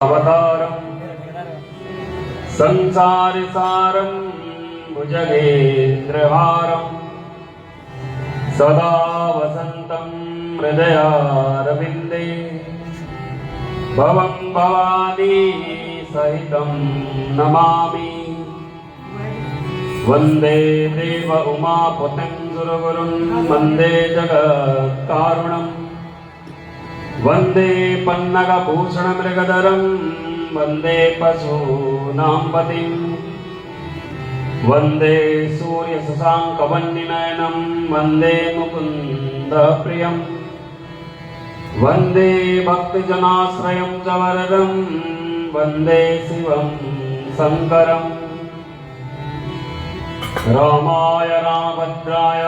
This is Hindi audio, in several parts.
अवतारं संसारसारं भुजगेन्द्रहारं सदा वसन्तं हृदयारविन्दे भवं भवानी सहितं नमामि। वन्दे देव उमापतिं सुरगुरुं वन्दे जगत्कारुणं वन्दे पन्नगभूषणमृगधरं वन्दे पशूनां पतिं वन्दे सूर्यशशाङ्कवह्निनयनं वन्दे मुकुन्दप्रियं वन्दे भक्तजनाश्रयं च वरदं वन्दे शिवं शङ्करम्। रामाय रामभद्राय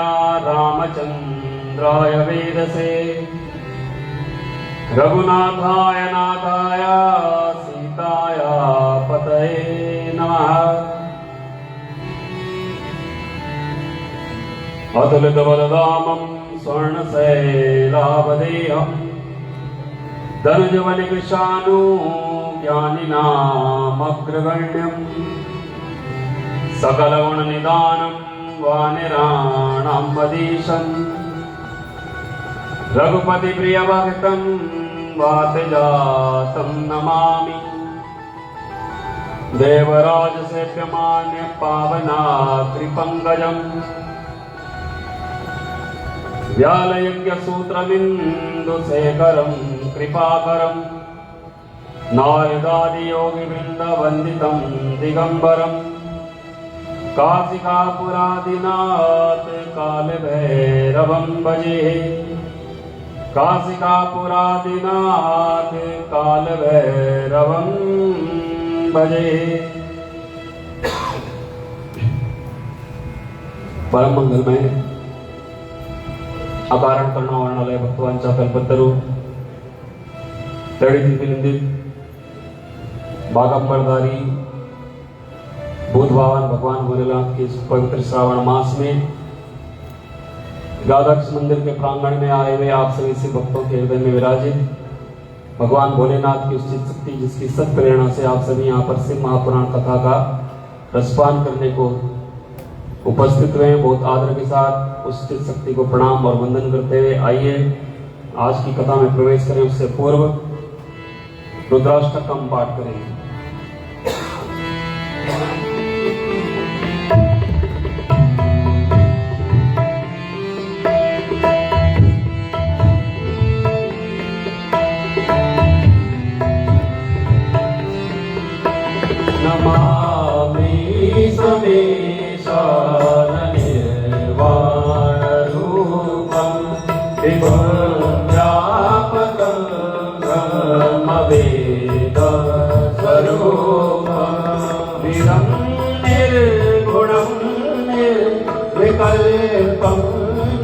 रामचन्द्राय वेदसे रघुनाथाय नाथाय सीताय पतये नमः। अतुलितबलधामं स्वर्णशैलावदेहं धनुजवलिकृशानुज्ञानिनामग्रगण्यं सकलगुणनिधानं वानराणां वधीशं रघुपतिप्रियभक्तं वातजातं नमामि। देवराजसेव्यमान्य पावनाग्रिपङ्कजं व्यालयज्ञसूत्रबिन्दुशेखरं कृपाकरं नारदादियोगिवृन्दवन्दितं दिगम्बरं काशिकापुरादिनाथ कालभैरवं भजे। काशिकापुरादिनाथ कालभैरवं भजे। परम मंगलमय अकारण करुणावर्णालय भक्तवांच्या कल्पतरू तळीतील विनंदित बागंबरधारी बुधवान भगवान भोलेनाथ के इस पवित्र श्रावण मास में राधाकृष्ण मंदिर के प्रांगण में आए हुए आप सभी से भक्तों के हृदय में विराजित भगवान भोलेनाथ की उस चित शक्ति जिसकी सत प्रेरणा से आप सभी यहाँ पर शिव महापुराण कथा का रसपान करने को उपस्थित हुए हैं, बहुत आदर के साथ उस चित शक्ति को प्रणाम और वंदन करते हुए आइए आज की कथा में प्रवेश करें। उससे पूर्व रुद्राष्टकम पाठ करेंगे। नमामि समेशाननिर्वाणरूपं विभुव्यापकं ब्रह्मवेदस्वरूपं विरं निर्गुणं निर्विकल्पं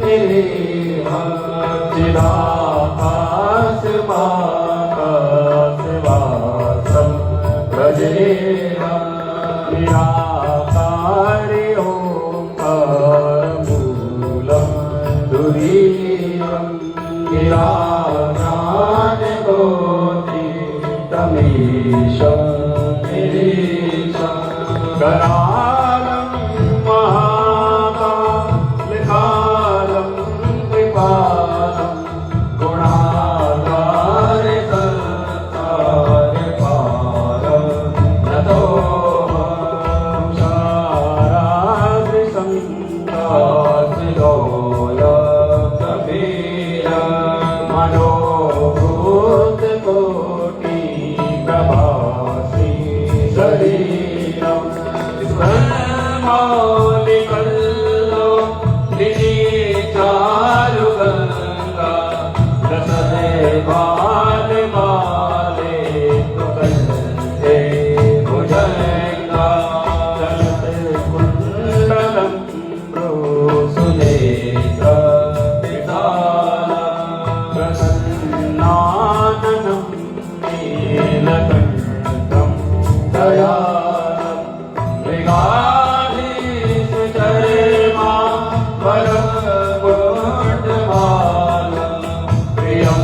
निरीहं चिदाकाशमाकाशवासं भजेऽहम्। निराकारि ओंकारमूलं दुरीयं गिराज्ञानगोचरितमीशं गिरीशं करालं महाकालकालं कृपालं गुणाधारितकारपालं नतो प्रियं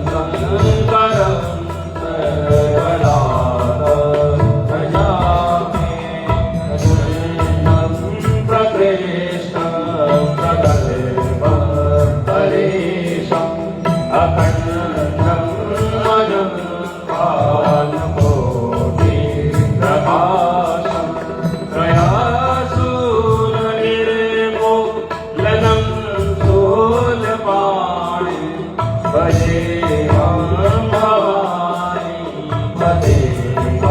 शंकरं सर्वदा तदेव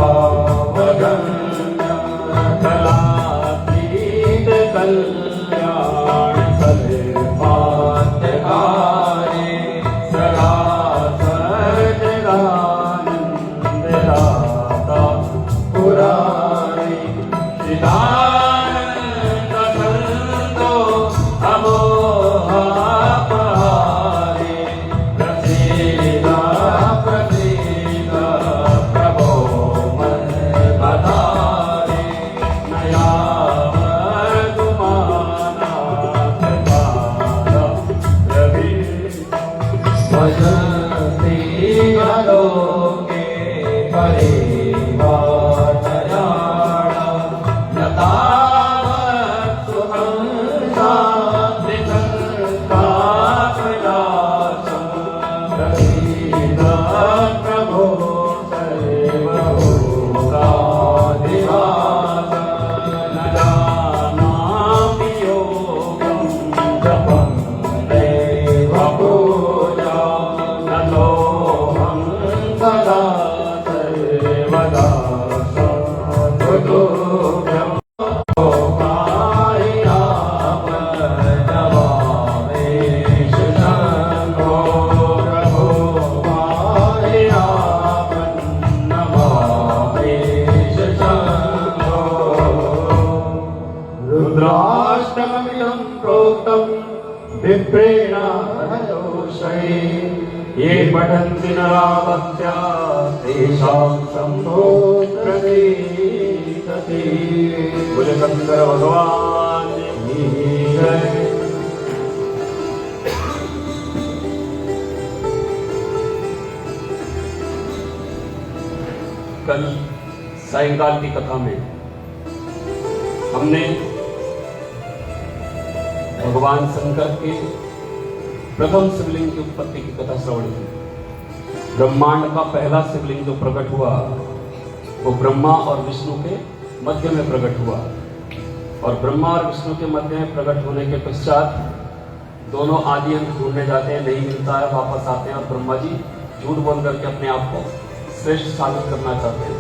वदन्य कलातीत कल्याण सर्वाद्यकारे सदा सच्चिदानन्ददाता पुराणे चिदानन्द संतो अमोहापहारे प्रसीद प्रसीद प्रभो मन्मथारे नयामतुमानाथपाद रवि भजन्ति लोके परिवारयाण न तावत् सुखं शान्तिसन्तापनाशं प्रसीद प्रभो सर्वभूताधिवास न जानामि योगं जपं देव पूजा न तोऽहं सदा सर्वदा सद्गुरुभ्यं रुद्राष्टममिदं प्रोक्तं विप्रेण हरदोषये ये पठन्ति नरावत्या तेषां शम्भो प्रसीदति। बोले शंकर भगवान की जय। कल सायंकाल की कथा में हमने भगवान शंकर के प्रथम शिवलिंग की उत्पत्ति की कथा श्रवण की। ब्रह्मांड का पहला शिवलिंग जो प्रकट हुआ वो ब्रह्मा और विष्णु के मध्य में प्रकट हुआ, और ब्रह्मा और विष्णु के मध्य में प्रकट होने के पश्चात दोनों आदि अंत ढूंढने जाते हैं, नहीं मिलता है, वापस आते हैं और ब्रह्मा जी झूठ बोल करके अपने आप को श्रेष्ठ साबित करना चाहते हैं।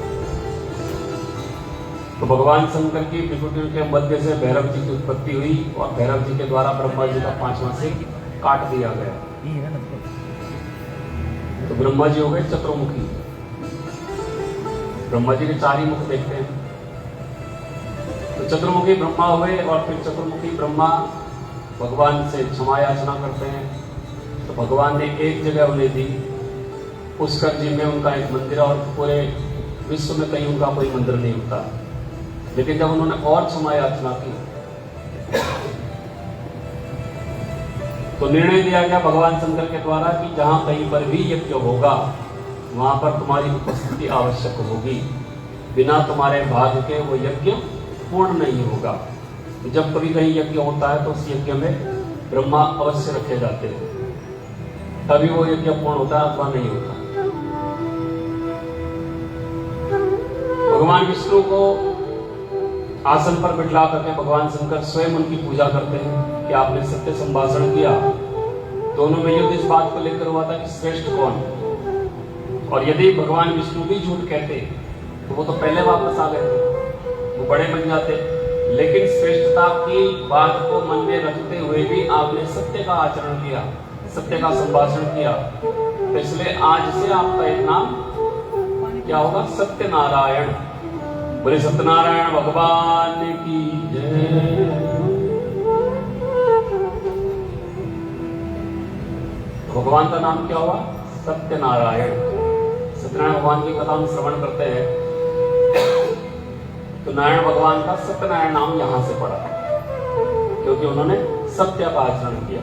तो भगवान शंकर की विभूतियों के मध्य से भैरव जी की उत्पत्ति हुई और भैरव जी के द्वारा ब्रह्मा जी का 5वां सिर काट दिया गया। तो ब्रह्मा जी हो गए चतुर्मुखी। ब्रह्मा जी के 4 ही मुख देखते हैं। तो चतुर्मुखी ब्रह्मा हुए और फिर चतुर्मुखी ब्रह्मा भगवान से क्षमा याचना करते हैं। तो भगवान ने एक जगह उन्हें दी, पुष्कर जी में उनका एक मंदिर, और पूरे विश्व में कहीं उनका कोई मंदिर नहीं होता। लेकिन जब उन्होंने और क्षमा याचना की तो निर्णय दिया गया भगवान शंकर के द्वारा कि जहां कहीं पर भी यज्ञ होगा वहां पर तुम्हारी उपस्थिति आवश्यक होगी, बिना तुम्हारे भाग्य के वो यज्ञ पूर्ण नहीं होगा। जब कभी कहीं यज्ञ होता है तो उस यज्ञ में ब्रह्मा अवश्य रखे जाते हैं, तभी वो यज्ञ पूर्ण होता है, अथवा नहीं होता। भगवान विष्णु को आसन पर बिठला करके भगवान शंकर स्वयं उनकी पूजा करते हैं कि आपने सत्य संभाषण किया। दोनों में युद्ध इस बात को लेकर हुआ था कि श्रेष्ठ कौन, और यदि भगवान विष्णु भी झूठ कहते तो वो तो पहले वापस आ गए, वो बड़े बन जाते। लेकिन श्रेष्ठता की बात को मन में रखते हुए भी आपने सत्य का आचरण किया, सत्य का संभाषण किया, तो इसलिए आज से आपका एक नाम क्या होगा? सत्यनारायण। बोले सत्यनारायण भगवान की जय। भगवान का नाम क्या हुआ? सत्यनारायण। सत्यनारायण भगवान की कथा हम श्रवण करते हैं तो नारायण भगवान का सत्यनारायण नाम यहां से पड़ा, क्योंकि उन्होंने सत्य का आचरण किया।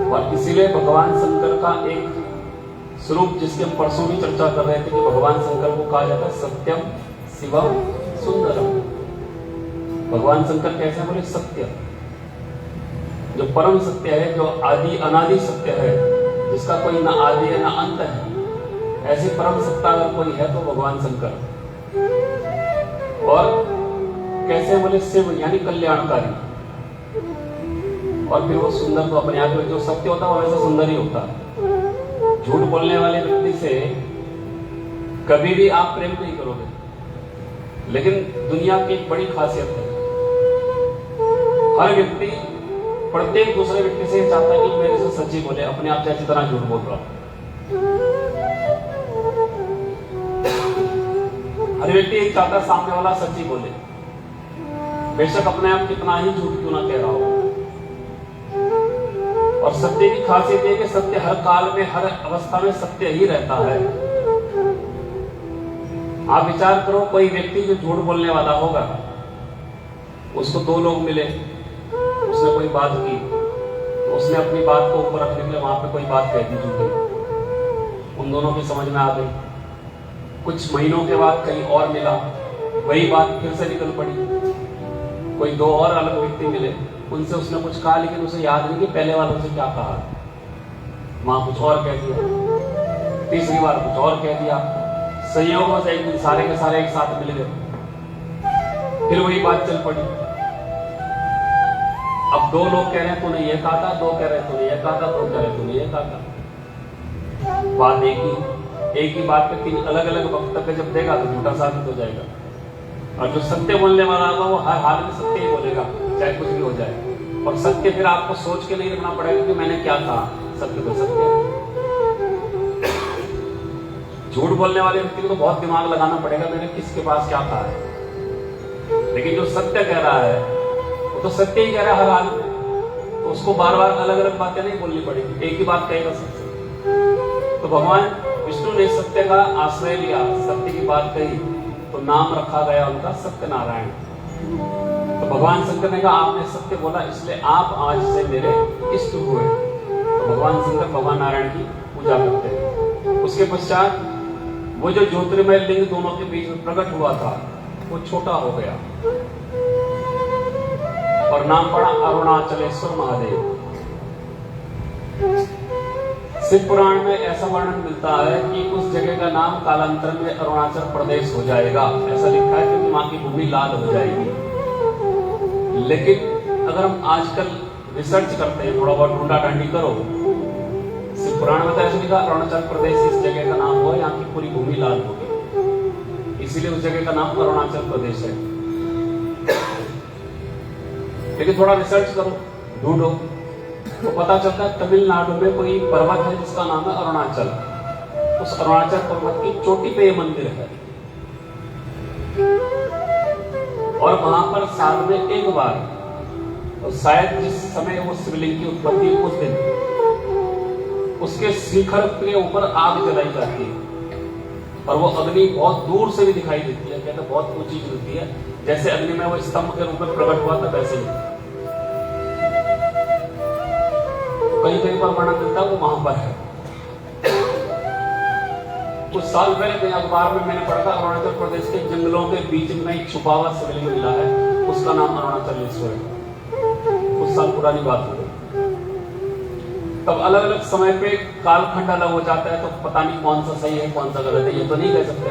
और इसीलिए भगवान शंकर का एक स्वरूप जिसकी हम परसों भी चर्चा कर रहे थे कि भगवान शंकर को कहा जाता है सत्यम शिवम सुंदरम। भगवान शंकर कैसे बोले? सत्य, जो परम सत्य है, जो आदि अनादि सत्य है, जिसका कोई ना आदि है ना अंत है, ऐसी परम सत्ता अगर कोई है तो भगवान शंकर। और कैसे बोले? शिव यानी कल्याणकारी। और फिर वो सुंदर तो अपने आप में जो सत्य होता है वो वैसे सुंदर ही होता है। झूठ बोलने वाले व्यक्ति से कभी भी आप प्रेम नहीं करोगे। लेकिन दुनिया की एक बड़ी खासियत है, हर व्यक्ति प्रत्येक दूसरे व्यक्ति से चाहता है कि मेरे से सच्ची बोले, अपने आप से अच्छी तरह झूठ बोल रहा हूं। हर व्यक्ति एक चाहता है सामने वाला सच्ची बोले, बेशक अपने आप कितना ही झूठ क्यों ना कह रहा हो। और सत्य की खासियत है कि सत्य हर काल में, हर अवस्था में सत्य ही रहता है। आप विचार करो, कोई व्यक्ति जो झूठ बोलने वाला होगा, उसको दो लोग मिले, उसने कोई बात की, तो उसने अपनी बात को ऊपर रखने के लिए वहां पे कोई बात कह दी झूठी, उन दोनों की समझ में आ गई। कुछ महीनों के बाद कहीं और मिला, वही बात फिर से निकल पड़ी। कोई दो और अलग व्यक्ति मिले, उनसे उसने कुछ कहा, लेकिन उसे याद नहीं कि पहले वालों से क्या कहा, वहां कुछ और कह दिया, तीसरी बार कुछ और कह दिया। संयोगों से एक दिन सारे के सारे एक साथ मिल गए, फिर वही बात चल पड़ी। अब दो लोग कह रहे हैं तूने ये कहा था, दो कह रहे हैं तूने ये कहा था, दो कह रहे हैं तूने ये कहा था। बात एक ही बात पे तीन अलग अलग वक्तव्य जब देगा तो झूठा साबित हो जाएगा। और जो सत्य बोलने वाला होगा वो हर हाल में सत्य ही बोलेगा, चाहे कुछ भी हो जाए। और सत्य फिर आपको सोच के नहीं रखना पड़ेगा कि मैंने क्या कहा, सत्य तो सत्य है। झूठ बोलने वाले व्यक्ति को तो बहुत दिमाग लगाना पड़ेगा, मैंने किसके पास क्या कहा है। लेकिन जो सत्य कह रहा है वो तो सत्य ही कह रहा है हर हाल में, तो उसको बार बार अलग अलग बातें नहीं बोलनी पड़ेगी, एक ही बात कहेगा सत्य। तो भगवान विष्णु ने सत्य का आश्रय लिया, सत्य की बात कही, तो नाम रखा गया उनका सत्यनारायण। तो भगवान शंकर ने कहा आपने सत्य बोला, इसलिए आप आज से मेरे इष्ट हुए। तो भगवान शंकर भगवान नारायण की पूजा करते हैं। उसके पश्चात वो जो ज्योतिर्मय लिंग दोनों के बीच में प्रकट हुआ था, वो छोटा हो गया और नाम पड़ा अरुणाचलेश्वर महादेव। शिव पुराण में ऐसा वर्णन मिलता है कि उस जगह का नाम कालांतर में अरुणाचल प्रदेश हो जाएगा, ऐसा लिखा है, क्योंकि वहां की भूमि लाल हो जाएगी। लेकिन अगर हम आजकल रिसर्च करते हैं, थोड़ा बहुत ढूंढा ढांडी करो, शिव पुराण में तो ऐसा लिखा अरुणाचल प्रदेश इस जगह का नाम हुआ, यहाँ की पूरी भूमि लाल होगी, इसीलिए उस जगह का नाम अरुणाचल प्रदेश है। लेकिन थोड़ा रिसर्च करो, ढूंढो, तो पता चलता है तमिलनाडु में कोई पर्वत है जिसका नाम है अरुणाचल। उस अरुणाचल पर्वत की चोटी पे ये मंदिर है, और वहां पर साल में एक बार, और शायद जिस समय वो शिवलिंग की उत्पत्ति उस दिन, उसके शिखर के ऊपर आग जलाई जाती है, और वो अग्नि बहुत दूर से भी दिखाई देती है, कहते बहुत ऊंची गिरती है, जैसे अग्नि में वो स्तंभ के रूप में प्रकट हुआ था वैसे ही। कहीं कहीं पर वर्णन मिलता है वो वहां पर है। कुछ साल पहले कहीं अखबार में मैंने पढ़ा था अरुणाचल प्रदेश के जंगलों के बीच में एक छुपा हुआ शिवलिंग मिला है, उसका नाम अरुणाचलेश्वर है। कुछ साल पुरानी बात हो गई। तब अलग अलग समय पे कालखंड अलग हो जाता है, तो पता नहीं कौन सा सही है कौन सा गलत है, ये तो नहीं कह सकते,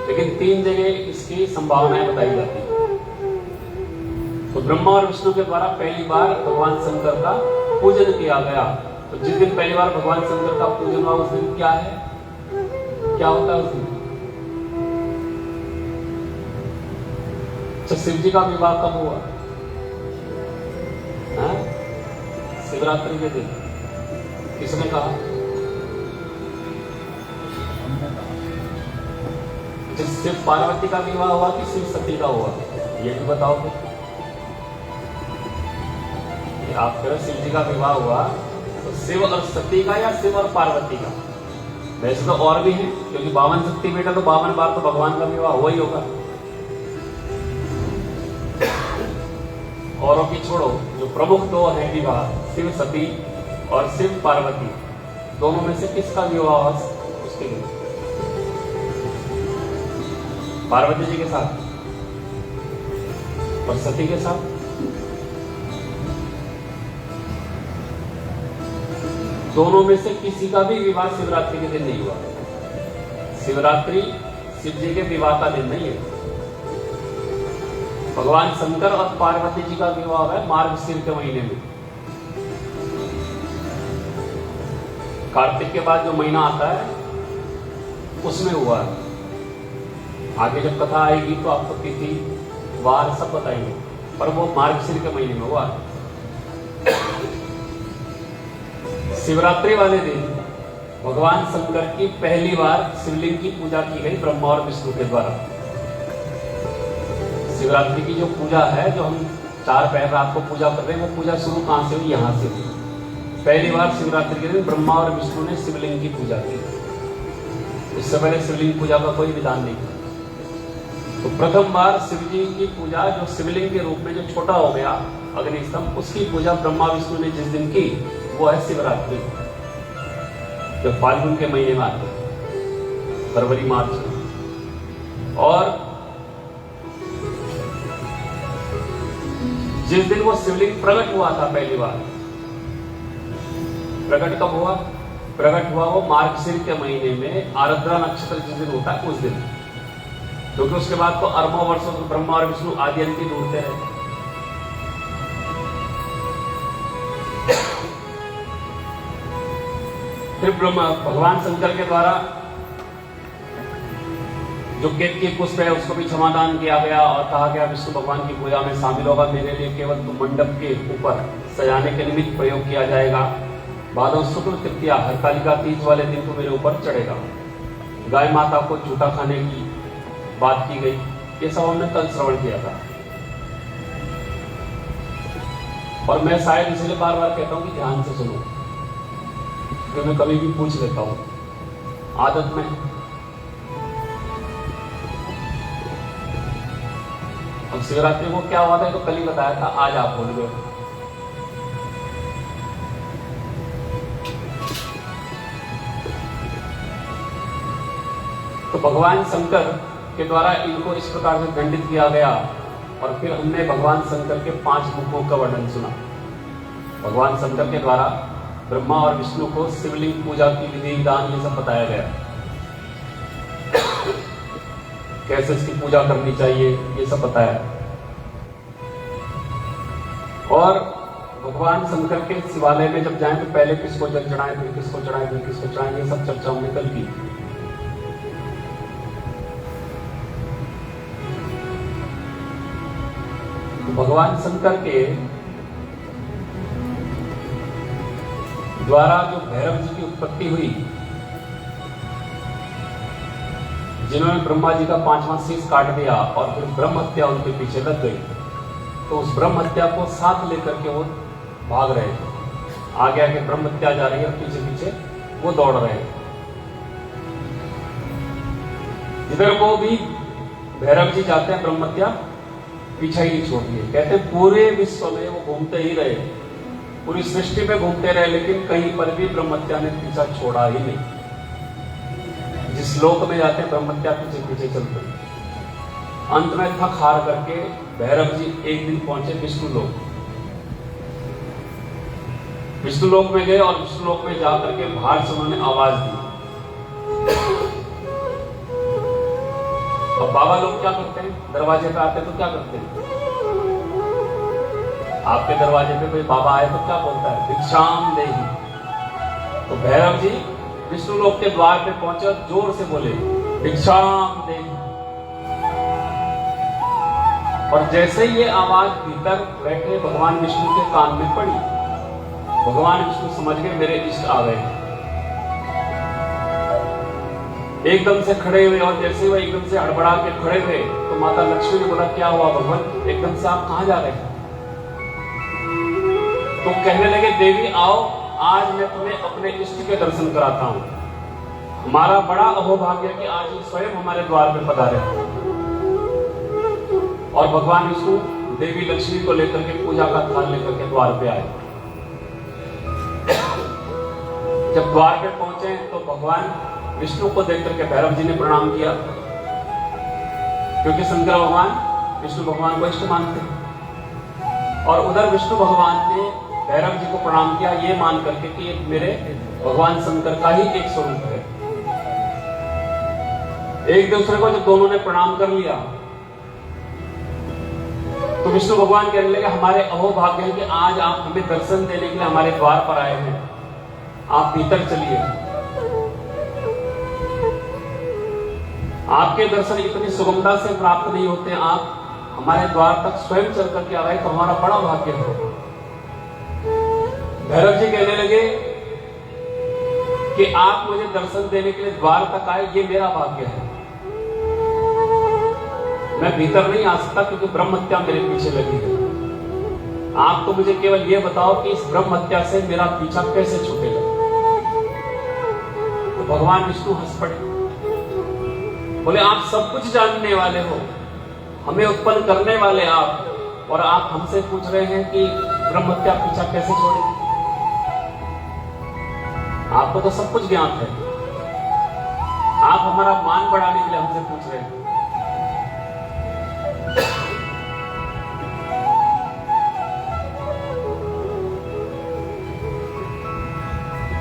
लेकिन तीन जगह इसकी संभावनाएं बताई जाती है। तो ब्रह्मा और विष्णु के द्वारा पहली बार भगवान शंकर का पूजन किया गया। तो जिस दिन पहली बार भगवान शंकर का पूजन हुआ उस दिन क्या है, क्या होता है उस दिन? तो शिव जी का विवाह कब हुआ? शिवरात्रि के दिन। किसने कहा? शिव पार्वती का विवाह हुआ कि शिव सती का हुआ, ये भी बताओ। आप करो शिव जी का विवाह हुआ तो शिव और सती का या शिव और पार्वती का? वैसे तो और भी है, क्योंकि 52 शक्ति बेटा तो 52 बार तो भगवान का विवाह हुआ ही होगा। औरों की छोड़ो, जो प्रमुख दो है विवाह, शिव सती और शिव पार्वती, दोनों में से किसका विवाह हुआ उसके लिए? पार्वती जी के साथ और सती के साथ। दोनों में से किसी का भी विवाह शिवरात्रि के दिन नहीं हुआ। शिवरात्रि शिव जी के विवाह का दिन नहीं है। भगवान शंकर और पार्वती जी का विवाह है मार्गशीर के महीने में। कार्तिक के बाद जो महीना आता है उसमें हुआ है। आगे जब कथा आएगी तो आपको तिथि वार सब बताएंगे, पर वो मार्गशीर के महीने में हुआ। शिवरात्रि वाले दिन भगवान शंकर की पहली बार शिवलिंग की पूजा की गई ब्रह्मा और विष्णु के द्वारा। शिवरात्रि की जो पूजा है, जो हम 4 पहर रात को पूजा कर रहे हैं, वो पूजा शुरू कहां से हुई? यहां से हुई। पहली बार शिवरात्रि के दिन ब्रह्मा और विष्णु ने शिवलिंग की पूजा की। इससे पहले शिवलिंग पूजा का कोई विधान नहीं था। तो प्रथम बार शिव जी की पूजा जो शिवलिंग के रूप में जो छोटा हो गया अग्निस्तंभ, उसकी पूजा ब्रह्मा विष्णु ने जिस दिन की वो है शिवरात्रि, जो फाल्गुन के महीने में आते, फरवरी मार्च में। और जिस दिन वो शिवलिंग प्रकट हुआ था पहली बार, प्रकट कब हुआ? प्रकट हुआ वो मार्गशीर के महीने में आर्द्रा नक्षत्र जिस दिन होता है उस दिन, क्योंकि उसके बाद तो अरबों वर्षों तक ब्रह्मा और विष्णु आदि अंति ढूंढते रहे। फिर भगवान शंकर के द्वारा जो केतकी पुष्प है उसको भी क्षमादान किया गया और कहा गया विष्णु भगवान की पूजा में शामिल होगा, मेरे लिए केवल मंडप के ऊपर सजाने के निमित्त प्रयोग किया जाएगा। भादव शुक्ल तृतीया हरतालिका तीज वाले दिन को मेरे ऊपर चढ़ेगा। गाय माता को झूठा खाने की बात की गई, ये सब हमने कल श्रवण किया था। और मैं शायद इसलिए बार बार कहता हूं कि ध्यान से सुनो, क्योंकि मैं कभी भी पूछ लेता हूं आदत में। अब शिवरात्रि को क्या हुआ था तो कल ही बताया था, आज आप भूल गए। तो भगवान शंकर के द्वारा इनको इस प्रकार से दंडित किया गया। और फिर हमने भगवान शंकर के 5 मुखों का वर्णन सुना। भगवान शंकर के द्वारा ब्रह्मा और विष्णु को शिवलिंग पूजा की विधि विधान ये सब बताया गया, कैसे इसकी पूजा करनी चाहिए ये सब बताया। और भगवान शंकर के शिवालय में जब जाएं तो पहले किसको जल चढ़ाएं, फिर किसको चढ़ाएं, फिर किसको चढ़ाएं, ये सब चर्चा हमने कल की। तो भगवान शंकर के द्वारा जो भैरव जी की उत्पत्ति हुई, जिन्होंने ब्रह्मा जी का 5वां शीश काट दिया और फिर ब्रह्म हत्या उनके पीछे लग गई, तो उस ब्रह्म हत्या को साथ लेकर के वो भाग रहे थे। आगे आगे ब्रह्म हत्या जा रही है, पीछे पीछे वो दौड़ रहे थे। इधर को भी भैरव जी जाते हैं, ब्रह्म हत्या पीछा ही नहीं छोड़ती है। कहते हैं पूरे विश्व में वो घूमते ही रहे, पूरी सृष्टि में घूमते रहे, लेकिन कहीं पर भी ब्रह्म हत्या ने पीछा छोड़ा ही नहीं। जिस लोक में जाते हैं ब्रह्म हत्या पीछे पीछे चलते हैं। अंत में थक हार करके भैरव जी एक दिन पहुंचे विष्णु लोक। विष्णु लोक में गए और विष्णु लोक में जाकर के बाहर से उन्होंने आवाज दी। अब बाबा लोग क्या करते हैं, दरवाजे पे आते हैं तो क्या करते हैं? आपके दरवाजे पे कोई बाबा आए तो क्या बोलता है? भिक्षाम देहि। तो भैरव जी विष्णु लोक के द्वार पे पहुंचे और जोर से बोले भिक्षाम देहि। और जैसे ये आवाज भीतर बैठे भगवान विष्णु के कान में पड़ी, भगवान विष्णु समझ गए मेरे इष्ट आ गए। एकदम से खड़े हुए, और जैसे वो एकदम से हड़बड़ा के खड़े हुए तो माता लक्ष्मी ने बोला क्या हुआ भगवान, एकदम से आप कहां जा रहे हैं? तो कहने लगे देवी आओ, आज मैं तुम्हें अपने इष्ट के दर्शन कराता हूं। हमारा बड़ा अहोभाग्य है कि आज ही स्वयं हमारे द्वार पे पधारे। और भगवान विष्णु देवी लक्ष्मी को लेकर के पूजा का थाल लेकर के द्वार पे आए। जब द्वार पे पहुंचे तो भगवान विष्णु को देख करके भैरव जी ने प्रणाम किया, क्योंकि शंकर भगवान विष्णु भगवान को इष्ट मानते हैं। और उधर विष्णु भगवान ने भैरव जी को प्रणाम किया, ये मान करके कि ये मेरे भगवान शंकर का ही एक स्वरूप है। एक दूसरे को जब दोनों ने प्रणाम कर लिया तो विष्णु भगवान कहने लगे हमारे अहोभाग्य है कि आज आप हमें दर्शन देने के लिए हमारे द्वार पर आए हैं, आप भीतर चलिए। आपके दर्शन इतनी सुगमता से प्राप्त नहीं होते, आप हमारे द्वार तक स्वयं चल करके आ रहे तो हमारा बड़ा भाग्य है। भैरव जी कहने लगे कि आप मुझे दर्शन देने के लिए द्वार तक आए, ये मेरा भाग्य है। मैं भीतर नहीं आ सकता क्योंकि ब्रह्म हत्या मेरे पीछे लगी है। आप तो मुझे केवल ये बताओ कि इस ब्रह्म हत्या से मेरा पीछा कैसे छूटेगा। तो भगवान विष्णु हंस पड़े, बोले आप सब कुछ जानने वाले हो, हमें उत्पन्न करने वाले आप, और आप हमसे पूछ रहे हैं कि ब्रह्म हत्या पीछा कैसे छोड़ेगी। आपको तो सब कुछ ज्ञान है, आप हमारा मान बढ़ाने के लिए हमसे पूछ रहे हैं।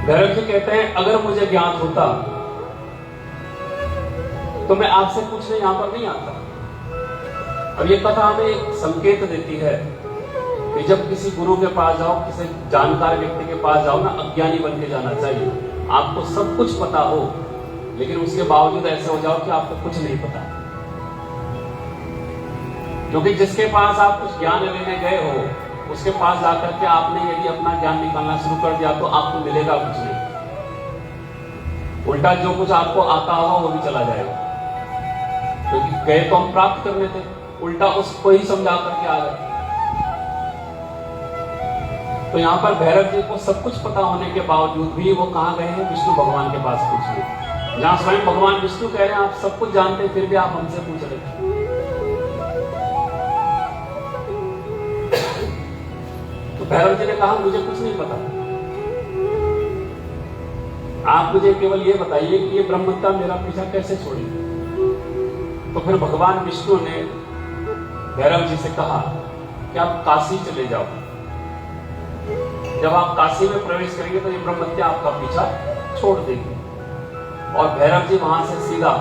भैरव जी कहते हैं अगर मुझे ज्ञान होता तो मैं आपसे पूछने यहां पर नहीं आता। और ये कथा हमें एक संकेत देती है कि जब किसी गुरु के पास जाओ, किसी जानकार व्यक्ति के पास जाओ ना, अज्ञानी बन के जाना चाहिए। आपको सब कुछ पता हो लेकिन उसके बावजूद ऐसे हो जाओ कि आपको कुछ नहीं पता। क्योंकि जिसके पास आप कुछ ज्ञान लेने गए हो, उसके पास जाकर के आपने यदि अपना ज्ञान निकालना शुरू कर दिया तो आपको मिलेगा कुछ नहीं। उल्टा जो कुछ आपको आता हो वो भी चला जाएगा। क्योंकि गए तो हम प्राप्त करने थे, उल्टा उसको ही समझा करके आ गए। तो यहां पर भैरव जी को सब कुछ पता होने के बावजूद भी वो कहां गए हैं? विष्णु भगवान के पास पूछने। जहां स्वयं भगवान विष्णु कह रहे हैं आप सब कुछ जानते हैं, फिर भी आप हमसे पूछ रहे हैं। तो भैरव जी ने कहा मुझे कुछ नहीं पता, आप मुझे केवल ये बताइए कि ये ब्रह्म हत्या मेरा पीछा कैसे छोड़ी। तो फिर भगवान विष्णु ने भैरव जी से कहा कि आप काशी चले जाओ। जब आप काशी में प्रवेश करेंगे तो ये ब्रह्म हत्या आपका पीछा छोड़ देगी। और भैरव जी वहां से सीधा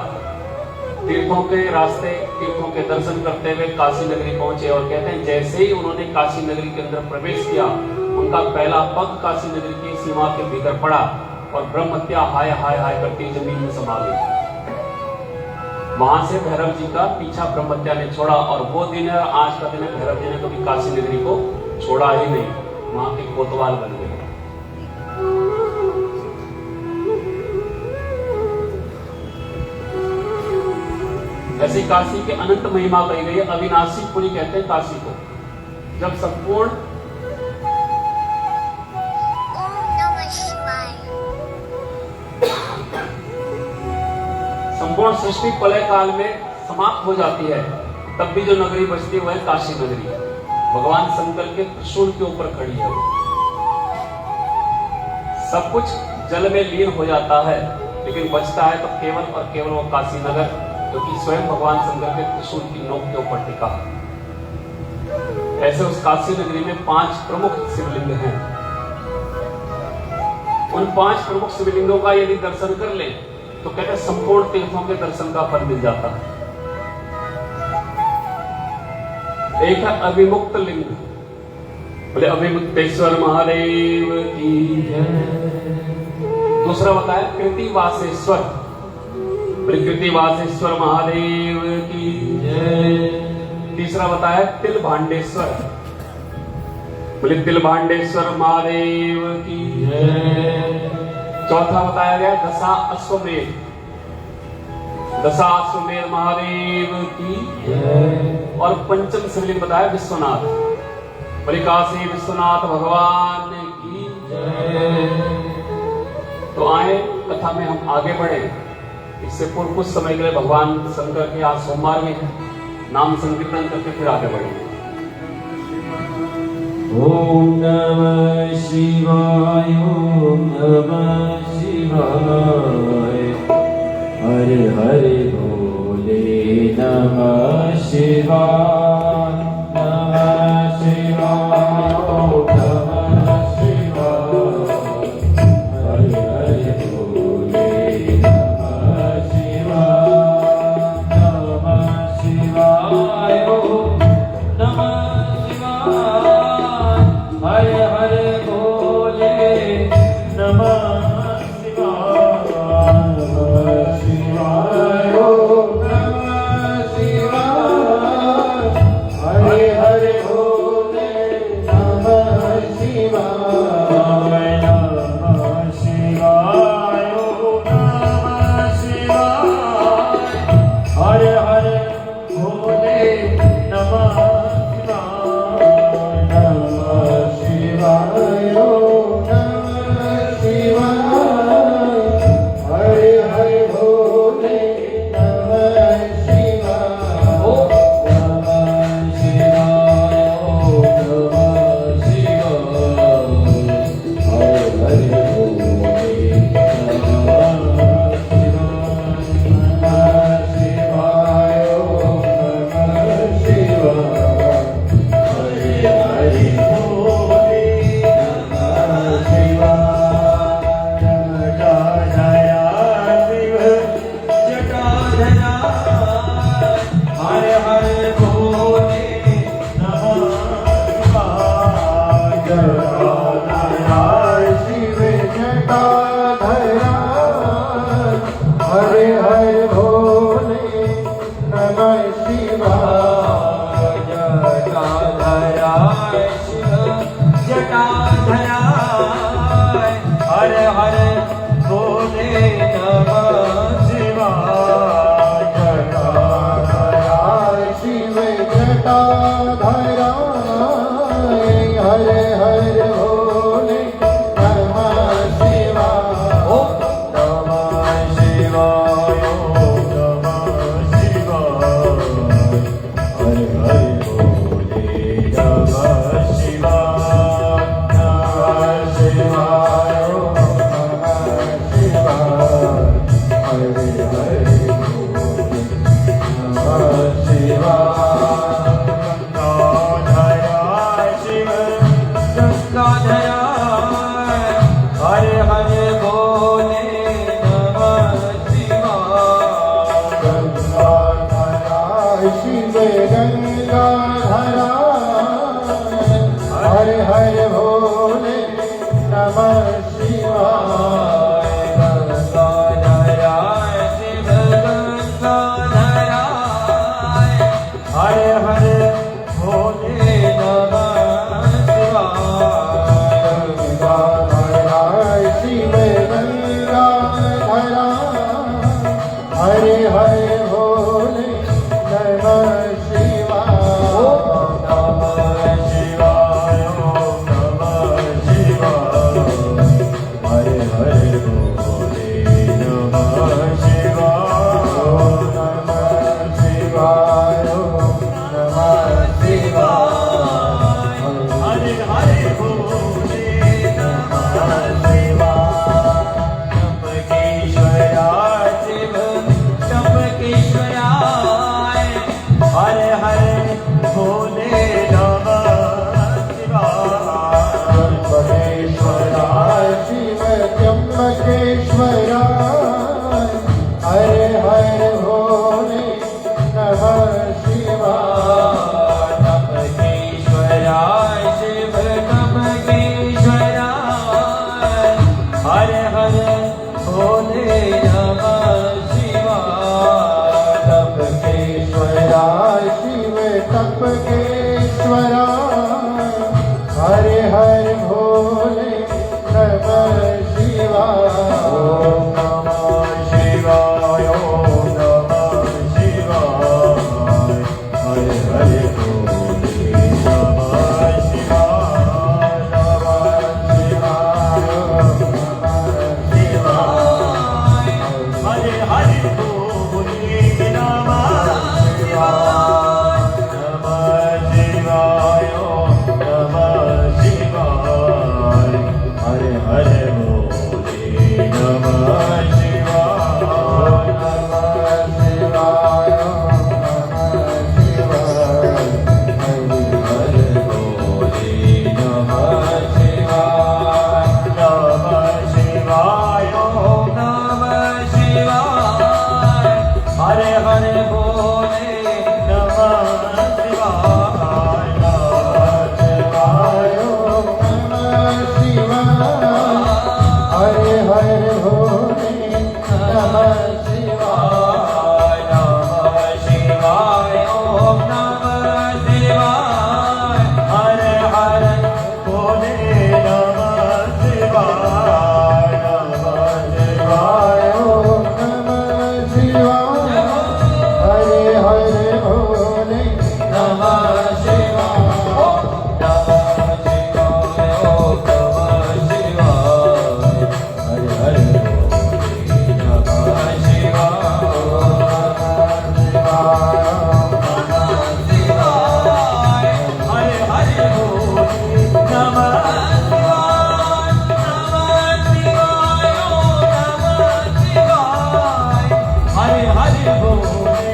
तीर्थों के रास्ते, तीर्थों के दर्शन करते हुए काशी नगरी पहुंचे। और कहते हैं जैसे ही उन्होंने काशी नगरी के अंदर प्रवेश किया, उनका पहला पग काशी नगरी की सीमा के भीतर पड़ा और ब्रह्म हत्या हाय हाय हाय करती जमीन में समा गई। वहां से भैरव जी का पीछा ब्रह्म हत्या ने छोड़ा। और वो दिन है, आज का दिन है, भैरव जी ने कभी काशी नगरी को छोड़ा ही नहीं, वहां के कोतवाल बन गए। ऐसी काशी के अनंत महिमा कही गई है। अविनाशी पुरी कहते हैं काशी को। जब संपूर्ण संपूर्ण सृष्टि प्रलय काल में समाप्त हो जाती है, तब भी जो नगरी बचती है वह है काशी नगरी। भगवान शंकर के त्रिशूल के ऊपर खड़ी है। सब कुछ जल में लीन हो जाता है, लेकिन बचता है तो केवल और केवल वो काशी नगर, क्योंकि स्वयं भगवान शंकर के त्रिशूल की नोक के ऊपर टिका है। ऐसे उस काशी नगरी में 5 प्रमुख शिवलिंग हैं। उन 5 प्रमुख शिवलिंगों का यदि दर्शन कर ले तो कहते हैं संपूर्ण तीर्थों के दर्शन का फल मिल जाता है। एक है अविमुक्त लिंग, बोले अविमुक्तेश्वर महादेव की जय। दूसरा बताया कृतिवासेश्वर, बोले कृतिवासेश्वर महादेव की जय। तीसरा बताया तिलभांडेश्वर, बोले तिलभांडेश्वर महादेव की जय। चौथा बताया गया दशा अश्वमेध, दशा अश्वमेध महादेव की जय। और पंचम शिवलिंग बताया विश्वनाथ, बोले काशी विश्वनाथ भगवान की जय। तो आए कथा में हम आगे बढ़े। इससे पूर्व कुछ समय के लिए भगवान शंकर के आज सोमवार में है, नाम संकीर्तन करके फिर आगे बढ़ेंगे। ओम नमः शिवाय, ओम नमः शिवाय, हरे हरे भोले नमः शिवाय, नमः शिवाय, ओम नमः शिवाय, हरे हरे भोले नमः शिवाय, नमः शिवाय, ओम नमः शिवाय, हरे हरे भोले नमः शिवाय, नमः शिवाय, ओम नमः शिवाय। जटाधराय शिव जटाधराय हर हर भोले नमः शिवाय। जटाधराय शिव जटाधराय हर हर भोले नमः शिवाय। ओम नमः शिवाय ओम नमः शिवाय हर हर भोले नमः शिवाय। नमः शिवाय ओम नमः शिवाय हर हर भोले नमः शिवाय। गंगाधराय शिव गंगाधराय हर हर भोले नमः शिवाय। गंगाधराय शिव गंगाधराय हर हर भोले नमः शिवाय। गंगाधराय शिव गंगाधराय हर हर भोले नमः शिवाय। गंगाधराय शिव गंगाधराय हर हर भोले नमः शिवाय। ओम नमः शिवाय ओम नमः शिवाय हर हर भोले नमः शिवाय। ओम नमः शिवाय ओम नमः शिवाय हर हर भोले नमः शिवाय। चंपकेश्वराय शिव चंपकेश्वराय हर हर भोले नमः शिवाय। त्र्यंबकेश्वराय शिव त्र्यंबकेश्वराय हर हर भोले नमः शिवाय। टपकेश्वराय शिव टपकेश्वराय हर हर भोले नमः शिवाय। टपकेश्वराय शिव टपकेश्वराय हर हर भोले नमः शिवाय। ओम नमः शिवाय ओम नमः शिवाय हर हर भोले नमः शिवाय। नमः शिवाय ओम नमः शिवाय हर हर भोले नमः शिवाय। नमः शिवाय ओम नमः शिवाय हर हर भोले नमः शिवाय। नमः शिवाय ओम नमः शिवाय हर हर भोले नमः शिवाय। नमः शिवाय ओम नमः शिवाय हर हर भोले नमः शिवाय। नमः शिवाय ओम नमः शिवाय हर हर भोले नमः शिवाय। नमः शिवाय ओम नमः शिवाय हर हर भोले नमः शिवाय। नमः शिवाय ओम नमः शिवाय हर हर भोले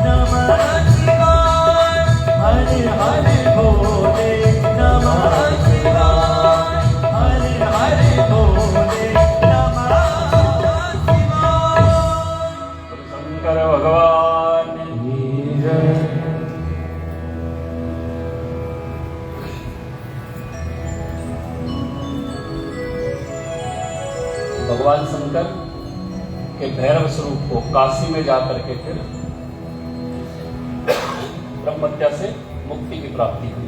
नमः शिवाय। नमः शिवाय ओम नमः शिवाय हर हर भोले नमः भगवान शंकर के भैरव स्वरूप को काशी में जाकर के फिर ब्रह्महत्या से मुक्ति की प्राप्ति हुई।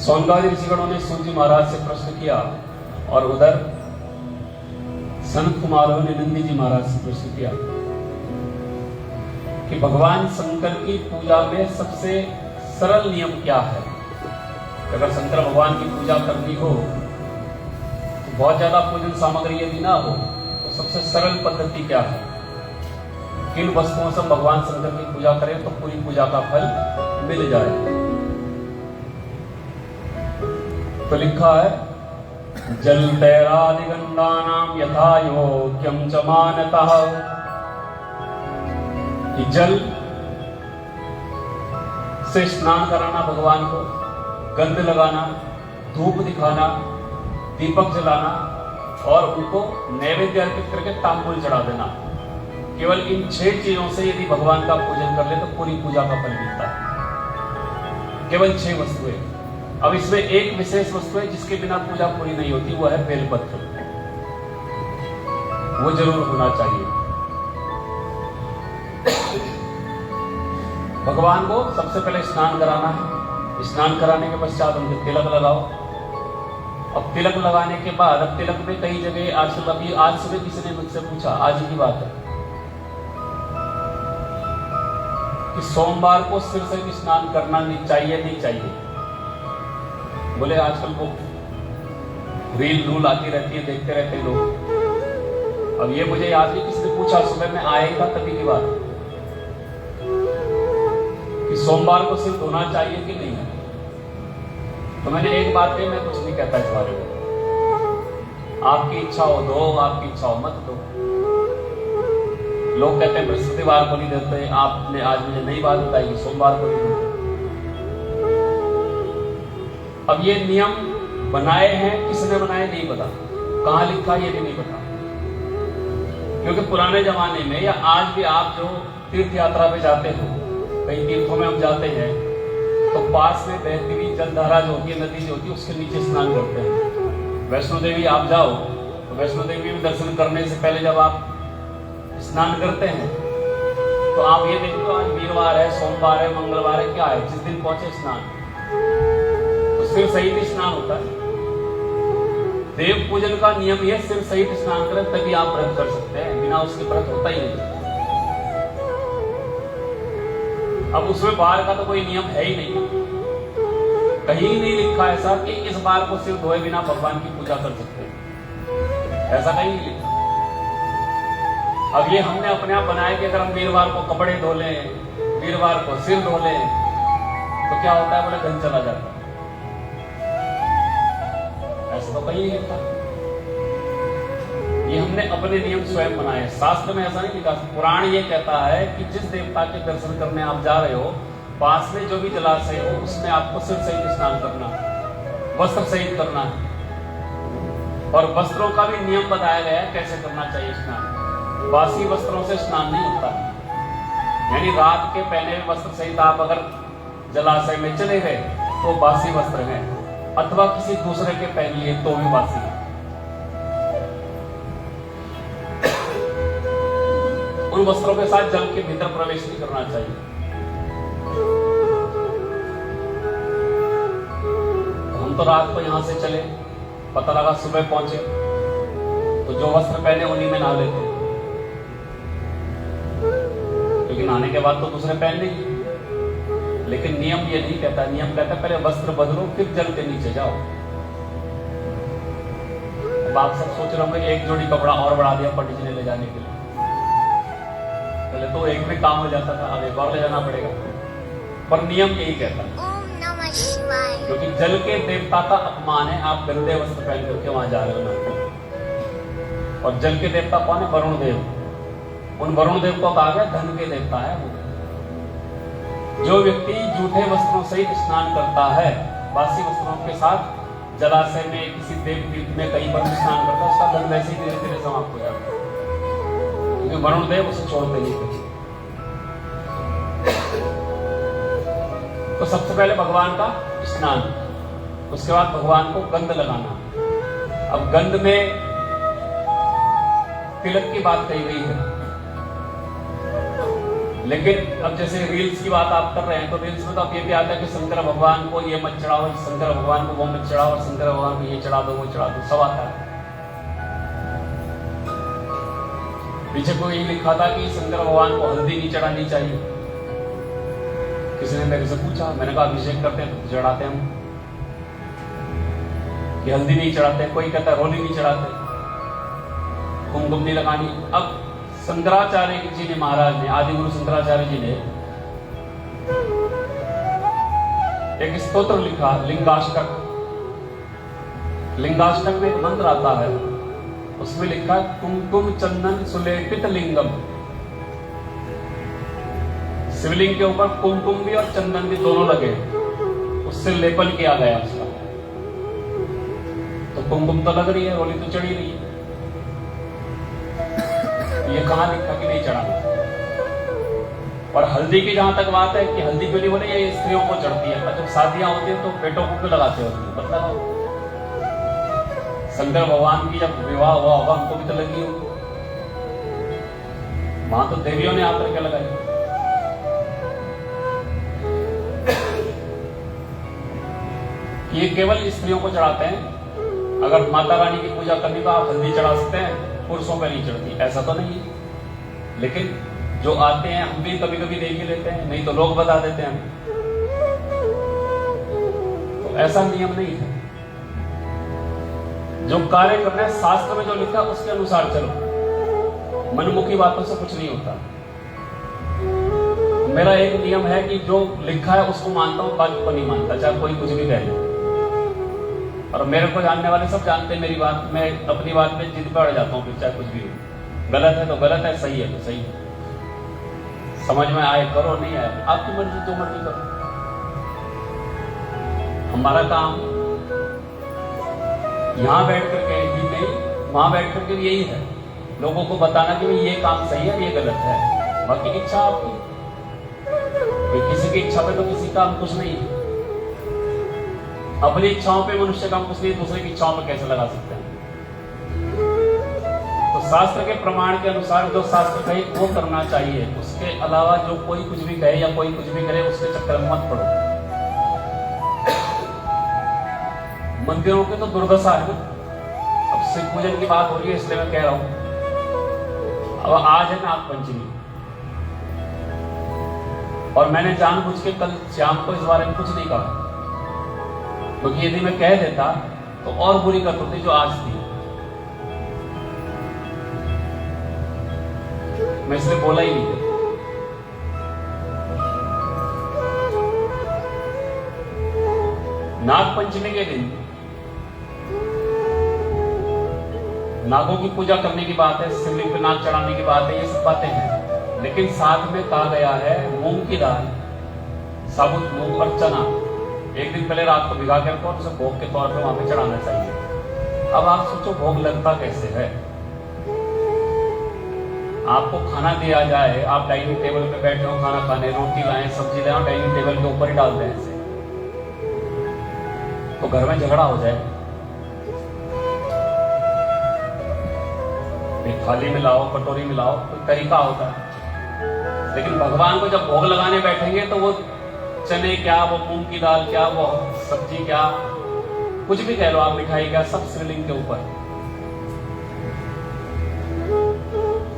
सौनकादि ऋषिगणों ने सूत जी महाराज से प्रश्न किया और उधर संत कुमारों ने नंदी जी महाराज से प्रश्न किया कि भगवान शंकर की पूजा में सबसे सरल नियम क्या है। अगर शंकर भगवान की पूजा करनी हो तो बहुत ज्यादा पूजन सामग्री यदि ना हो तो सबसे सरल पद्धति क्या है, किन वस्तुओं से भगवान शंकर की पूजा करें तो पूरी पूजा का फल मिल जाए। तो लिखा है जल तैरादिगंधानाम यथा योग्यम च मानतः, कि जल से स्नान कराना भगवान को, गंध लगाना, धूप दिखाना, दीपक जलाना और उनको नैवेद्य अर्पित करके तांबूल चढ़ा देना। केवल इन 6 चीजों से यदि भगवान का पूजन कर ले तो पूरी पूजा का फल मिलता है। केवल 6 वस्तुएं। अब इसमें एक विशेष वस्तु है जिसके बिना पूजा पूरी नहीं होती, वो है बेलपत्र। वो जरूर होना चाहिए। भगवान को सबसे पहले स्नान कराना है। स्नान कराने के पश्चात उनको तिलक लगाओ। अब तिलक लगाने के बाद, अब तिलक में कई जगह आजकल, अभी आज सुबह किसी ने मुझसे पूछा, आज की बात है, कि सोमवार को सिर से भी स्नान करना नहीं चाहिए, नहीं चाहिए। बोले आजकल वो रील रूल आती रहती है, देखते रहते हैं लोग। अब ये मुझे याद नहीं, किसी ने पूछा, सुबह में आएगा तभी की बात कि सोमवार को सिर धोना चाहिए कि नहीं। तो मैंने एक बात कही, मैं कुछ नहीं कहता इस बारे में। आपकी इच्छा हो दो, आपकी इच्छा हो मत दो। लोग कहते हैं बृहस्पतिवार को नहीं देते, आपने आज मुझे नई बात बताई कि सोमवार को नहीं देते। अब ये नियम बनाए हैं, किसने बनाए नहीं पता, कहां लिखा ये भी नहीं पता। क्योंकि पुराने जमाने में या आज भी आप जो तीर्थ यात्रा पे जाते हो, कई तीर्थों में हम जाते हैं तो पास में बहती हुई जलधारा जो होती है, नदी जो होती है, उसके नीचे स्नान करते हैं। वैष्णो देवी आप जाओ तो वैष्णो देवी में दर्शन करने से पहले जब आप स्नान करते हैं तो आप ये देखो आज वीरवार है, सोमवार है, मंगलवार है, क्या है, जिस दिन पहुंचे स्नान सिर सहित स्नान होता है। देव पूजन का नियम यह सिर सहित स्नान करें तभी आप व्रत कर सकते हैं, बिना उसके व्रत होता ही नहीं। अब उसमें बार का तो कोई नियम है ही नहीं, कहीं नहीं लिखा ऐसा कि इस बार को सिर धोए बिना भगवान की पूजा कर सकते हैं, ऐसा कहीं नहीं लिखा। अब ये हमने अपने आप बनाया कि अगर हम वीरवार को कपड़े धो लें, वीरवार को सिर धो लें तो क्या होता है, बोले धन चला जाता है। ऐसा तो कहीं नहीं लिखा, ये हमने अपने नियम स्वयं बनाए। शास्त्र में ऐसा नहीं लिखा। पुराण ये कहता है कि जिस देवता के दर्शन करने आप जा रहे हो, पास में जो भी जलाशय हो उसमें आपको सिर सहित स्नान करना, वस्त्र सहित करना है। और वस्त्रों का भी नियम बताया गया है कैसे करना चाहिए स्नान। बासी वस्त्रों से स्नान नहीं होता, यानी रात के पहले वस्त्र सहित आप अगर जलाशय में चले गए तो बासी वस्त्र हैं, अथवा किसी दूसरे के पहन लिए तो भी बासी है। उन वस्त्रों के साथ जल के भीतर प्रवेश नहीं करना चाहिए। तो हम तो रात को यहां से चले, पता लगा सुबह पहुंचे तो जो वस्त्र पहने उन्हीं में नहा लेते, क्योंकि नहाने के बाद तो दूसरे पहन नहीं। लेकिन नियम ये नहीं कहता, नियम कहता पहले वस्त्र बदलो फिर जल के नीचे जाओ। अब आप सब सोच रहे होंगे एक जोड़ी कपड़ा और बढ़ा दिया पंडित जी ने ले जाने के लिए, पहले तो एक में काम हो जाता था, अब एक और ले जाना पड़ेगा। पर नियम यही कहता है, ओम नमः शिवाय। क्योंकि जल के देवता का अपमान है, आप गंदे वस्त्र पहन करके वहां जा रहे हो। और जल के देवता कौन है? वरुण देव। उन वरुण देव को कहा गया धन के देवता है वो। जो व्यक्ति जूठे वस्त्रों सहित स्नान करता है, बासी वस्त्रों के साथ जलाशय में, किसी देव तीर्थ में कहीं पर भी स्नान करता है, उसका धन वैसे ही धीरे धीरे समाप्त हो जाता है, क्योंकि वरुण देव उसे छोड़ते नहीं थे। तो सबसे पहले भगवान का स्नान, उसके बाद भगवान को गंध लगाना। अब गंध में तिलक की बात कही गई है। लेकिन अब जैसे रील्स की बात आप कर रहे हैं तो रील्स में तो अब ये भी आता है कि शंकर भगवान को ये मत चढ़ाओ, शंकर भगवान को वो मत चढ़ाओ, शंकर भगवान को ये चढ़ा दो वो चढ़ा दो, सब आता है। पीछे को यही लिखा था कि शंकर भगवान को हल्दी नहीं चढ़ानी चाहिए। किसी ने मेरे से पूछा, मैंने कहा अभिषेक करते हैं तो चढ़ाते हैं हम, कि हल्दी नहीं चढ़ाते। कोई कहता है रोली नहीं चढ़ाते, कुमकुम नहीं लगानी। अब शंकराचार्य जी ने, महाराज ने, आदि गुरु शंकराचार्य जी ने एक स्तोत्र लिखा, लिंगाष्टक। लिंगाष्टक में एक मंत्र आता है, उसमें लिखा कुमकुम चंदन सुलेपित लिंगम। शिवलिंग के ऊपर कुमकुम भी और चंदन भी दोनों लगे, उससे लेपन किया गया उसका। तो कुमकुम तो लग रही है, रोली तो चढ़ी रही है, ये कहां लिखा कि नहीं चढ़ाना। और हल्दी की जहां तक बात है कि हल्दी क्यों नहीं बोले, ये स्त्रियों को चढ़ती है। जब शादियां होती है तो बेटों को क्यों लगाते हो, मतलब शंकर भगवान की जब विवाह हुआ होगा हमको भी तो लगी होगी, वहां तो देवियों ने आकर के लगाई। ये केवल स्त्रियों को चढ़ाते हैं। अगर माता रानी की पूजा करनी तो आप हल्दी चढ़ा सकते हैं, पुरुषों पे नहीं चढ़ती, ऐसा तो नहीं है। लेकिन जो आते हैं हम भी कभी कभी देख ही लेते हैं, नहीं तो लोग बता देते हैं। तो ऐसा नियम नहीं है। जो कार्य करना है शास्त्र में जो लिखा है उसके अनुसार चलो, मनमुखी बातों से कुछ नहीं होता। मेरा एक नियम है कि जो लिखा है उसको मानता हूं, बाकी को नहीं मानता, चाहे कोई कुछ भी कह ले। और मेरे को जानने वाले सब जानते हैं मेरी बात, मैं अपनी बात में जिद पे अड़ जाता हूँ, फिर चाहे कुछ भी हो। गलत है तो गलत है, सही है तो सही है। समझ में आए करो, नहीं आए आपकी मर्जी, जो मर्जी करो। हमारा काम यहां बैठ करके ही नहीं, वहां बैठ करके भी यही है, लोगों को बताना कि ये काम सही है, ये गलत है। बाकी इच्छा आपकी, किसी की इच्छा पे तो किसी का कुछ नहीं है। अपनी इच्छाओं पे मनुष्य का कुछ नहीं, दूसरे की इच्छाओं पे कैसे लगा सकते हैं। तो शास्त्र के प्रमाण के अनुसार जो शास्त्र कहे वो करना चाहिए, उसके अलावा जो कोई कुछ भी कहे या कोई कुछ भी करे उसके चक्कर में मत पड़ो। मंदिरों के तो दुर्दशा है ना। अब शिव पूजन की बात हो रही है इसलिए मैं कह रहा हूं। अब आज है नाग पंचमी, और मैंने जानबूझ के कल शाम को इस बारे में कुछ नहीं कहा, क्योंकि यदि मैं कह देता तो और बुरी कर होती जो आज थी। मैं इसलिए बोला ही नहीं। नाग पंचमी के दिन नागों की पूजा करने की बात है, शिवलिंग पे नाग चढ़ाने की बात है, ये सब बातें हैं। लेकिन साथ में कहा गया है मूंग की दाल, साबुत मूंग और चना एक दिन पहले रात को भिगा कर रखो और उसे भोग के तौर पे वहां पे चढ़ाना चाहिए। अब आप सोचो भोग लगता कैसे है। आपको खाना दिया जाए, आप डाइनिंग टेबल पे बैठे हो खाना खाने, रोटी लाएं सब्जी लाएं, डाइनिंग टेबल के ऊपर ही डाल दें ऐसे, तो घर में झगड़ा हो जाए। थाली मिलाओ, कटोरी मिलाओ, कोई तरीका होता है। लेकिन भगवान को जब भोग लगाने बैठेंगे तो वो चने क्या, वो मूंग की दाल क्या, वो सब्जी क्या, कुछ भी कह लो आप, मिठाई क्या, सब शिवलिंग के ऊपर।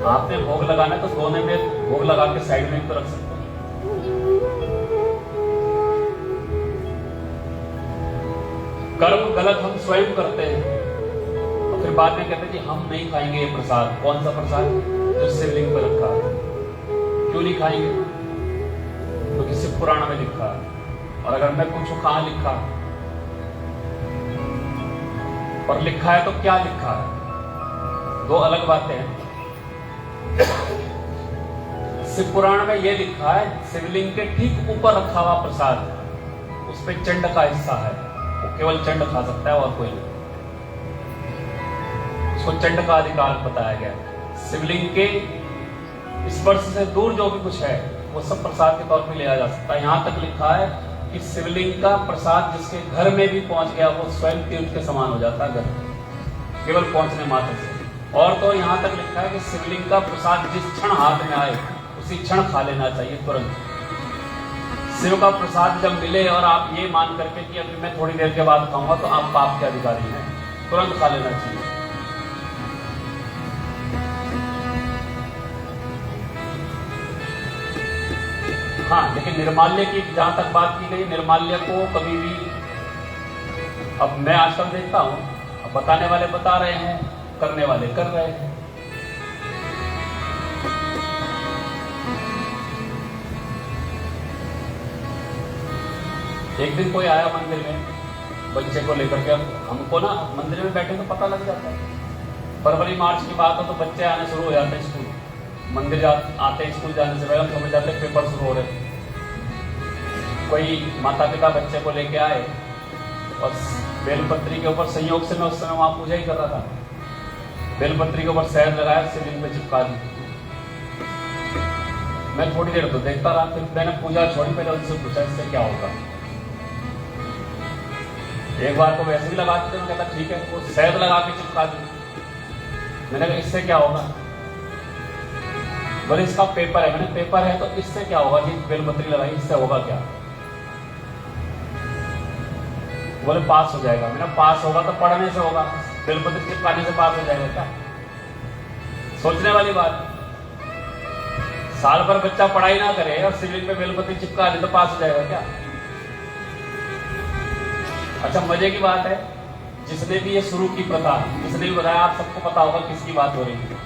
आपने भोग लगाना तो कोने में भोग लगा के साइड में तो रख सकते हैं। कर्म गलत हम स्वयं करते हैं, फिर बाद में कहते हैं कि हम नहीं खाएंगे ये प्रसाद। कौन सा प्रसाद? जो शिवलिंग पर रखा है। क्यों नहीं खाएंगे? क्योंकि शिव पुराण में लिखा है। और अगर मैं पूछूं कहां लिखा है, और लिखा है तो क्या लिखा है, दो अलग बातें हैं। शिव पुराण में यह लिखा है शिवलिंग के ठीक ऊपर रखा हुआ प्रसाद, उस पर चंड का हिस्सा है, वो केवल चंड खा सकता है और कोई नहीं। उसको चंड का अधिकार बताया गया। शिवलिंग के स्पर्श से दूर जो भी कुछ है वो सब प्रसाद के तौर पे लिया जा सकता है। यहां तक लिखा है कि शिवलिंग का प्रसाद जिसके घर में भी पहुंच गया वो स्वयं तीर्थ के समान हो जाता है घर, केवल पहुंचने मात्र से। और तो यहां तक लिखा है कि शिवलिंग का प्रसाद जिस क्षण हाथ में आए उसी क्षण खा लेना चाहिए तुरंत। शिव का प्रसाद जब मिले और आप ये मान करके कि अभी मैं थोड़ी देर के बाद खाऊंगा, तो आप पाप के अधिकारी हैं, तुरंत खा लेना चाहिए। हाँ, लेकिन निर्माल्य की जहां तक बात की गई, निर्माल्य को कभी भी, अब मैं आजकल देखता हूं, अब बताने वाले बता रहे हैं, करने वाले कर रहे हैं। एक दिन कोई आया मंदिर में बच्चे को लेकर के, हमको ना मंदिर में बैठे तो पता लग जाता है, फरवरी मार्च की बात हो तो बच्चे आने शुरू हो जाते हैं स्कूल, मंदिर आते स्कूल जाने से पहले हम समझ जाते पेपर शुरू हो रहे। कोई माता पिता बच्चे को लेके आए और बेलपत्री के ऊपर, संयोग से मैं उस समय वहां पूजा ही कर रहा था, बेलपत्री के ऊपर शहद लगाया, शिवलिंग पे चिपका दी। मैं थोड़ी देर तो देखता रहा, फिर मैंने पूजा छोड़ी, पहले उनसे पूछा इससे क्या होगा। एक बार तो वैसे ही लगा दी, मैं कहता ठीक है, वो शहद लगा के चिपका दी। मैंने कहा इससे क्या होगा, बोले इसका पेपर है। मैंने पेपर है तो इससे क्या होगा जी, बेलपत्री लगाई इससे होगा क्या, बोले पास हो जाएगा। मैंने पास होगा तो पढ़ने से होगा, बेलपत्री चिपकाने से पास हो जाएगा क्या। सोचने वाली बात, साल भर बच्चा पढ़ाई ना करे और शिवलिंग पे बेलपत्री चिपका दे तो पास हो जाएगा क्या। अच्छा, मजे की बात है, जिसने भी ये शुरू की प्रथा, जिसने भी बताया, आप सबको पता होगा किसकी बात हो रही है,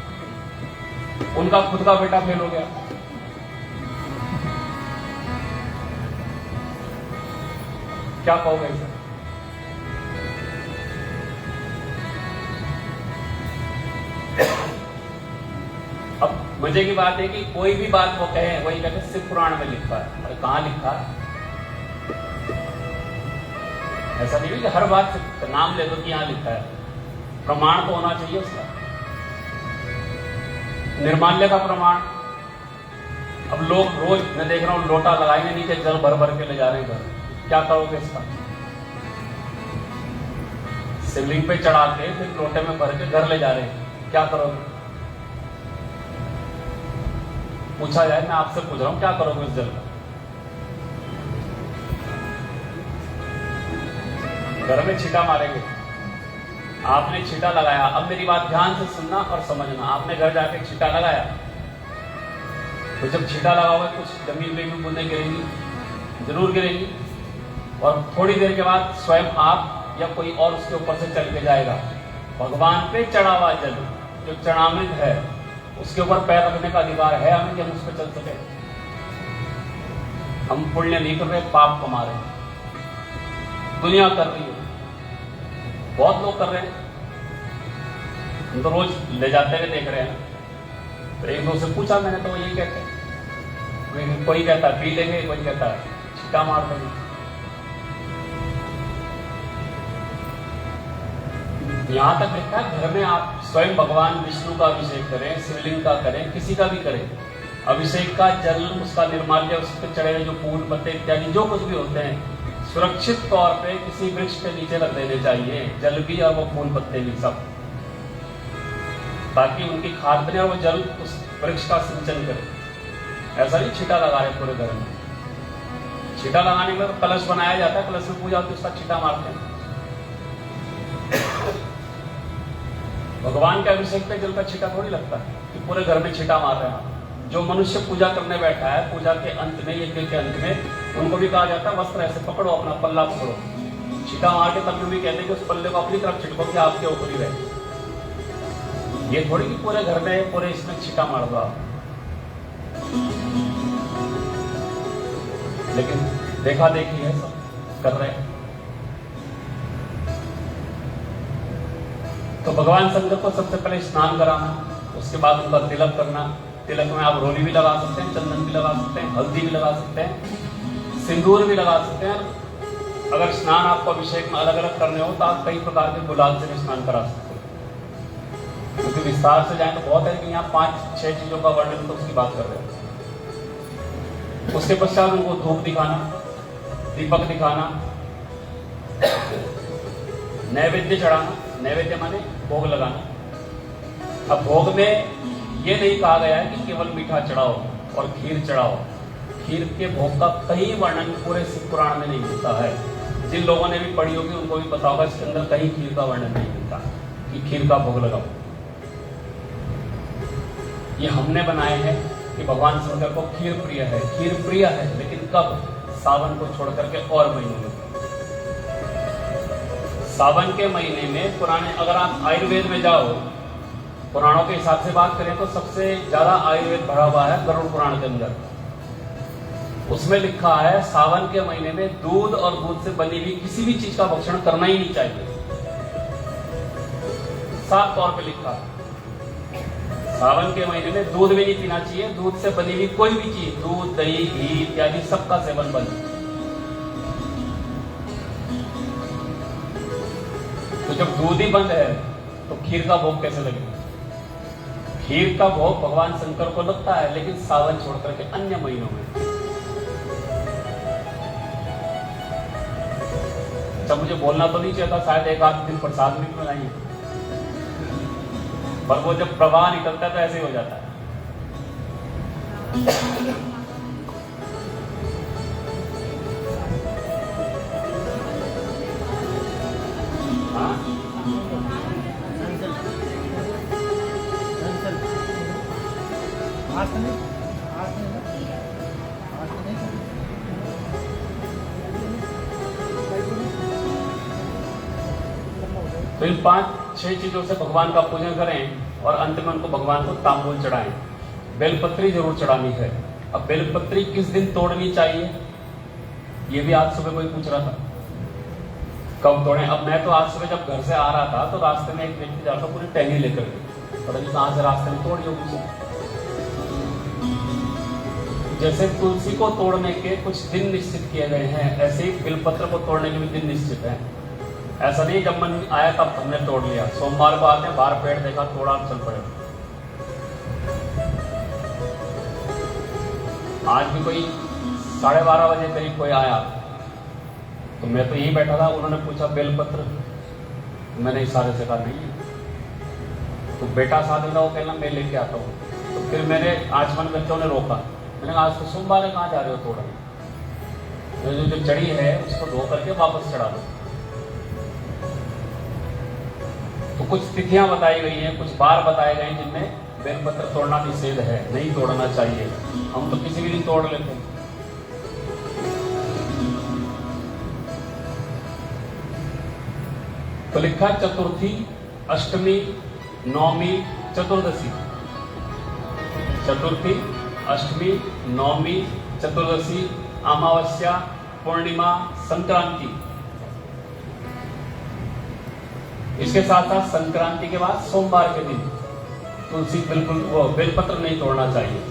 उनका खुद का बेटा फेल हो गया। क्या कहोगे इसे। अब मजे की बात है कि कोई भी बात वो कहे, वही कहते शिव पुराण में लिखा है। अरे कहां लिखा है, ऐसा नहीं है कि हर बात नाम ले दो कि यहां लिखा है, प्रमाण तो होना चाहिए उसका, निर्माल्य का प्रमाण। अब लोग रोज मैं देख रहा हूं लोटा लगाएंगे नीचे, जल भर भर के ले जा रहे हैं घर, क्या करोगे इसका। शिवलिंग पे चढ़ा के फिर लोटे में भर के घर ले जा रहे हैं, क्या करोगे। पूछा जाए, मैं आपसे पूछ रहा हूं, क्या करोगे उस जल का। घर में छींटा मारेंगे, आपने छींटा लगाया। अब मेरी बात ध्यान से सुनना और समझना, आपने घर जाके छींटा लगाया, तो जब छींटा लगा हुआ कुछ जमीन में भी बूंदें गिरेंगी, जरूर गिरेंगी, और थोड़ी देर के बाद स्वयं आप या कोई और उसके ऊपर से चल के जाएगा। भगवान पे चढ़ा हुआ जल जो चरणामृत है, उसके ऊपर पैर रखने का अधिकार है हमें कि हम उस पर चल सके। हम पुण्य नहीं कर रहे, पाप कमा रहे हैं, दुनिया कर रही है, बहुत लोग कर रहे हैं, हम तो रोज ले जाते हुए देख रहे हैं। तो एक दो से पूछा मैंने, तो वो यही कहते हैं, कोई कहता है पी लेंगे, कोई कहता है छींटा मार देंगे। यहां तक लिखा है घर में आप स्वयं भगवान विष्णु का अभिषेक करें, शिवलिंग का करें, किसी का भी करें, अभिषेक का जल, उसका निर्माल्य, उस पर चढ़े हुए जो फूल पत्ते इत्यादि जो कुछ भी होते हैं, सुरक्षित तौर पे किसी वृक्ष के नीचे रख देने चाहिए, जल भी और वो फूल पत्ते भी सब, ताकि उनकी खाद बने और वो जल उस वृक्ष का सिंचन करे। ऐसा नहीं छींटा लगा रहे पूरे घर में। छींटा लगाने में तो कलश बनाया जाता है, कलश में पूजा होती है, उसका छींटा मारते हैं। भगवान के अभिषेक पे जल का छींटा थोड़ी लगता है कि पूरे घर में छींटा मार रहे हैं। जो मनुष्य पूजा करने बैठा है, पूजा के अंत में, यज्ञ के अंत में, उनको भी कहा जाता है वस्त्र ऐसे पकड़ो, अपना पल्ला पकड़ो, छींटा मार के तब भी कहते हैं कि उस पल्ले को अपनी तरफ छिड़को कि आपके ऊपर ही रहे। ये थोड़ी कि पूरे घर में, पूरे इसमें छींटा मार दो आप। लेकिन देखा देखी है, सब कर रहे हैं। तो भगवान शंकर को सबसे पहले स्नान कराना, उसके बाद उनका तिलक करना। तिलक में आप रोली भी लगा सकते हैं, चंदन भी लगा सकते हैं, हल्दी भी लगा सकते हैं, सिंदूर भी लगा सकते हैं। अगर स्नान आपको अभिषेक में अलग अलग करने हो तो आप कई प्रकार के गुलाल से भी स्नान करा सकते हैं। क्योंकि विस्तार से जाए तो बहुत है कि यहाँ 5-6 चीजों का वर्णन तो उसकी बात कर रहे हैं। उसके पश्चात उनको धूप दिखाना, दीपक दिखाना, नैवेद्य चढ़ाना। नैवेद्य माने भोग लगाना। अब भोग में ये नहीं कहा गया है कि केवल मीठा चढ़ाओ, और खीर चढ़ाओ। खीर के भोग का कहीं वर्णन पूरे शिव पुराण में नहीं मिलता है। जिन लोगों ने भी पढ़ी होगी उनको भी पता होगा, इसके अंदर कहीं खीर का वर्णन नहीं मिलता कि खीर का भोग लगाओ। ये हमने बनाए हैं कि भगवान शंकर को खीर प्रिय है। खीर प्रिय है, लेकिन कब? सावन को छोड़ करके और महीनों में। सावन के महीने में पुराने, अगर आप आयुर्वेद में जाओ, पुराणों के हिसाब से बात करें तो सबसे ज्यादा आयुर्वेद भरा हुआ है गरुड़ पुराण के अंदर। उसमें लिखा है सावन के महीने में दूध और दूध से बनी हुई किसी भी चीज का भक्षण करना ही नहीं चाहिए। साफ तौर पे लिखा है सावन के महीने में दूध भी नहीं पीना चाहिए। दूध से बनी हुई कोई भी चीज, दूध, दही, घी इत्यादि सबका सेवन बंद। तो जब दूध ही बंद है तो खीर का भोग कैसे लगेगा? खीर का भोग भगवान शंकर को लगता है, लेकिन सावन छोड़कर के अन्य महीनों में। जब मुझे बोलना तो नहीं चाहिए था, शायद एक आध दिन प्रसाद भी बनाइए, पर वो जब प्रवाह निकलता है तो ऐसे ही हो जाता है। तो इन 5-6 चीजों से भगवान का पूजन करें और अंत में उनको भगवान को तांबूल चढ़ाएं। बेलपत्री जरूर चढ़ानी है। अब बेलपत्री किस दिन तोड़नी चाहिए, ये भी आज सुबह कोई पूछ रहा था, कब तोड़ें। अब मैं तो आज सुबह जब घर से आ रहा था तो रास्ते में एक व्यक्ति जाकर पूरी टहनी लेकर गए, पता नहीं कहां से रास्ते में तोड़ जो मुझे। जैसे तुलसी को तोड़ने के कुछ दिन निश्चित किए गए हैं, ऐसे ही बेलपत्र को तोड़ने के भी दिन निश्चित है। ऐसा नहीं जब मन आया तब हमने तोड़ लिया। सोमवार को आते हैं, बाहर पेड़ देखा, तोड़ा, चल पड़े। आज भी कोई 12:30 बजे करीब कोई आया तो मैं तो यही बैठा था, उन्होंने पूछा बेलपत्र, मैंने इशारे से कहा नहीं। तो बेटा साथ में वो कहना मैं लेके आता हूँ। तो फिर मेरे आचमन बच्चों ने रोका, मैंने कहा आज तो सोमवार है, कहाँ जा रहे हो तोड़ने? जो चढ़ी है उसको धो करके वापस चढ़ा दो। तो कुछ तिथियां बताई गई हैं, कुछ बार बताए गए हैं जिनमें बेलपत्र तोड़ना निषेध है, नहीं तोड़ना चाहिए। हम तो किसी भी दिन तोड़ लेते हैं। तो लिखा चतुर्थी, अष्टमी, नवमी, चतुर्दशी। चतुर्थी, अष्टमी, नवमी, चतुर्दशी, अमावस्या, पूर्णिमा, संक्रांति। इसके साथ साथ संक्रांति के बाद सोमवार के दिन तुलसी बिल्कुल वो बेलपत्र नहीं तोड़ना चाहिए।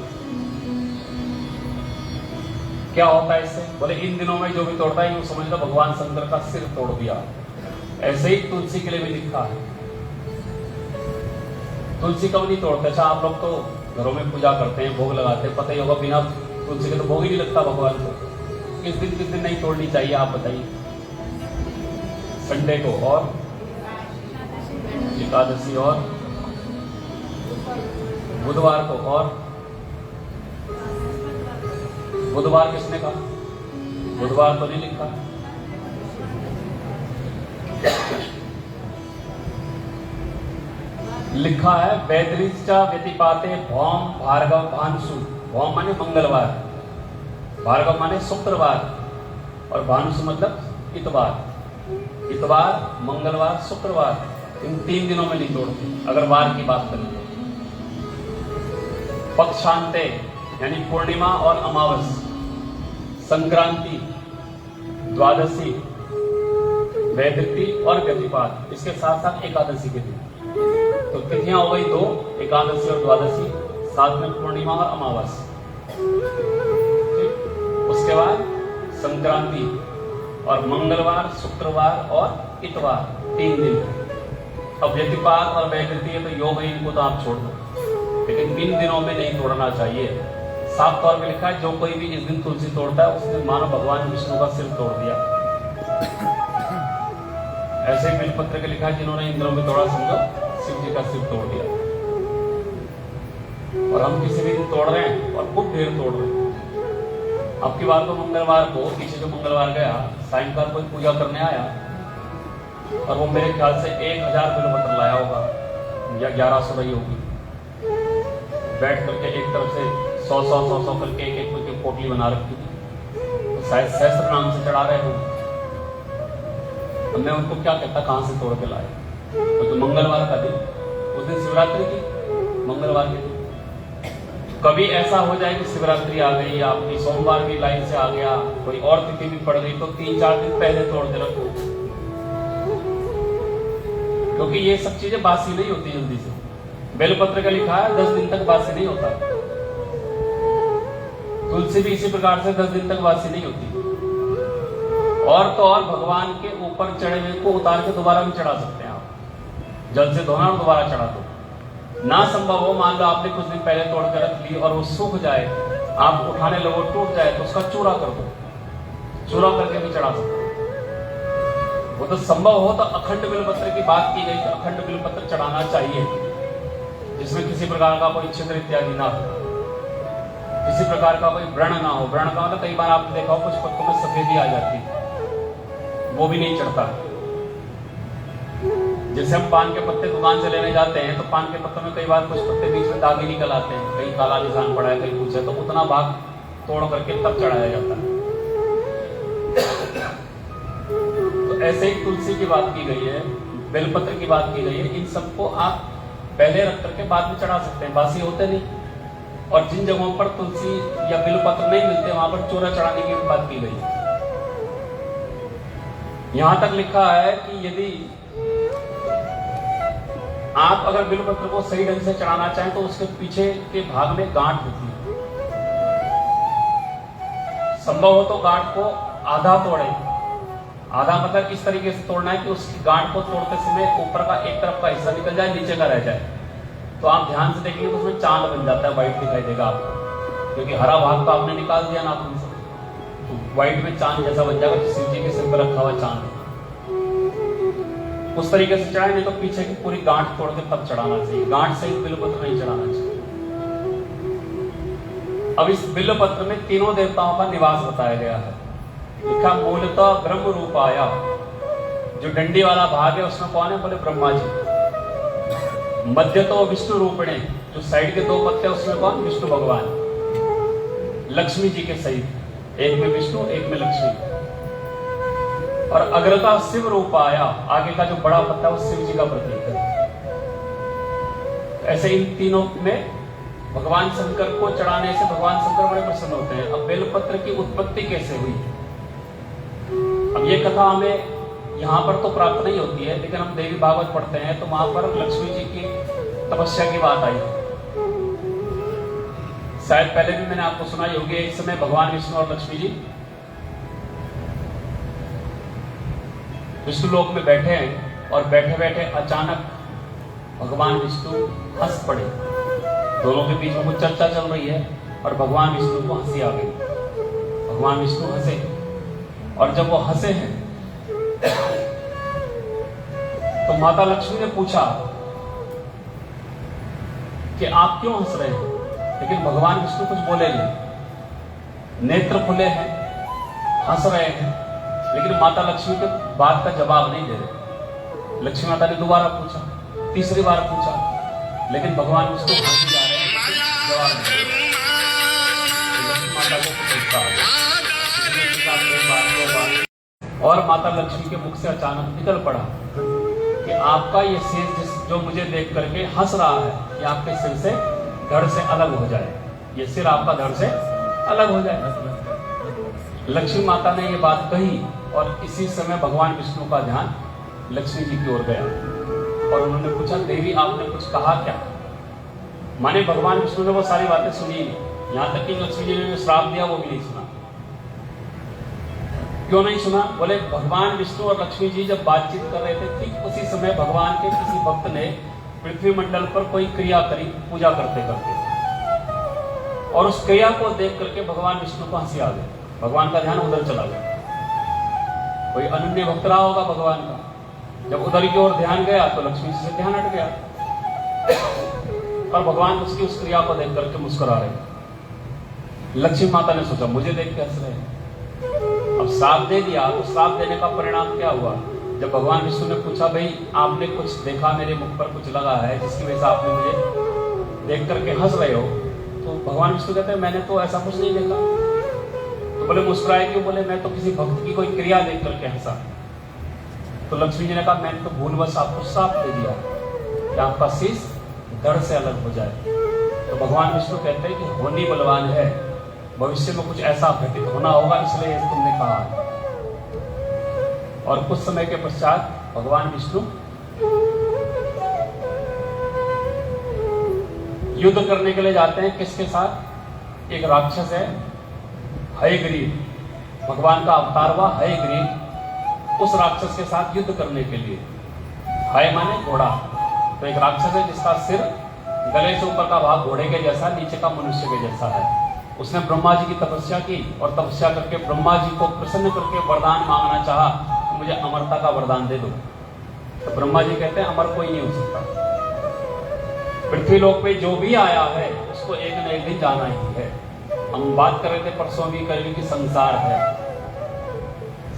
क्या होता है इससे? बोले इन दिनों में जो भी तोड़ता है वो समझ लो भगवान शंकर का सिर तोड़ दिया। ऐसे ही तुलसी के लिए भी लिखा है। तुलसी कब नहीं तोड़ते? अच्छा, आप लोग तो घरों में पूजा करते हैं, भोग लगाते हैं, पता ही होगा बिना तुलसी के तो भोग ही नहीं लगता भगवान को। किस दिन नहीं तोड़नी चाहिए आप बताइए? संडे को, और एकादशी, और बुधवार को। और बुधवार किसने कहा? बुधवार तो नहीं लिखा। लिखा है वैदरीचा व्यतिपाते भौम भार्गव भानुषु। भौम माने मंगलवार, भार्गव माने शुक्रवार, और भानुषु मतलब इतवार। इतवार, मंगलवार, शुक्रवार, इन 3 दिनों में नहीं तोड़ते अगर वार की बात करें। पक्षांते यानी पूर्णिमा और अमावस, संक्रांति, द्वादशी, वैदृति और व्यतिपात, इसके साथ साथ एकादशी के दिन। तो तिथियां हो गई 2, एकादशी और द्वादशी, साथ में पूर्णिमा और अमावस। उसके बाद संक्रांति और मंगलवार, शुक्रवार और इतवार, 3 दिन। अब व्यतिपात और वैकृति है तो योग है, इनको तो आप छोड़ दो, लेकिन इन दिनों में नहीं तोड़ना चाहिए। साफ तौर पे लिखा है जो कोई भी इस दिन तुलसी तोड़ता है उसने मानो भगवान विष्णु का सिर तोड़ दिया। ऐसे ही बेलपत्र के लिखा है जिन्होंने इन दिनों में तोड़ा समझो शिव जी का सिर तोड़ दिया। और हम किसी भी दिन तोड़ रहे हैं और खूब ढेर तोड़ रहे हैं। अब की बार तो मंगलवार को, पीछे जो मंगलवार गया, सायंकाल कोई पूजा करने आया और वो मेरे ख्याल से 1000 बेलपत्र लाया होगा या 1100 रही होगी। बैठ करके एक तरफ से 100 करके एक पोटली बना रखी थी, तो शायद सहस्त्र नाम से चढ़ा रहे होंगे। अब मैं उनको क्या कहता, कहाँ से तोड़ के लाए? तो मंगलवार का दिन, उस दिन शिवरात्रि की, मंगलवार के दिन। कभी ऐसा हो जाए कि शिवरात्रि आ गई, आपकी सोमवार की लाइन से आ गया, कोई और तिथि भी पड़ गई, तो 3-4 दिन पहले तोड़ के रखो, क्योंकि ये सब चीजें बासी नहीं होती जल्दी से। बेलपत्र का लिखा है 10 दिन तक बासी नहीं होता। तुलसी भी इसी प्रकार से 10 दिन तक बासी नहीं होती। और तो और भगवान के ऊपर चढ़े हुए को उतार के दोबारा भी चढ़ा सकते हैं आप, जल से धोना और दोबारा चढ़ा दो। ना संभव हो, मान लो आपने कुछ दिन पहले तोड़ कर रख ली और वो सूख जाए, आप उठाने लगो टूट जाए, तो उसका चूरा कर दो, चूरा करके भी चढ़ा सकते हो। वो तो संभव हो तो अखंड बिल्वपत्र की बात की गई, तो अखंड बिल्वपत्र चढ़ाना चाहिए, जिसमें किसी प्रकार का कोई छिद्र इत्यादि ना हो, किसी प्रकार का कोई व्रण ना हो। व्रण का मतलब कई बार आपने देखा हो कुछ पत्तों में सफेदी आ जाती है, वो भी नहीं चढ़ता। जैसे हम पान के पत्ते दुकान से लेने जाते हैं, तो पान के पत्तों में कई बार कुछ पत्ते बीच में दागी निकल आते हैं, कहीं काला निशान पड़ा है, कहीं कुछ है, तो उतना भाग तोड़ करके तब चढ़ाया जाता है। तो ऐसे ही तुलसी की बात की गई है, बेलपत्र की बात की गई है, इन सबको आप पहले रख करके बाद में चढ़ा सकते हैं, बासी होते नहीं। और जिन जगहों पर तुलसी या बेलपत्र नहीं मिलते, वहां पर चूरा चढ़ाने की बात की गई है। यहां तक लिखा है कि यदि आप अगर बिल्वपत्र को सही ढंग से चढ़ाना चाहें, तो उसके पीछे के भाग में गांठ होती है। संभव हो तो गांठ को आधा तोड़े, आधा मतलब इस तरीके से तोड़ना है कि उसकी गांठ को तोड़ते समय ऊपर का एक तरफ का हिस्सा निकल जाए, नीचे का रह जाए। तो आप ध्यान से देखेंगे तो उसमें चांद बन जाता है, व्हाइट दिखाई देगा आपको, क्योंकि हरा भाग तो आपने निकाल दिया नाखून से, तो व्हाइट में चांद जैसा बन जाएगा, शिव जी के सिर पर रखा हुआ चांद। उस तरीके से चढ़ाए, नहीं तो पीछे की पूरी गांठ तोड़ के तब चढ़ाना चाहिए, गांठ सहित बिल्वपत्र नहीं चढ़ाना चाहिए। अब इस बिल्वपत्र में तीनों देवताओं का निवास बताया गया है। लिखा मूलतः ब्रह्म रूपाया, जो डंडी वाला भाग है उसमें कौन है? बोले ब्रह्मा जी। मध्य तो विष्णु रूपणे, जो साइड के 2 पत्ते उसमें कौन? विष्णु भगवान लक्ष्मी जी के सहित, एक में विष्णु एक में लक्ष्मी। और अग्रता शिव रूपाया, आगे का जो बड़ा पत्ता है वो शिव जी का प्रतीक है। ऐसे इन तीनों में भगवान शंकर को चढ़ाने से भगवान शंकर बड़े प्रसन्न होते हैं। अब बेलपत्र की उत्पत्ति कैसे हुई? अब ये कथा हमें यहाँ पर तो प्राप्त नहीं होती है, लेकिन हम देवी भागवत पढ़ते हैं तो वहां पर लक्ष्मी जी की तपस्या की बात आई। शायद पहले भी मैंने आपको सुनाई होगी। एक समय भगवान विष्णु और लक्ष्मी जी विष्णु लोक में बैठे हैं और बैठे बैठे अचानक भगवान विष्णु हंस पड़े। दोनों के बीच में कुछ चर्चा चल रही है और भगवान विष्णु को हंसी आ गई। भगवान विष्णु हंसे और जब वो हंसे हैं तो माता लक्ष्मी ने पूछा कि आप क्यों हंस रहे हैं? लेकिन भगवान विष्णु कुछ बोले नहीं, नेत्र खुले हैं, हंस रहे हैं, लेकिन माता लक्ष्मी के बात का जवाब नहीं दे रहे। लक्ष्मी माता ने दोबारा पूछा, तीसरी बार पूछा, लेकिन भगवान विष्णु हंसी जा रहे हैं, जवाब नहीं दे रहे। लक्ष्मी माता को पूछता और माता लक्ष्मी के मुख से अचानक निकल पड़ा कि आपका ये सिर जो मुझे देख करके हंस रहा है, कि आपके सिर से धड़ से अलग हो जाए, ये सिर आपका धड़ से अलग हो जाए। लक्ष्मी माता ने ये बात कही और इसी समय भगवान विष्णु का ध्यान लक्ष्मी जी की ओर गया और उन्होंने पूछा, देवी आपने कुछ कहा क्या? माने भगवान विष्णु ने वो सारी बातें सुनी नहीं, यहां तक कि लक्ष्मी जी ने जो श्राप दिया वो भी नहीं सुना। क्यों नहीं सुना? बोले भगवान विष्णु और लक्ष्मी जी जब बातचीत कर रहे थे, ठीक उसी समय भगवान के किसी भक्त ने पृथ्वी मंडल पर कोई क्रिया करी, पूजा करते करते, और उस क्रिया को देख करके भगवान विष्णु को हंसी आ गई। भगवान का ध्यान उधर चला गया। कोई अनन्य भक्त रहा होगा भगवान का, जब उधर की ओर ध्यान गया तो लक्ष्मी से ध्यान हट गया और भगवान उसकी उस क्रिया को देख करके मुस्कुरा रहे। लक्ष्मी माता ने सोचा मुझे देख के हंस रहे हैं। अब श्राप दे दिया तो श्राप देने का परिणाम क्या हुआ? जब भगवान विष्णु ने पूछा भाई आपने कुछ देखा, मेरे मुख पर कुछ लगा है जिसकी वजह से आपने मुझे देख करके हंस रहे हो, तो भगवान विष्णु कहते हैं मैंने तो ऐसा कुछ नहीं देखा। तो बोले मुस्कुराए क्यों? बोले मैं तो किसी भक्त की कोई क्रिया देख करके हंसा। तो लक्ष्मी जी ने कहा मैंने तो भूलवश आपको श्राप दे दिया कि आपका शीश धड़ से अलग हो जाए। तो भगवान विष्णु कहते हैं कि होनी बलवान है, भविष्य में कुछ ऐसा घटित होना होगा इसलिए तुमने कहा। और कुछ समय के पश्चात भगवान विष्णु युद्ध करने के लिए जाते हैं। किसके साथ? एक राक्षस है हयग्रीव, भगवान का अवतार हुआ हयग्रीव, उस राक्षस के साथ युद्ध करने के लिए। हय माने घोड़ा, तो एक राक्षस है जिसका सिर गले से ऊपर का भाग घोड़े के जैसा, नीचे का मनुष्य के जैसा है। उसने ब्रह्मा जी की तपस्या की और तपस्या करके ब्रह्मा जी को प्रसन्न करके वरदान मांगना चाहा कि मुझे अमरता का वरदान दे दो। तो ब्रह्मा जी कहते हैं अमर कोई नहीं हो सकता, पृथ्वी लोक पे जो भी आया है उसको एक न एक दिन जाना ही है। हम बात कर रहे थे परसों भी कल की संसार है।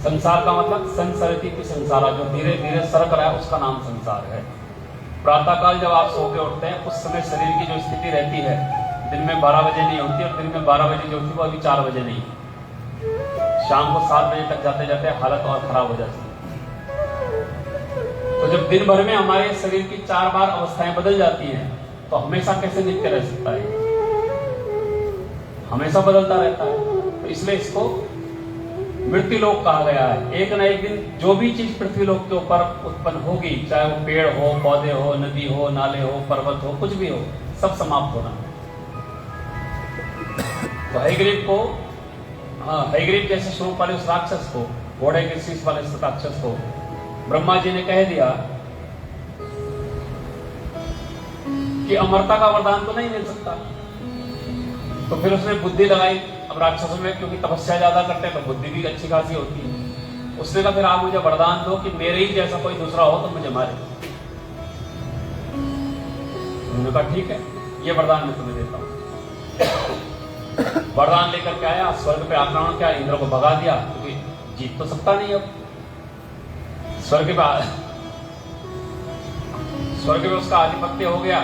संसार का मतलब संसरती की संसारा, जो धीरे धीरे सरक रहा है उसका नाम संसार है। प्रातःकाल जब आप सो के उठते हैं उस समय शरीर की जो स्थिति रहती है, दिन में 12 बजे नहीं होती और दिन में 12 बजे जो होती है वो अभी 4 बजे नहीं, शाम को 7 बजे तक जाते जाते हालत और खराब हो जाती है। तो जब दिन भर में हमारे शरीर की 4 बार अवस्थाएं बदल जाती हैं तो हमेशा कैसे नित्य रह सकता है? हमेशा बदलता रहता है। तो इसलिए इसको मृत्यु लोक कहा गया है। एक न एक दिन जो भी चीज पृथ्वी लोक के ऊपर उत्पन्न होगी, चाहे वो पेड़ हो, पौधे हो, नदी हो, नाले हो, पर्वत हो, कुछ भी हो, सब समाप्त होना। तो हयग्रीव को, हयग्रीव जैसे स्वरूप वाले उस राक्षस को, घोड़े के शीश वाले उस राक्षस को ब्रह्मा जी ने कह दिया कि अमरता का वरदान तो नहीं मिल सकता। तो फिर उसने बुद्धि लगाई। अब राक्षसों में क्योंकि तपस्या ज्यादा करते हैं तो बुद्धि भी अच्छी खासी होती है। उसने कहा फिर आप मुझे वरदान दो कि मेरे ही जैसा कोई दूसरा हो तो मुझे मारे। उन्होंने कहा ठीक है, ये वरदान मैं तुम्हें देता हूं। वरदान लेकर के आया, स्वर्ग पे आक्रमण किया, इंद्र को भगा दिया क्योंकि जीत तो सकता नहीं। अब स्वर्ग पे उसका आधिपत्य हो गया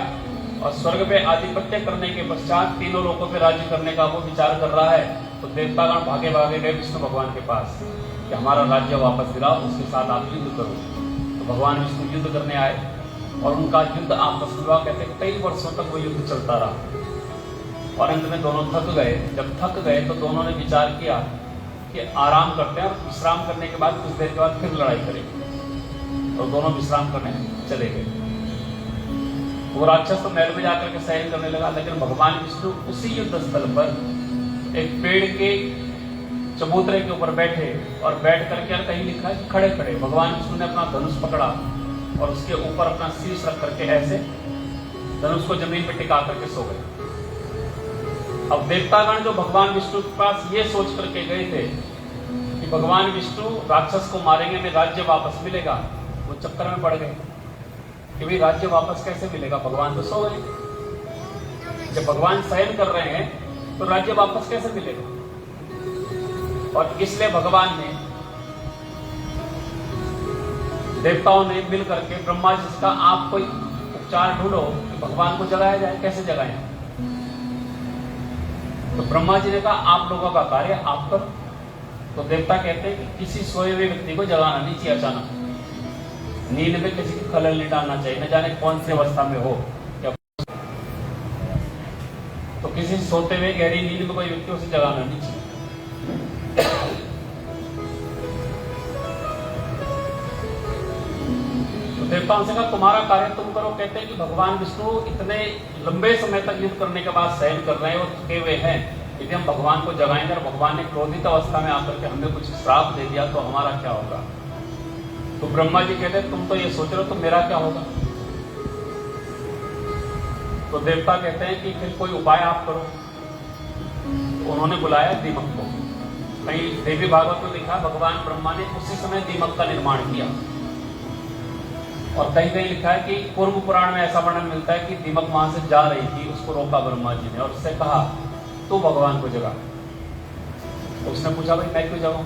और स्वर्ग पे आधिपत्य करने के पश्चात तीनों लोगों पे राज्य करने का वो विचार कर रहा है। तो देवतागण भागे भागे गए विष्णु भगवान के पास कि हमारा राज्य वापस दिलाओ, उसके साथ आप युद्ध करो। तो भगवान विष्णु युद्ध करने आए और उनका युद्ध आपस में हुआ। कहते कई वर्षों तक वो युद्ध चलता रहा और अंत में दोनों थक गए। जब थक गए तो दोनों ने विचार किया कि आराम करते हैं और विश्राम करने के बाद कुछ देर के बाद फिर लड़ाई करेंगे। और दोनों विश्राम करने चले गए। वो राक्षस तो महल में जाकर के शयन करने लगा, लेकिन भगवान विष्णु उसी युद्ध स्थल पर एक पेड़ के चबूतरे के ऊपर बैठे और बैठ करके, कहीं लिखा है खड़े खड़े, भगवान विष्णु ने अपना धनुष पकड़ा और उसके ऊपर अपना शीश रख करके ऐसे धनुष को जमीन पर टिका करके सो गए। अब देवतागण जो भगवान विष्णु के पास ये सोच करके गए थे कि भगवान विष्णु राक्षस को मारेंगे, में राज्य वापस मिलेगा, वो चक्कर में पड़ गए कि भाई राज्य वापस कैसे मिलेगा, भगवान तो सो गए। जब भगवान शयन कर रहे हैं तो राज्य वापस कैसे मिलेगा? और इसलिए भगवान ने, देवताओं ने मिल करके ब्रह्मा जी का आप कोई उपचार ढूंढो कि भगवान को जगाया जाए। कैसे जगाएं? तो ब्रह्मा जी ने कहा आप लोगों का कार्य आप करो। तो देवता कहते हैं कि किसी सोए हुए व्यक्ति को जगाना नहीं चाहिए अचानक। नींद में किसी की खलल नहीं डालना चाहिए, न जाने कौन सी अवस्था में हो। तो किसी सोते हुए गहरी नींद में कोई व्यक्ति उसे जगाना नहीं चाहिए। तो देवताओं से कहा तुम्हारा कार्य तुम करो। कहते हैं कि भगवान विष्णु इतने लंबे समय तक युद्ध करने के बाद शयन कर रहे हैं और थके हुए हैं, यदि हम भगवान को जगाएंगे और भगवान ने क्रोधित अवस्था में आकर के हमें कुछ श्राप दे दिया तो हमारा क्या होगा? तो ब्रह्मा जी कहते तुम तो ये सोच रहे हो तो मेरा क्या होगा? तो देवता कहते हैं कि फिर कोई उपाय आप करो। तो उन्होंने बुलाया दीमक को। कहीं देवी भागवत में लिखा भगवान ब्रह्मा ने उसी समय दीमक का निर्माण किया। और कहीं कहीं लिखा है कि पूर्व पुराण में ऐसा वर्णन मिलता है कि दीमक वहां से जा रही थी, उसको रोका ब्रह्मा जी ने और उससे कहा तू भगवान को जगा। तो उसने पूछा भाई मैं क्यों जगाऊं?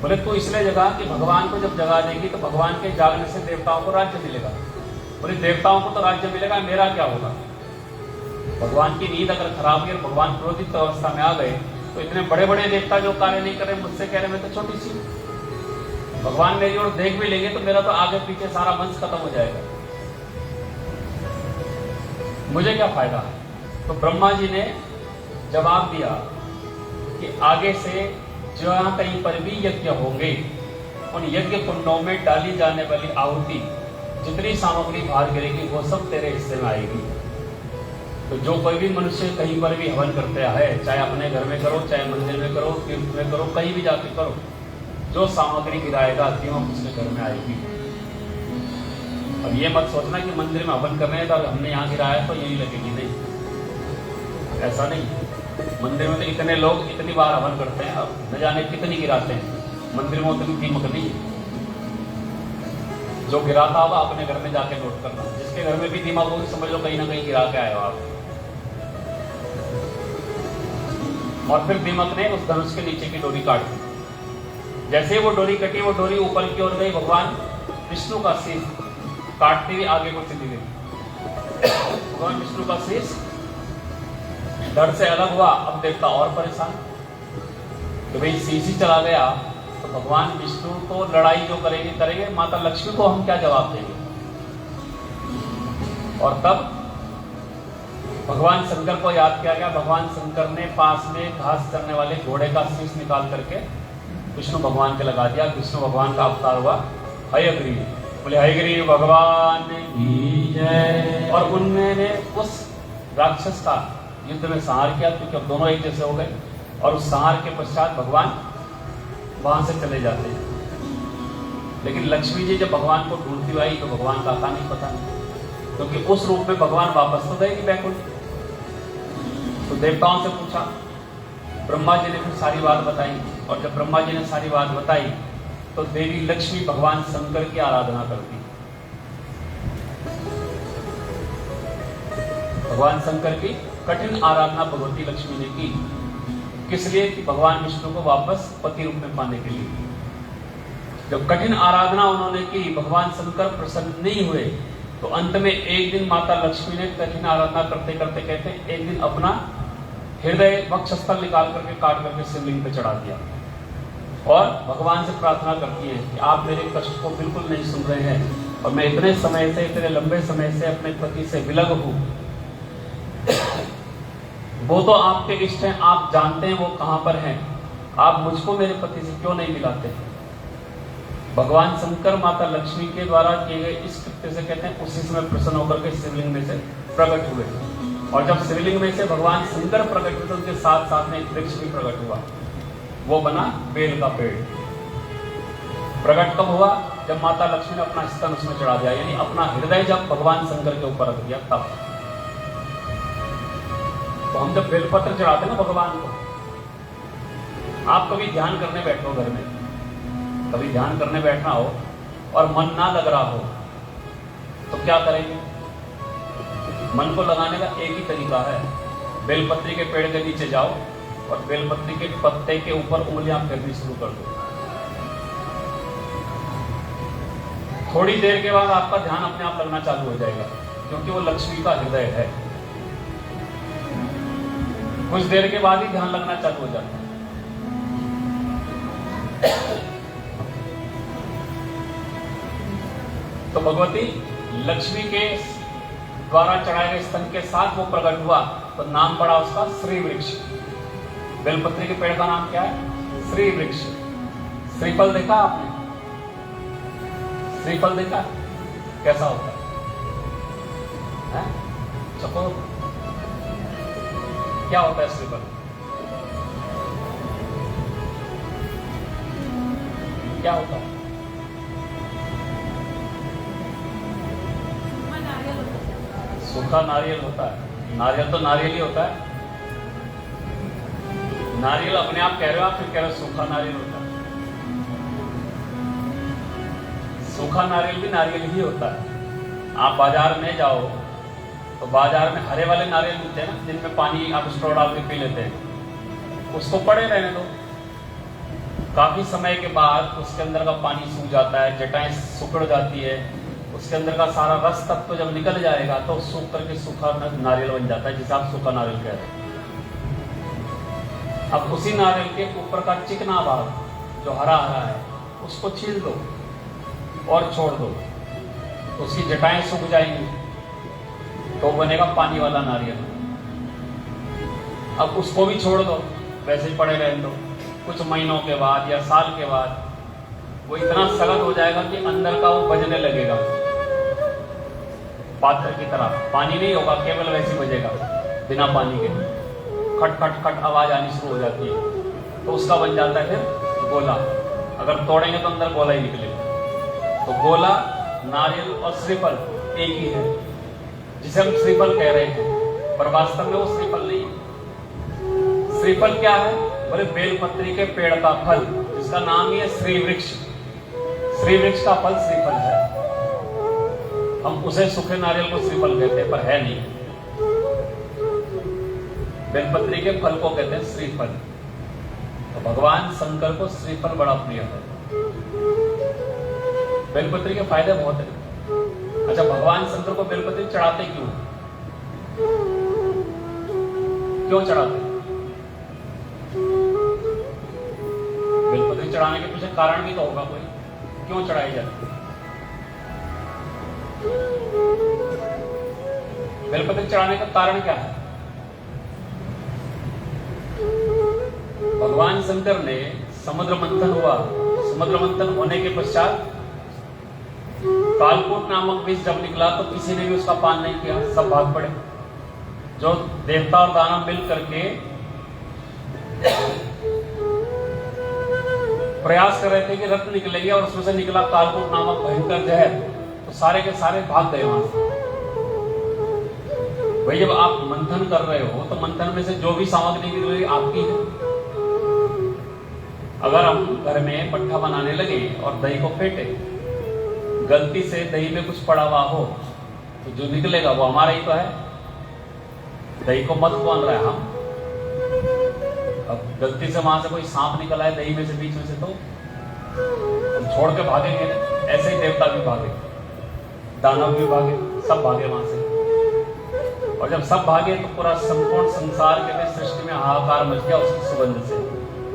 बोले तू इसलिए जगा कि भगवान को जब जगा देगी तो भगवान के जागने से देवताओं को राज्य मिलेगा। बोले देवताओं को तो राज्य मिलेगा, मेरा क्या होगा? भगवान की नींद अगर खराब हुई और भगवान क्रोधित अवस्था में आ गए तो इतने बड़े बड़े देवता जो कार्य नहीं कर रहे मुझसे कह रहे मैं तो छोटी सी, भगवान मेरी ओर देख भी लेंगे तो मेरा तो आगे पीछे सारा वंश खत्म हो जाएगा, मुझे क्या फायदा? तो ब्रह्मा जी ने जवाब दिया कि आगे से जहां कहीं पर भी यज्ञ होंगे उन यज्ञ कुंडों में डाली जाने वाली आहुति जितनी सामग्री बाहर गिरेगी वो सब तेरे हिस्से में आएगी। तो जो कोई भी मनुष्य कहीं पर भी हवन करता है, चाहे अपने घर में करो, चाहे मंदिर में करो, तीर्थ में करो, कहीं भी जाके करो, जो सामग्री गिराएगा तीनों उसके घर में आएगी। अब ये मत सोचना कि मंदिर में हवन कर रहे हैं तो हमने यहाँ गिराया तो यही लगेगी, नहीं, ऐसा नहीं। मंदिर में तो इतने लोग इतनी बार हवन करते हैं, अब न जाने कितनी गिराते हैं, मंदिर में उतनी दीमक नहीं है। जो गिराता होगा अपने घर में जाके नोट करना, जिसके घर में भी दीमक होगी समझ लो कहीं ना कहीं गिरा के आए हो आप। और फिर दीमक ने उस धनुष के नीचे की डोरी काट दी। जैसे वो डोरी कटी, वो डोरी ऊपर की ओर गई, भगवान विष्णु का शीश काटते हुए आगे को चली गई। भगवान विष्णु का शीश धड़ से अलग हुआ। अब देवता और परेशान कि भाई शीश ही चला गया तो भगवान विष्णु तो लड़ाई जो करेंगे, माता लक्ष्मी को हम क्या जवाब देंगे? और तब भगवान शंकर को याद किया गया। भगवान शंकर ने पास में घास चरने वाले घोड़े का शीश निकाल करके विष्णु भगवान के लगा दिया। विष्णु भगवान का अवतार हुआ हयग्रीव। बोले हयग्रीव भगवान की जय। और उन्होंने उस राक्षस का युद्ध में संहार किया, क्योंकि अब दोनों एक जैसे हो गए। और उस संहार के पश्चात भगवान वहां से चले जाते हैं। लेकिन लक्ष्मी जी जब भगवान को ढूंढती हुई आई तो भगवान का आता नहीं, पता नहीं, क्योंकि उस रूप में भगवान वापस तो गए नहीं बैकुंठ। तो देवताओं से पूछा, ब्रह्मा जी ने फिर सारी बात बताई। और जब ब्रह्मा जी ने सारी बात बताई तो देवी लक्ष्मी भगवान शंकर की आराधना करती। भगवान शंकर की कठिन आराधना भगवती लक्ष्मी ने की। किस लिए? कि भगवान विष्णु को वापस पति रूप में पाने के लिए। जब कठिन आराधना उन्होंने की, भगवान शंकर प्रसन्न नहीं हुए, तो अंत में एक दिन माता लक्ष्मी ने कठिन आराधना करते करते कहते एक दिन अपना हृदय वक्षस्थल निकाल करके काट करके शिवलिंग पे चढ़ा दिया और भगवान से प्रार्थना करती है कि आप मेरे कष्ट को बिल्कुल नहीं सुन रहे हैं और मैं इतने समय से, इतने लंबे समय से अपने पति से विलग हूं। वो तो आपके इष्ट हैं, आप जानते हैं वो कहां पर हैं, आप मुझको मेरे पति से क्यों नहीं मिलाते? भगवान शंकर माता लक्ष्मी के द्वारा किए गए इस कृत्य से कहते हैं उसी समय प्रसन्न होकर के शिवलिंग में से प्रकट हुए। और जब शिवलिंग में से भगवान शंकर प्रकट हुए तो उनके साथ साथ में एक वृक्ष भी प्रकट हुआ, वो बना बेल का पेड़। प्रकट कब हुआ? जब माता लक्ष्मी ने अपना स्तन उसमें चढ़ा दिया, यानी अपना हृदय जब भगवान शंकर के ऊपर रख दिया तब। तो हम जब बेलपत्र चढ़ाते हैं ना भगवान को, आप कभी ध्यान करने बैठो घर में, कभी ध्यान करने बैठना हो और मन ना लग रहा हो तो क्या करेंगे? मन को लगाने का एक ही तरीका है, बेलपत्री के पेड़ के नीचे जाओ और बेलपत्री के पत्ते के ऊपर उंगलियां फेरनी शुरू कर दो। थोड़ी देर के बाद आपका ध्यान अपने आप लगना चालू हो जाएगा, क्योंकि वो लक्ष्मी का हृदय है। कुछ देर के बाद ही ध्यान लगना चालू हो जाता है। तो भगवती लक्ष्मी के द्वारा चढ़ाए गए स्तन के साथ वो प्रकट हुआ तो नाम पड़ा उसका श्री वृक्ष। बेलपत्री के पेड़ का नाम क्या है? श्री वृक्ष। श्रीफल देखा आपने? श्रीफल देखा कैसा होता है? चको क्या होता है श्रीफल? क्या होता है? सूखा नारियल होता है। नारियल तो नारियल ही होता है। नारियल अपने आप कह रहे हो आप, फिर कह रहे हो सूखा नारियल होता है। सूखा नारियल भी नारियल ही होता है। आप बाजार में जाओ तो बाजार में हरे वाले नारियल मिलते हैं ना, जिनमें पानी आप स्ट्रॉ डाल के पी लेते हैं, उसको पड़े रहने दो। काफी समय के बाद उसके अंदर का पानी सूख जाता है, जटाएं सिकुड़ जाती है, उसके अंदर का सारा रस तत्व जब निकल जाएगा तो सूख करके सूखा नारियल बन जाता है, जिसे आप सूखा नारियल कह रहे हैं। अब उसी नारियल के ऊपर का चिकना भाग जो हरा हरा है उसको छील दो और छोड़ दो, उसकी जटाएं सूख जाएंगी तो बनेगा पानी वाला नारियल। अब उसको भी छोड़ दो, वैसे ही पड़े रहने दो। कुछ महीनों के बाद या साल के बाद वो इतना सख्त हो जाएगा कि अंदर का वो बजने लगेगा, पात्र की तरह। पानी नहीं होगा, केवल वैसे ही बजेगा बिना पानी के, खट खट खट आवाज आनी शुरू हो जाती है, तो उसका बन जाता है फिर गोला। अगर तोड़ेंगे तो अंदर गोला ही निकलेगा। तो गोला, नारियल और श्रीफल एक ही है, जिसे हम श्रीफल कह रहे हैं, पर वास्तव में वो श्रीफल नहीं है। श्रीफल क्या है? बोले बेलपत्री के पेड़ का फल, जिसका नाम ही है श्री वृक्ष। श्री वृक्ष का फल श्रीफल है। हम उसे सूखे नारियल को श्रीफल कहते हैं, पर है नहीं। बेलपत्री के फल को कहते हैं श्रीफल। तो भगवान शंकर को श्रीफल बड़ा प्रिय है। बेलपत्री के फायदे बहुत है। अच्छा, भगवान शंकर को बेलपत्री चढ़ाते क्यों? क्यों चढ़ाते? बेलपत्री चढ़ाने के पीछे कारण भी तो होगा कोई, क्यों चढ़ाई जाती है? बेलपत्री चढ़ाने का कारण क्या है? भगवान शंकर ने समुद्र मंथन हुआ, समुद्र मंथन होने के पश्चात कालकूट नामक विष जब निकला तो किसी ने भी उसका पान नहीं किया, सब भाग पड़े। जो देवता और दानव मिल करके प्रयास कर रहे थे कि रत्न निकलेंगे और उसमें से निकला कालकूट नामक भयंकर जहर, तो सारे के सारे भाग गए वहां से। भाई, जब आप मंथन कर रहे हो तो मंथन में से जो भी सामग्री निकल रही आपकी है। अगर हम घर में पट्ठा बनाने लगे और दही को फेंटे, गलती से दही में कुछ पड़ा हुआ हो तो जो निकलेगा वो हमारा ही तो है। दही को मत कौन रहा है? हम। अब गलती से वहां से कोई सांप निकला है दही में से, बीच में से, तो हम छोड़ के भागेंगे। ऐसे ही देवता भी भागे, दानव भी भागे, सब भागे वहां से। और जब सब भागे तो पूरा संपूर्ण संसार के सृष्टि में हाहाकार मच गया उसकी सुगंध से।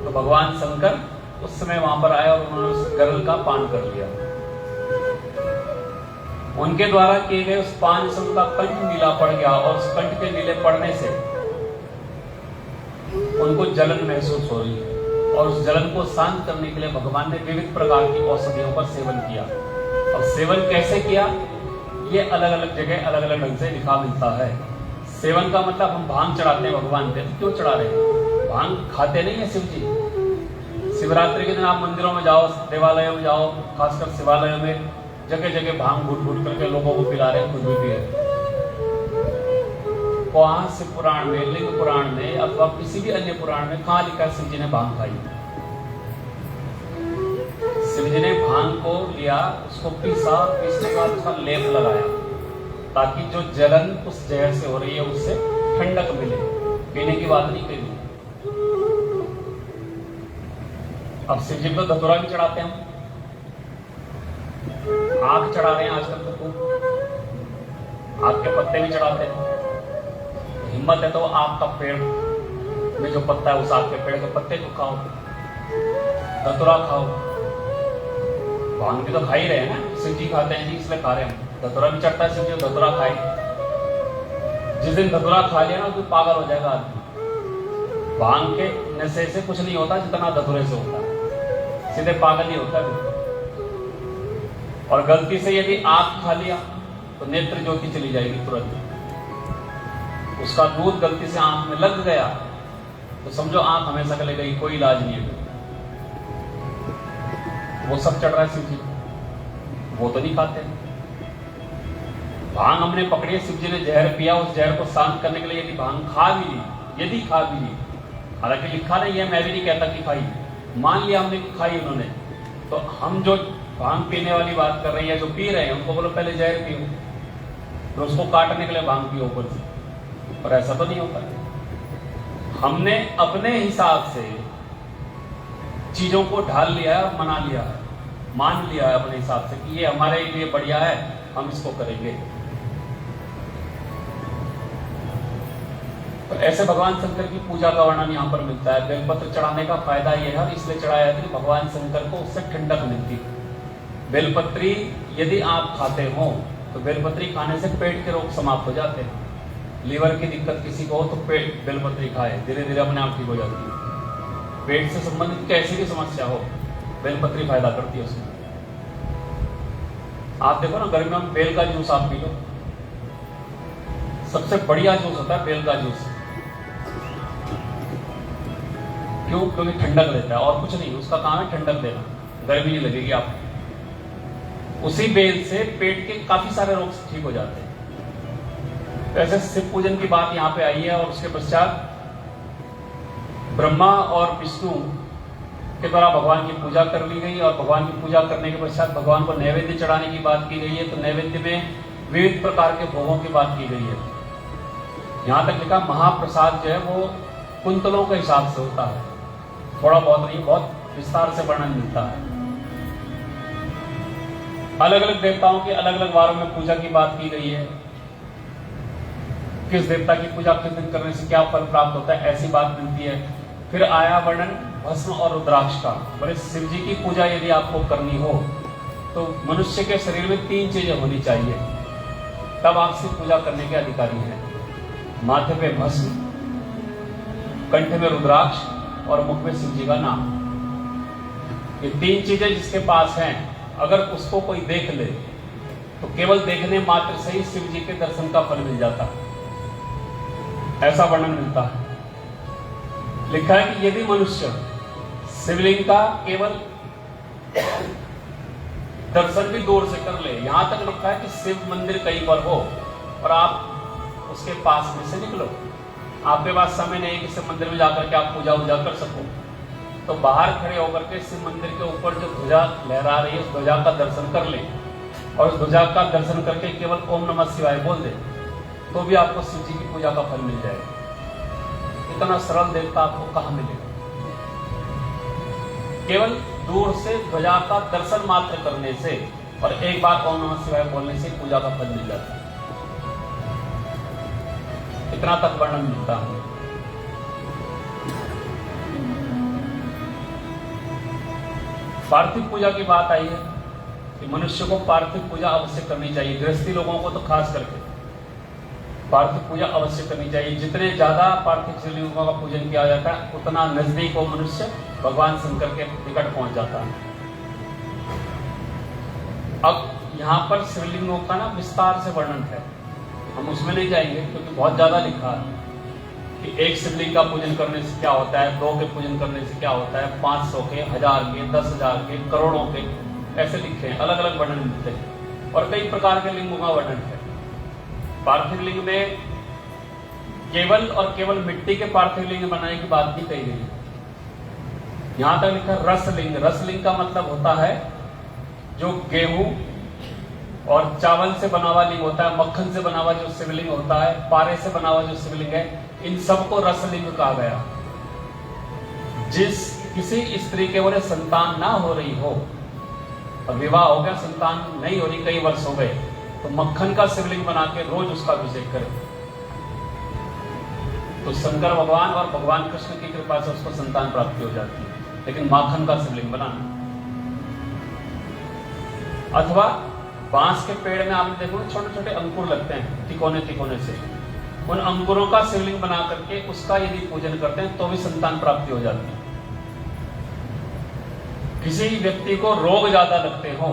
तो भगवान शंकर उस समय वहां पर आए और उन्होंने उस गरल का पान कर लिया। उनके द्वारा किए गए उस पान से उनका कंठ नीला पड़ गया, और उस कंठ के नीले पड़ने से उनको जलन महसूस हो रही है। और उस जलन को शांत करने के लिए भगवान ने विविध प्रकार की औषधियों का सेवन किया। और सेवन कैसे किया, ये अलग अलग जगह अलग अलग ढंग से लिखा मिलता है। सेवन का मतलब हम भांग चढ़ाते हैं भगवान पे, तो क्यों चढ़ा रहे हैं? भांग खाते नहीं है शिव जी। शिवरात्रि के दिन आप मंदिरों में जाओ, देवालयों में जाओ, खासकर शिवालयों में जगह जगह भांग घुट घुट करके लोगों को पिला रहे हैं, खुद भी पी रहे। वहां शिव पुराण में, लिंग पुराण में अथवा किसी भी अन्य पुराण में कहां लिखा शिव जी ने भांग खाई? शिव जी ने भांग को लिया, उसको पीसा, पीसने के बाद उसका लेप लगाया, ताकि जो जलन उस जहर से हो रही है उससे ठंडक मिले। पीने की बात नहीं कही। अब शिव जी को धतूरा भी चढ़ाते हैं, आग चढ़ा रहे हैं आजकल तो, आग के पत्ते भी चढ़ाते हैं। हिम्मत है तो आग का पेड़ में जो पत्ता है उस आग के पेड़ के पत्ते को खाओ, धतूरा खाओ। भांग भी तो खा ही रहे हैं ना, शिव जी खाते हैं जी, इसलिए खा रहे हैं। धतूरा भी चढ़ता है शिव जी, धतूरा खाए। जिस दिन धतूरा खा लिया ना तो पागल हो जाएगा आदमी। भांग के नशे से कुछ नहीं होता जितना धतूरे से होता है, सीधे पागल ही होता है। और गलती से यदि आग खा लिया तो नेत्र ज्योति चली जाएगी तुरंत। उसका दूध गलती से आंख में लग गया तो समझो आंख हमेशा के लिए गई, कोई इलाज नहीं है। वो सब चढ़ रहा है शिव जी, वो तो नहीं खाते। भांग हमने पकड़ी, शिव जी ने जहर पिया, उस जहर को शांत करने के लिए यदि भांग खा भी ली, यदि खा भी ली, हालांकि लिखा नहीं है, मैं भी नहीं कहता कि खाई, मान लिया हमने कि खाई उन्होंने, तो हम जो भांग पीने वाली बात कर रहे हैं, जो पी रहे हैं, उनको बोलो पहले जहर पियो। फिर उसको काटने के लिए भांग पियो ऊपर से, और ऐसा तो नहीं होता। हमने अपने हिसाब से चीजों को ढाल लिया है, मना लिया है, मान लिया है अपने हिसाब से कि ये हमारे लिए बढ़िया है, हम इसको करेंगे। तो ऐसे भगवान शंकर की पूजा का वर्णन यहाँ पर मिलता है। बेलपत्र चढ़ाने का फायदा यह है, इसलिए चढ़ाया है कि भगवान शंकर को उससे ठंडक मिलती है। बेलपत्री यदि आप खाते हो तो बेलपत्री खाने से पेट के रोग समाप्त हो जाते हैं। लीवर की दिक्कत किसी को हो तो पेट बेलपत्री खाए, धीरे धीरे अपने आप ठीक हो जाती है। पेट से संबंधित कैसी भी समस्या हो, बेलपत्री फायदा करती है उसमें। आप देखो ना, गर्मियों में बेल का जूस आप पी लो, सबसे बढ़िया जूस होता है बेल का जूस। क्यों? क्योंकि ठंडक देता है, और कुछ नहीं, उसका काम है ठंडक देना, गर्मी नहीं लगेगी आपको। उसी बेल से पेट के काफी सारे रोग ठीक हो जाते हैं। तो ऐसे शिव पूजन की बात यहाँ पे आई है, और उसके पश्चात ब्रह्मा और विष्णु के द्वारा भगवान की पूजा कर ली गई, और भगवान की पूजा करने के पश्चात भगवान को नैवेद्य चढ़ाने की बात की गई है। तो नैवेद्य में विविध प्रकार के भोगों की बात की गई है। यहाँ तक लिखा महाप्रसाद जो है वो कुंतलों के हिसाब से होता है, थोड़ा बहुत नहीं, बहुत विस्तार से वर्णन मिलता है। अलग अलग देवताओं की अलग अलग वारों में पूजा की बात की गई है। किस देवता की पूजा किस दिन करने से क्या फल प्राप्त होता है, ऐसी बात मिलती है। फिर आया वर्णन भस्म और रुद्राक्ष का। बोले शिव जी की पूजा यदि आपको करनी हो तो मनुष्य के शरीर में 3 चीजें होनी चाहिए, तब आप शिव पूजा करने के अधिकारी हैं। माथे पे भस्म, कंठ में रुद्राक्ष और मुख में शिव जी का नाम। ये 3 चीजें जिसके पास हैं, अगर उसको कोई देख ले तो केवल देखने मात्र से ही शिव जी के दर्शन का फल मिल जाता है, ऐसा वर्णन मिलता है। लिखा है कि यदि मनुष्य शिवलिंग का केवल दर्शन भी दूर से कर ले, यहां तक लिखा है कि शिव मंदिर कहीं पर हो और आप उसके पास में से निकलो, आपके पास समय नहीं कि शिव मंदिर में जाकर के आप पूजा वूजा कर सको, तो बाहर खड़े होकर के शिव मंदिर के ऊपर जो ध्वजा लहरा रही है उस ध्वजा का दर्शन कर ले, और उस ध्वजा का दर्शन करके केवल ओम नमः शिवाय बोल दे, तो भी आपको शिव जी की पूजा का फल मिल जाएगा। इतना सरल देवता आपको कहां मिलेगा? केवल दूर से ध्वजा का दर्शन मात्र करने से और एक बार ओम नमः शिवाय बोलने से पूजा का फल मिल जाता है। इतना तक वर्णन मिलता है। पार्थिव पूजा की बात आई है कि मनुष्य को पार्थिव पूजा अवश्य करनी चाहिए। गृहस्थी लोगों को तो खास करके पार्थिव पूजा अवश्य करनी चाहिए। जितने ज्यादा पार्थिव शिवलिंगों का पूजन किया जाता है उतना नजदीक वो मनुष्य भगवान शंकर के निकट पहुंच जाता है। अब यहाँ पर शिवलिंगों का ना विस्तार से वर्णन है, हम उसमें नहीं जाएंगे क्योंकि बहुत ज्यादा लिखा है कि एक शिवलिंग का पूजन करने से क्या होता है, 2 के पूजन करने से क्या होता है, 500 के, 1000 के, 10,000 के, करोड़ों के, ऐसे लिखे हैं, अलग अलग वर्णन मिलते हैं और कई प्रकार के लिंगों का वर्णन है। पार्थिव लिंग में केवल और केवल मिट्टी के पार्थिव लिंग बनाने की बात नहीं कही गई। यहां तक लिखा रसलिंग। रसलिंग का मतलब होता है जो गेहूं और चावल से बना हुआ लिंग होता है, मक्खन से बना हुआ जो शिवलिंग होता है, पारे से बना हुआ जो शिवलिंग है, इन सबको रसलिंग कहा गया। जिस किसी स्त्री के बोले संतान ना हो रही हो और विवाह हो गया, संतान नहीं हो रही, कई वर्ष हो गए, तो मक्खन का शिवलिंग बना के रोज उसका अभिषेक करें, तो शंकर भगवान और भगवान कृष्ण की कृपा से उसको संतान प्राप्ति हो जाती है। लेकिन माखन का शिवलिंग बनाना, अथवा बांस के पेड़ में आपने देखो छोटे छोटे अंकुर लगते हैं तिकोने तिकोने से, उन अंकुरों का शिवलिंग बना करके उसका यदि पूजन करते हैं तो भी संतान प्राप्ति हो जाती है। किसी व्यक्ति को रोग ज्यादा लगते हो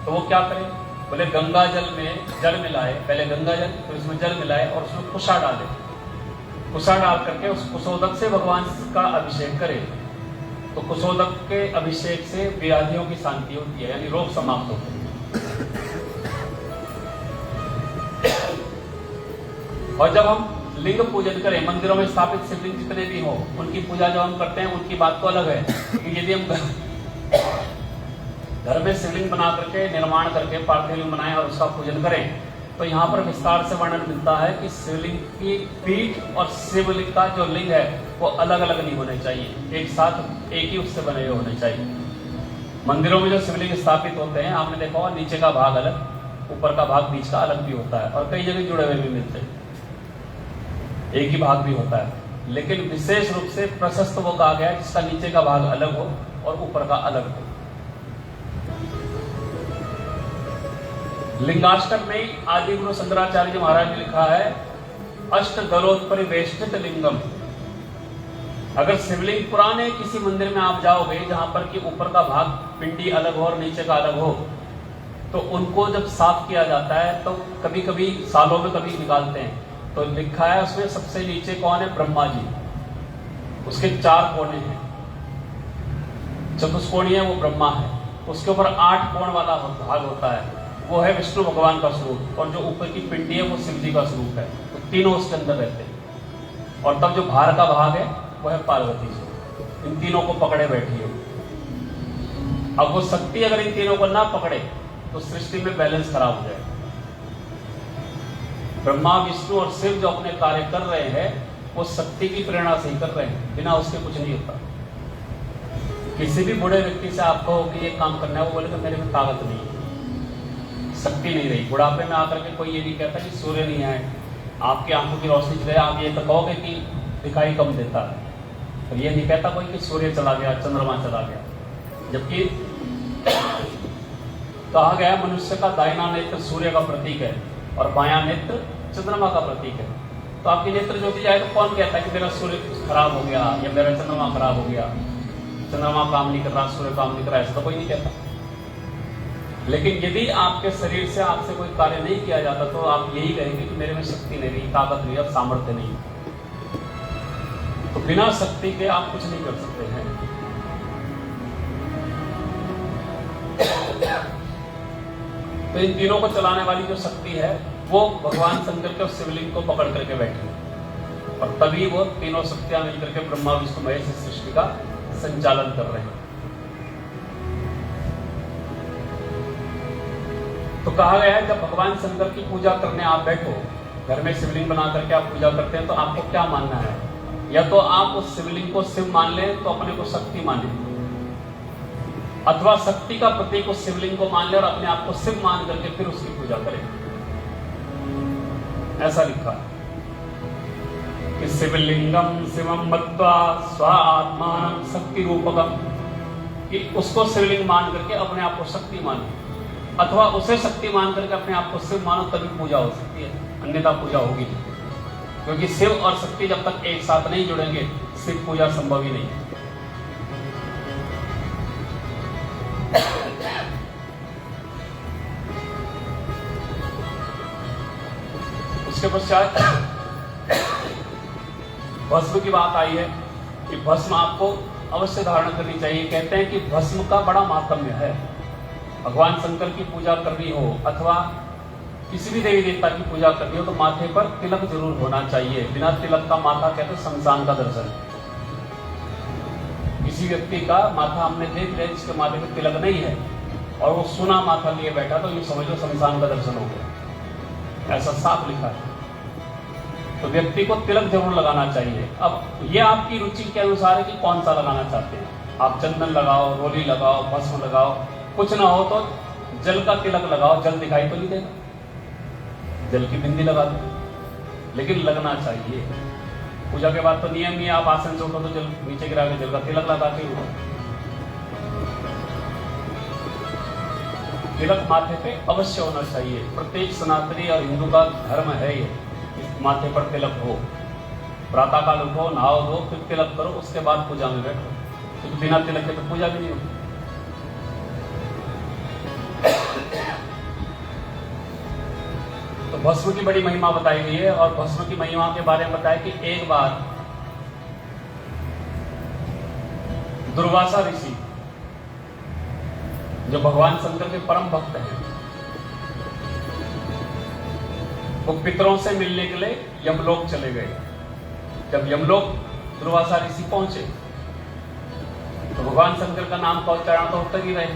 तो वो क्या करे, बोले गंगा जल में जल मिलाए, पहले गंगा जल फिर उसमें जल मिलाए और उसमें कुशा डाले, कुशा डाल करके उस कुशोदक से भगवान का अभिषेक करे, तो कुशोदक के अभिषेक से व्याधियों की शांति होती है, यानी रोग समाप्त होते हैं। और जब हम लिंग पूजन करें, मंदिरों में स्थापित शिवलिंग जितने भी हो उनकी पूजा जब हम करते हैं उनकी बात तो अलग है कि यदि हम घर में शिवलिंग बना करके निर्माण करके पार्थिव लिंग बनाएं और उसका पूजन करें तो यहाँ पर विस्तार से वर्णन मिलता है कि शिवलिंग की पीठ और शिवलिंग का जो लिंग है वो अलग अलग नहीं होने चाहिए, एक साथ एक ही उससे बने हुए होने चाहिए। मंदिरों में जो शिवलिंग स्थापित होते हैं आपने देखा होगा नीचे का भाग अलग, ऊपर का भाग बीच का अलग भी होता है, और कई जगह जुड़े हुए भी मिलते हैं, एक ही भाग भी होता है। लेकिन विशेष रूप से प्रशस्त वो कहा गया है जिसका नीचे का भाग अलग हो और ऊपर का अलग हो। लिंगाष्टक में आदि गुरु शंकराचार्य जी महाराज ने लिखा है अष्ट दलोत्परिवेष्टित लिंगम। अगर शिवलिंग पुराने किसी मंदिर में आप जाओगे जहां पर कि ऊपर का भाग पिंडी अलग हो और नीचे का अलग हो, तो उनको जब साफ किया जाता है तो कभी कभी सालों में कभी निकालते हैं, तो लिखा है उसमें सबसे नीचे कौन है? ब्रह्मा जी। उसके 4 कोने हैं, चतुष्कोणीय वो ब्रह्मा है, उसके ऊपर 8 कोण वाला भाग होता है, वो है विष्णु भगवान का स्वरूप, और जो ऊपर की पिंडी है वो शिव जी का स्वरूप है। तो तीनों उसके अंदर रहते हैं। और तब जो बाहर का भाग है वो है पार्वती जी, इन तीनों को पकड़े बैठी है। अब वो शक्ति अगर इन तीनों को ना पकड़े तो सृष्टि में बैलेंस खराब हो जाएगा। ब्रह्मा विष्णु और शिव जो अपने कार्य कर रहे हैं वो शक्ति की प्रेरणा से ही कर रहे हैं, बिना उसके कुछ नहीं होता। किसी भी बूढ़े व्यक्ति से आप कहो कि ये काम करना है, वो बोलेगा मेरे में ताकत नहीं है, शक्ति नहीं रही। बुढ़ापे में आकर के कोई ये नहीं कहता कि सूर्य नहीं आए, आपकी आंखों की रोशनी चले, आप ये तो कहोगे कि दिखाई कम देता है, तो ये नहीं कहता कोई कि सूर्य चला गया, चंद्रमा चला गया। जबकि कहा गया मनुष्य का दाहिना नेत्र सूर्य का प्रतीक है और बायां नेत्र चंद्रमा का प्रतीक है। तो आपकी नेत्र ज्योति जाए तो कौन कहता है कि मेरा सूर्य खराब हो गया या मेरा चंद्रमा खराब हो गया, चंद्रमा काम नहीं कर रहा, सूर्य काम नहीं कर रहा, ऐसा तो कोई नहीं कहता। लेकिन यदि आपके शरीर से आपसे कोई कार्य नहीं किया जाता तो आप यही कहेंगे कि मेरे में शक्ति नहीं रही, ताकत नहीं, अब सामर्थ्य नहीं। तो बिना शक्ति के आप कुछ नहीं कर सकते हैं। तो इन तीनों को चलाने वाली जो शक्ति है वो भगवान शंकर के शिवलिंग को पकड़ करके बैठी है, और तभी वो तीनों शक्तियां मिलकर के ब्रह्मा विष्णु महेश इस सृष्टि का संचालन कर रहे हैं। तो कहा गया है जब भगवान शंकर की पूजा करने आप बैठो, घर में शिवलिंग बना करके आप पूजा करते हैं, तो आपको क्या मानना है? या तो आप उस शिवलिंग को शिव मान लें तो अपने को शक्ति माने, अथवा शक्ति का प्रतीक उस शिवलिंग को मान ले और अपने आप को शिव मान करके फिर उसकी पूजा करें। ऐसा लिखा कि शिवलिंगम शिवम मत्वा स्वात्मानं शक्ति रूपकम, कि उसको शिवलिंग मान करके अपने आप को शक्ति मानो, अथवा उसे शक्ति मान करके अपने आप को शिव मानो, तभी पूजा हो सकती है, अन्यथा पूजा होगी नहीं। क्योंकि शिव और शक्ति जब तक एक साथ नहीं जुड़ेंगे शिव पूजा संभव ही नहीं है। उसके पश्चात भस्म की बात आई है कि भस्म आपको अवश्य धारण करनी चाहिए। कहते हैं कि भस्म का बड़ा माहात्म्य है। भगवान शंकर की पूजा करनी हो अथवा किसी भी देवी देवता की पूजा करनी हो तो माथे पर तिलक जरूर होना चाहिए। बिना तिलक का माथा कहते शमशान का दर्शन। किसी व्यक्ति का माथा हमने देख लिया जिसके माथे पर तिलक नहीं है और वो सुना माथा लिए बैठा, तो ये समझो शमशान का दर्शन हो गया, ऐसा साफ लिखा है। तो व्यक्ति को तिलक जरूर लगाना चाहिए। अब ये आपकी रुचि के अनुसार है कि कौन सा लगाना चाहते हैं। आप चंदन लगाओ, रोली लगाओ, भस्म लगाओ, कुछ ना हो तो जल का तिलक लगाओ, जल दिखाई तो नहीं देगा, जल की बिंदी लगा दो, लेकिन लगना चाहिए। पूजा के बाद तो नियम ही आप आसन से उठो तो जल नीचे गिरा के जल का तिलक लगा के उठो। तिलक माथे पे अवश्य होना चाहिए। प्रत्येक सनातनी और हिंदू का धर्म है ये, माथे पर तिलक हो। प्रातः काल उठो, नहाओ धो, फिर तिलक करो, उसके बाद पूजा में बैठो, क्योंकि बिना तिलक के तो पूजा भी नहीं होती। तो भस्म की बड़ी महिमा बताई गई है और भस्म की महिमा के बारे में बताया कि एक बार दुर्वासा ऋषि जो भगवान शंकर के परम भक्त हैं, वो पितरों से मिलने के लिए यमलोक चले गए। जब यमलोक दुर्वासा ऋषि पहुंचे तो भगवान शंकर का नाम का उच्चारण तो होता ही रहे।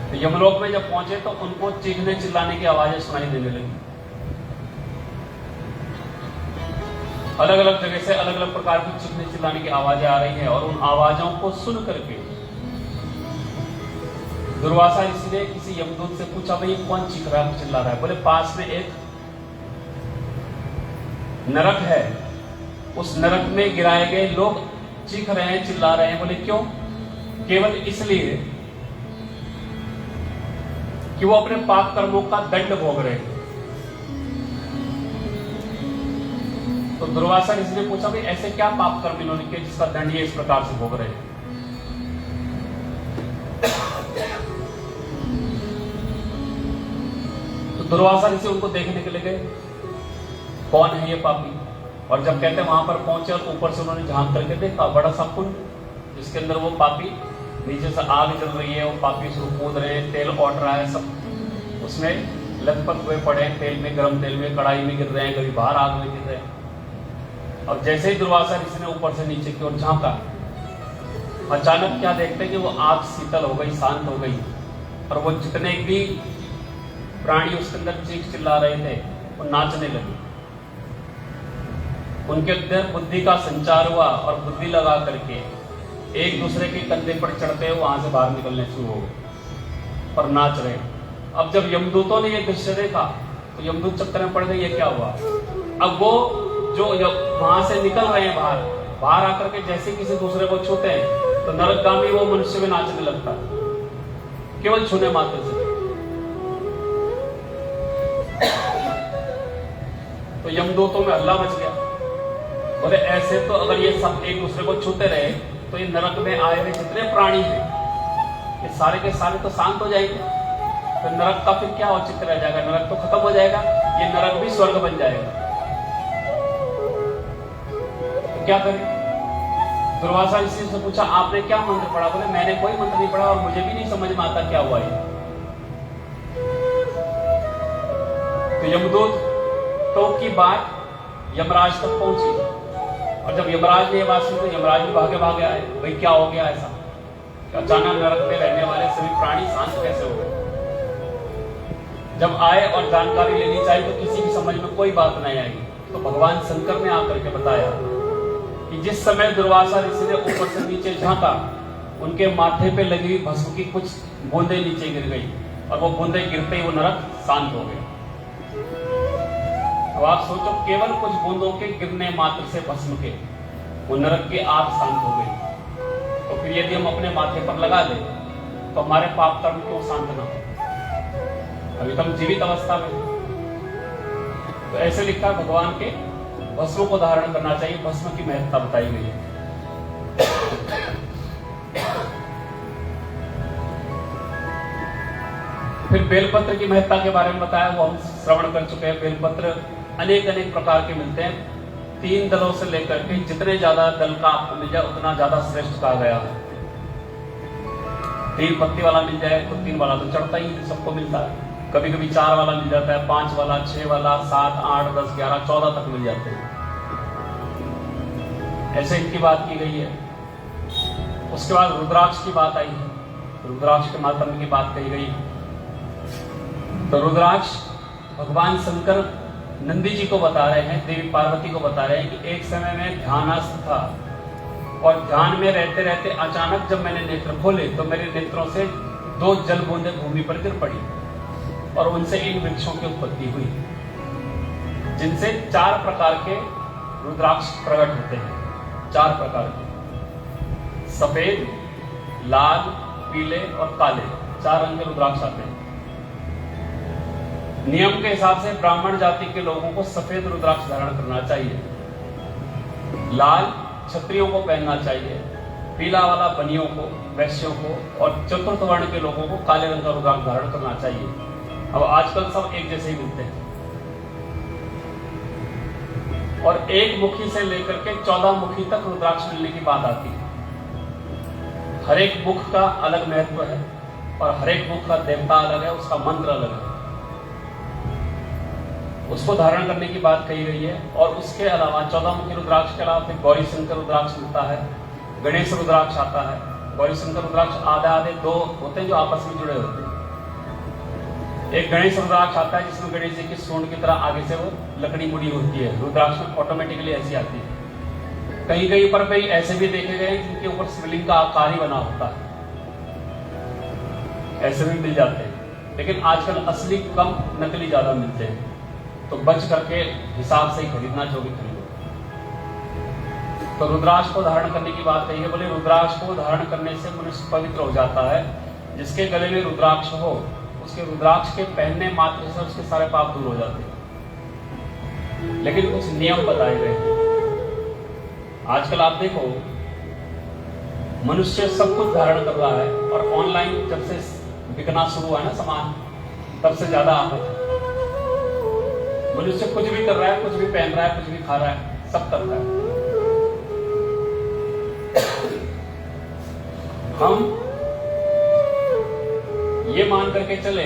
तो यमलोक में जब पहुंचे तो उनको चीखने चिल्लाने की आवाजें सुनाई देने लगी। अलग अलग जगह से अलग अलग प्रकार की चीखने चिल्लाने की आवाजें आ रही हैं और उन आवाजों को सुन करके दुर्वासा ऋषि ने किसी यमदूत से पूछा, भाई कौन चीख रहा है, चिल्ला रहा है? बोले पास में एक नरक है, उस नरक में गिराए गए लोग चीख रहे हैं, चिल्ला रहे हैं। बोले क्यों? केवल इसलिए कि वो अपने पाप कर्मों का दंड भोग रहे हैं। तो दुर्वासा ऋषि ने पूछा, भाई ऐसे क्या पाप कर्म इन्होंने किए जिसका दंड ये इस प्रकार से भोग रहे हैं? तो दुर्वासा ऋषि उनको देखने के लिए गए, कौन है ये पापी? और जब कहते हैं वहां पर पहुंचे और ऊपर से उन्होंने झांक करके देखा बड़ा सा कुंड, जिसके अंदर वो पापी, नीचे से आग जल रही है, वो पापी उसको कूद रहे हैं, तेल औट रहा है, सब उसमें लथपथ हुए पड़े हैं, तेल में, गर्म तेल में, कढ़ाई में गिर रहे हैं, कभी बाहर आग में गिर रहे हैं। और जैसे ही दुर्वासा ऋषि ने ऊपर से नीचे की ओर झांका, अचानक क्या देखते हैं कि वो आग शीतल हो गई, शांत हो गई, और वो जितने भी प्राणी उसके अंदर चीख चिल्ला रहे थे वो नाचने लगे। उनके अंदर बुद्धि का संचार हुआ और बुद्धि लगा करके एक दूसरे के कंधे पर चढ़ते हुए वहां से बाहर निकलने शुरू हो गए और नाच रहे। अब जब यमदूतों ने ये दृश्य देखा तो यमदूत चक्कर में पड़ गए, ये क्या हुआ? अब वो जो वहां से निकल रहे हैं बाहर आकर के जैसे किसी दूसरे को छूते हैं तो नरकगामी वो मनुष्य में नाचने लगता है, केवल छूने मात्र से। तो यमदूतों में हल्ला मच गया। बोले ऐसे तो अगर ये सब एक दूसरे को छूते रहे तो ये नरक में आए हुए जितने प्राणी हैं ये सारे के सारे तो शांत हो जाएंगे, तो नरक का फिर क्या औचित्य रह जाएगा? नरक तो खत्म हो जाएगा, ये नरक भी स्वर्ग बन जाएगा। तो क्या करें? दुर्वासा ऋषि से पूछा, आपने क्या मंत्र पढ़ा? बोले मैंने कोई मंत्र नहीं पढ़ा और मुझे भी नहीं समझ में आता क्या हुआ ये। तो यमदूत तो की बात यमराज तक पहुंची और जब यमराज ने ये बात सुनी तो यमराज भी भागे आए, भाई क्या हो गया ऐसा? अचानक नरक में रहने वाले सभी प्राणी शांत कैसे हो गए? जब आए और जानकारी लेनी चाहिए तो किसी की समझ में कोई बात नहीं आएगी। तो भगवान शंकर ने आकर के बताया कि जिस समय दुर्वासा ऋषि ने ऊपर से नीचे झांका, उनके माथे पे लगी हुई भस्म की कुछ बूंदे नीचे गिर गई और वो बूंदे गिरते ही वो नरक शांत हो गया। अब आप सोचो, केवल कुछ बूंदों के गिरने मात्र से भस्म के वो नरक की आग शांत हो गई। तो फिर यदि हम अपने माथे पर लगा दें तो हमारे पाप कर्म क्यों शांत ना हो? अभी तो हम जीवित अवस्था में। तो ऐसे लिखा भगवान के भस्म को धारण करना चाहिए, भस्म की महत्ता बताई गई है। फिर बेलपत्र की महत्ता के बारे में बताया, वो हम श्रवण कर चुके हैं। बेलपत्र अनेक प्रकार के मिलते हैं, 3 दलों से लेकर के जितने ज्यादा दल का आपको मिल जाए उतना ज्यादा श्रेष्ठ कहा गया है। 3 पत्ती वाला मिल जाए तो 3 वाला तो चढ़ता ही सबको मिलता है, कभी कभी 4 वाला मिल जाता है, 5 वाला, 6 वाला, 7, 8, 10, 11, 14 तक मिल जाते हैं। ऐसे इनकी बात की गई है। उसके बाद रुद्राक्ष की बात आई है, रुद्राक्ष के मातम की बात कही गई। तो रुद्राक्ष भगवान शंकर नंदी जी को बता रहे हैं, देवी पार्वती को बता रहे हैं कि एक समय में ध्यानस्थ था और ध्यान में रहते रहते अचानक जब मैंने नेत्र खोले तो मेरे नेत्रों से 2 जल बूंदे भूमि पर गिर पड़ी और उनसे इन वृक्षों की उत्पत्ति हुई, जिनसे 4 प्रकार के रुद्राक्ष प्रकट होते हैं। 4 प्रकार के, सफेद, लाल, पीले और काले, 4 रंग के रुद्राक्ष आते हैं। नियम के हिसाब से ब्राह्मण जाति के लोगों को सफेद रुद्राक्ष धारण करना चाहिए, लाल क्षत्रियों को पहनना चाहिए, पीला वाला बनियों को, वैश्यों को, और चतुर्थ वर्ण के लोगों को काले रंग का रुद्राक्ष धारण करना चाहिए। अब आजकल सब एक जैसे ही मिलते हैं और 1 मुखी से लेकर के 14 मुखी तक रुद्राक्ष मिलने की बात आती है। हर एक मुख का अलग महत्व है और हर एक मुख का देवता अलग है, उसका मंत्र अलग है, उसको धारण करने की बात कही गई है। और उसके अलावा 14 मुखी रुद्राक्ष के अलावा फिर गौरी शंकर रुद्राक्ष मिलता है, गणेश रुद्राक्ष आता है। गौरी शंकर रुद्राक्ष आधे 2 होते हैं जो आपस में जुड़े होते हैं, एक गणेश रुद्राक्ष आता है जिसमें गणेश जी की सूंड की तरह आगे से वो लकड़ी मुड़ी होती है, रुद्राक्ष में ऑटोमेटिकली ऐसी आती है। कहीं कहीं पर कई ऐसे भी देखे गए जिनके ऊपर शिवलिंग का आकार ही बना होता है, ऐसे भी मिल जाते हैं। लेकिन आजकल असली कम, नकली ज्यादा मिलते हैं, तो बच करके हिसाब से ही खरीदना जो भी खरीदो। तो रुद्राक्ष को धारण करने की बात कही है, बोले रुद्राक्ष को धारण करने से मनुष्य पवित्र हो जाता है। जिसके गले में रुद्राक्ष हो, उसके रुद्राक्ष के पहनने मात्र से उसके सारे पाप दूर हो जाते हैं। लेकिन कुछ नियम बताए गए हैं। आजकल आप देखो, मनुष्य सब कुछ धारण कर रहा है, और ऑनलाइन जब से बिकना शुरू हुआ है ना सामान, तब से ज्यादा आफत है। मनुष्य कुछ भी कर रहा है, कुछ भी पहन रहा है, कुछ भी खा रहा है, सब कर रहा है। हम ये मान करके चले,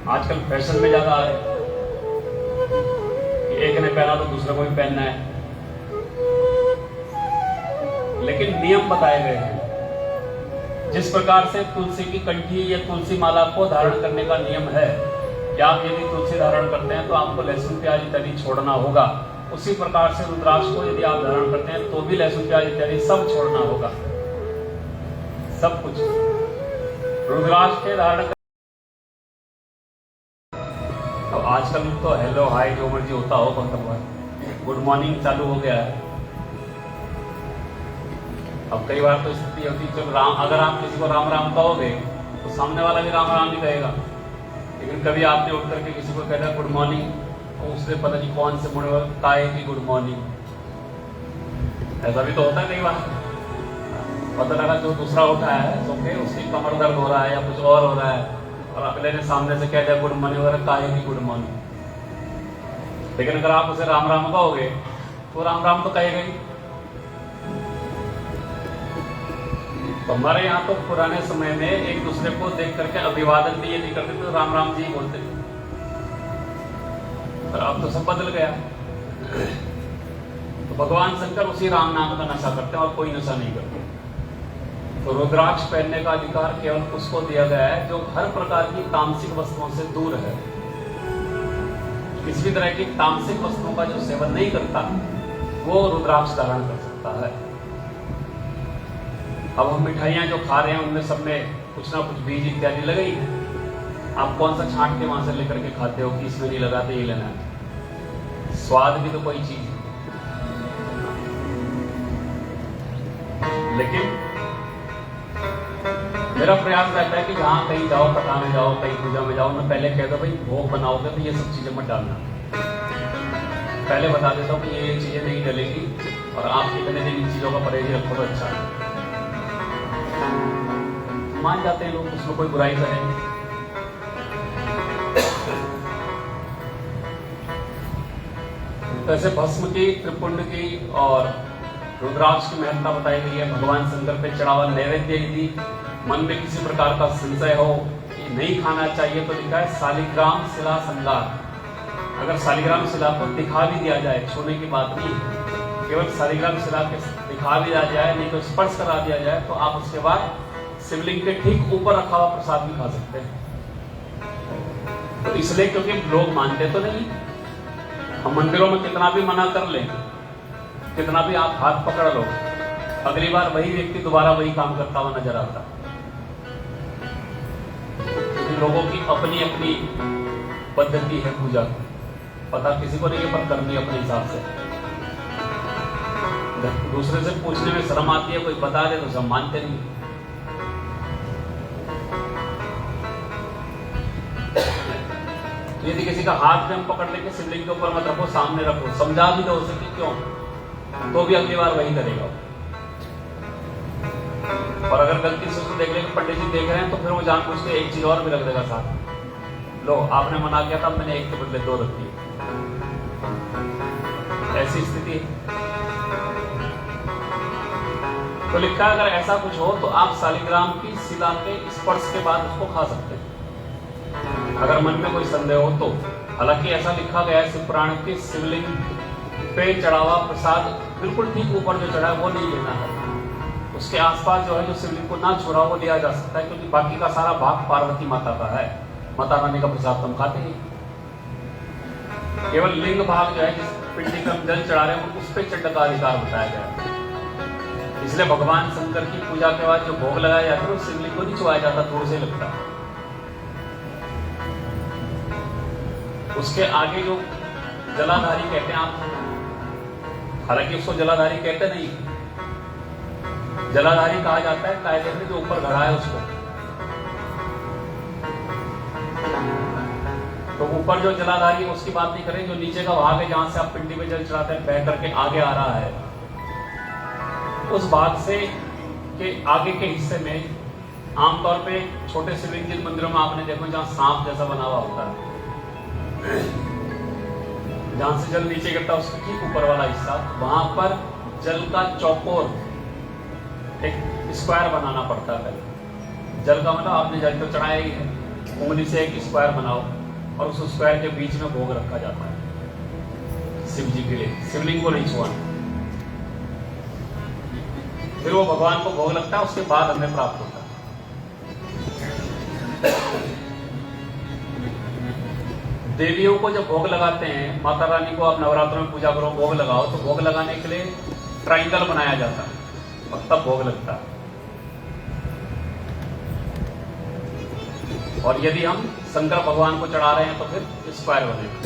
आजकल फैशन में ज्यादा आ रहे हैं, एक ने पहना तो दूसरे को भी पहनना है। लेकिन नियम बताए गए हैं। जिस प्रकार से तुलसी की कंठी या तुलसी माला को धारण करने का नियम है कि आप यदि तुलसी धारण करते हैं तो आपको लहसुन प्याज इत्यादि छोड़ना होगा, उसी प्रकार से रुद्राक्ष को यदि आप धारण करते हैं तो भी लहसुन प्याज इत्यादि सब छोड़ना होगा, सब कुछ। रुद्राक्ष के धारण तो आजकल तो हेलो हाय जो मर्जी होता हो, गुड मॉर्निंग चालू हो गया है। अब कई बार तो स्थिति होती है, जब अगर आप किसी को राम राम कहोगे तो सामने वाला भी राम राम ही कहेगा। लेकिन कभी आपने उठ करके किसी को कहना गुड मॉर्निंग, तो उसने पता नहीं कौन से मुड़े काहे की गुड मॉर्निंग, ऐसा भी तो होता है कई बार। पता लगा जो दूसरा उठा है सो के उसकी कमर दर्द हो रहा है या कुछ और हो रहा है, और अगले ने सामने से कह दिया गुड मॉर्निंग, वगैरह काहे की गुड मॉर्निंग। लेकिन अगर आप उसे राम राम कहोगे तो राम राम तो कहेगा ही। तो हमारे यहाँ तो पुराने समय में एक दूसरे को देख करके अभिवादन भी ये नहीं करते थे, तो राम राम जी बोलते थे। पर अब तो सब बदल गया। तो भगवान शंकर उसी राम नाम का नशा करते हैं और कोई नशा नहीं करते। तो रुद्राक्ष पहनने का अधिकार केवल उसको दिया गया है जो हर प्रकार की तामसिक वस्तुओं से दूर है। किसी भी तरह की तामसिक वस्तुओं का जो सेवन नहीं करता वो रुद्राक्ष धारण कर सकता है। अब हम मिठाइयां जो खा रहे हैं उनमें सब में कुछ ना कुछ बीज इत्यादि लगे ही है। आप कौन सा छांट के वहां से लेकर के खाते हो कि इसमें नहीं लगाते, ये लेना है। स्वाद भी तो कोई चीज है। लेकिन मेरा प्रयास रहता है कि जहां कहीं जाओ, कथा में जाओ, कहीं पूजा में जाओ, मैं पहले कह दो भाई भोग बनाओगे तो ये सब चीजें मत डालना। पहले बता देता हूँ कि ये चीजें नहीं डलेगी और आप कितने दिन इन चीजों का परहेज रखो तो अच्छा है। मान जाते हैं लोग, उसमें कोई बुराई तो है नहीं। तो ऐसे भस्म की, त्रिपुंड की और रुद्राक्ष की महत्ता बताई गई है। भगवान शंकर पे चढ़ावा नैवेद्य यदि मन में किसी प्रकार का संशय हो कि नहीं खाना चाहिए तो लिखा है शालिग्राम शिला संगार। अगर शालिग्राम शिला को दिखा भी दिया जाए, छूने की बात नहीं, केवल शालिग्राम शिला के दिखा भी दिया जाए, नहीं तो स्पर्श करा दिया जाए, तो आप उसके बाद शिवलिंग के ठीक ऊपर रखा हुआ प्रसाद भी खा सकते हैं। तो इसलिए क्योंकि लोग मानते तो नहीं। हम मंदिरों में कितना भी मना कर लें, कितना भी आप हाथ पकड़ लो, अगली बार वही व्यक्ति दोबारा वही काम करता हुआ नजर आता। क्योंकि लोगों की अपनी अपनी पद्धति है पूजा, पता किसी को नहीं है, पर करनी अपने हिसाब से। दूसरे से पूछने में शर्म आती है, कोई बता दे तो सब मानते नहीं। तो यदि किसी का हाथ में हम पकड़ लेके शिवलिंग के ऊपर मत रखो, सामने रखो, समझा भी दो उसे कि क्यों, तो भी अगली बार वही करेगा। और अगर गलती से उसको देख ले पंडित जी देख रहे हैं तो फिर वो जानबूझ के एक चीज और भी रख देगा साथ। लो आपने मना किया था, मैंने एक के बदले दो रख दिए। ऐसी स्थिति तो लिखा है, अगर ऐसा कुछ हो तो आप शालिग्राम की शिला के स्पर्श के बाद उसको खा सकते हैं, अगर मन में कोई संदेह हो तो। हालांकि ऐसा लिखा गया है शिव पुराण के, शिवलिंग पे चढ़ावा प्रसाद बिल्कुल ठीक ऊपर जो चढ़ा है वो नहीं लेना है, उसके आसपास जो है जो शिवलिंग को ना छुड़ा वो लिया जा सकता है, क्योंकि बाकी का सारा भाग पार्वती माता का है। माता रानी का प्रसाद तो हम खाते ही, केवल लिंग भाग जो है जिस पिंडी का हम जल चढ़ा रहे हैं उस पर चंड का अधिकार बताया गया है। इसलिए भगवान शंकर की पूजा के बाद जो भोग लगाया जाता है वो शिवलिंग को नहीं छुआया जाता, दूर से लगता है। उसके आगे जो जलाधारी कहते हैं आप, हालांकि उसको जलाधारी कहते नहीं, जलाधारी कहा जाता है कायदे में जो ऊपर खड़ा है उसको। तो ऊपर जो जलाधारी उसकी बात नहीं करें, जो नीचे का भाग है जहां से आप पिंडी में जल चढ़ाते हैं बह करके आगे आ रहा है, उस भाग से के आगे के हिस्से में आमतौर पे छोटे शिवलिंग जिन मंदिरों में आपने देखो जहां सांप जैसा बना हुआ होता है, जहां से जल नीचे गिरता है उसके ठीक ऊपर वाला हिस्सा, वहां पर जल का चौकोर एक स्क्वायर बनाना पड़ता है। जल का मतलब आपने जल तो चढ़ाया ही है, उंगली से एक स्क्वायर बनाओ और उस स्क्वायर के बीच में भोग रखा जाता है शिव जी के लिए, शिवलिंग को नहीं छुआना। फिर वो भगवान को भोग लगता है, उसके बाद हमें प्राप्त होता है। देवियों को जब भोग लगाते हैं, माता रानी को आप नवरात्रों में पूजा करो भोग लगाओ, तो भोग लगाने के लिए ट्राइंगल बनाया जाता है और तब भोग लगता है। और यदि हम शंकर भगवान को चढ़ा रहे हैं तो फिर स्क्वायर बनेगा।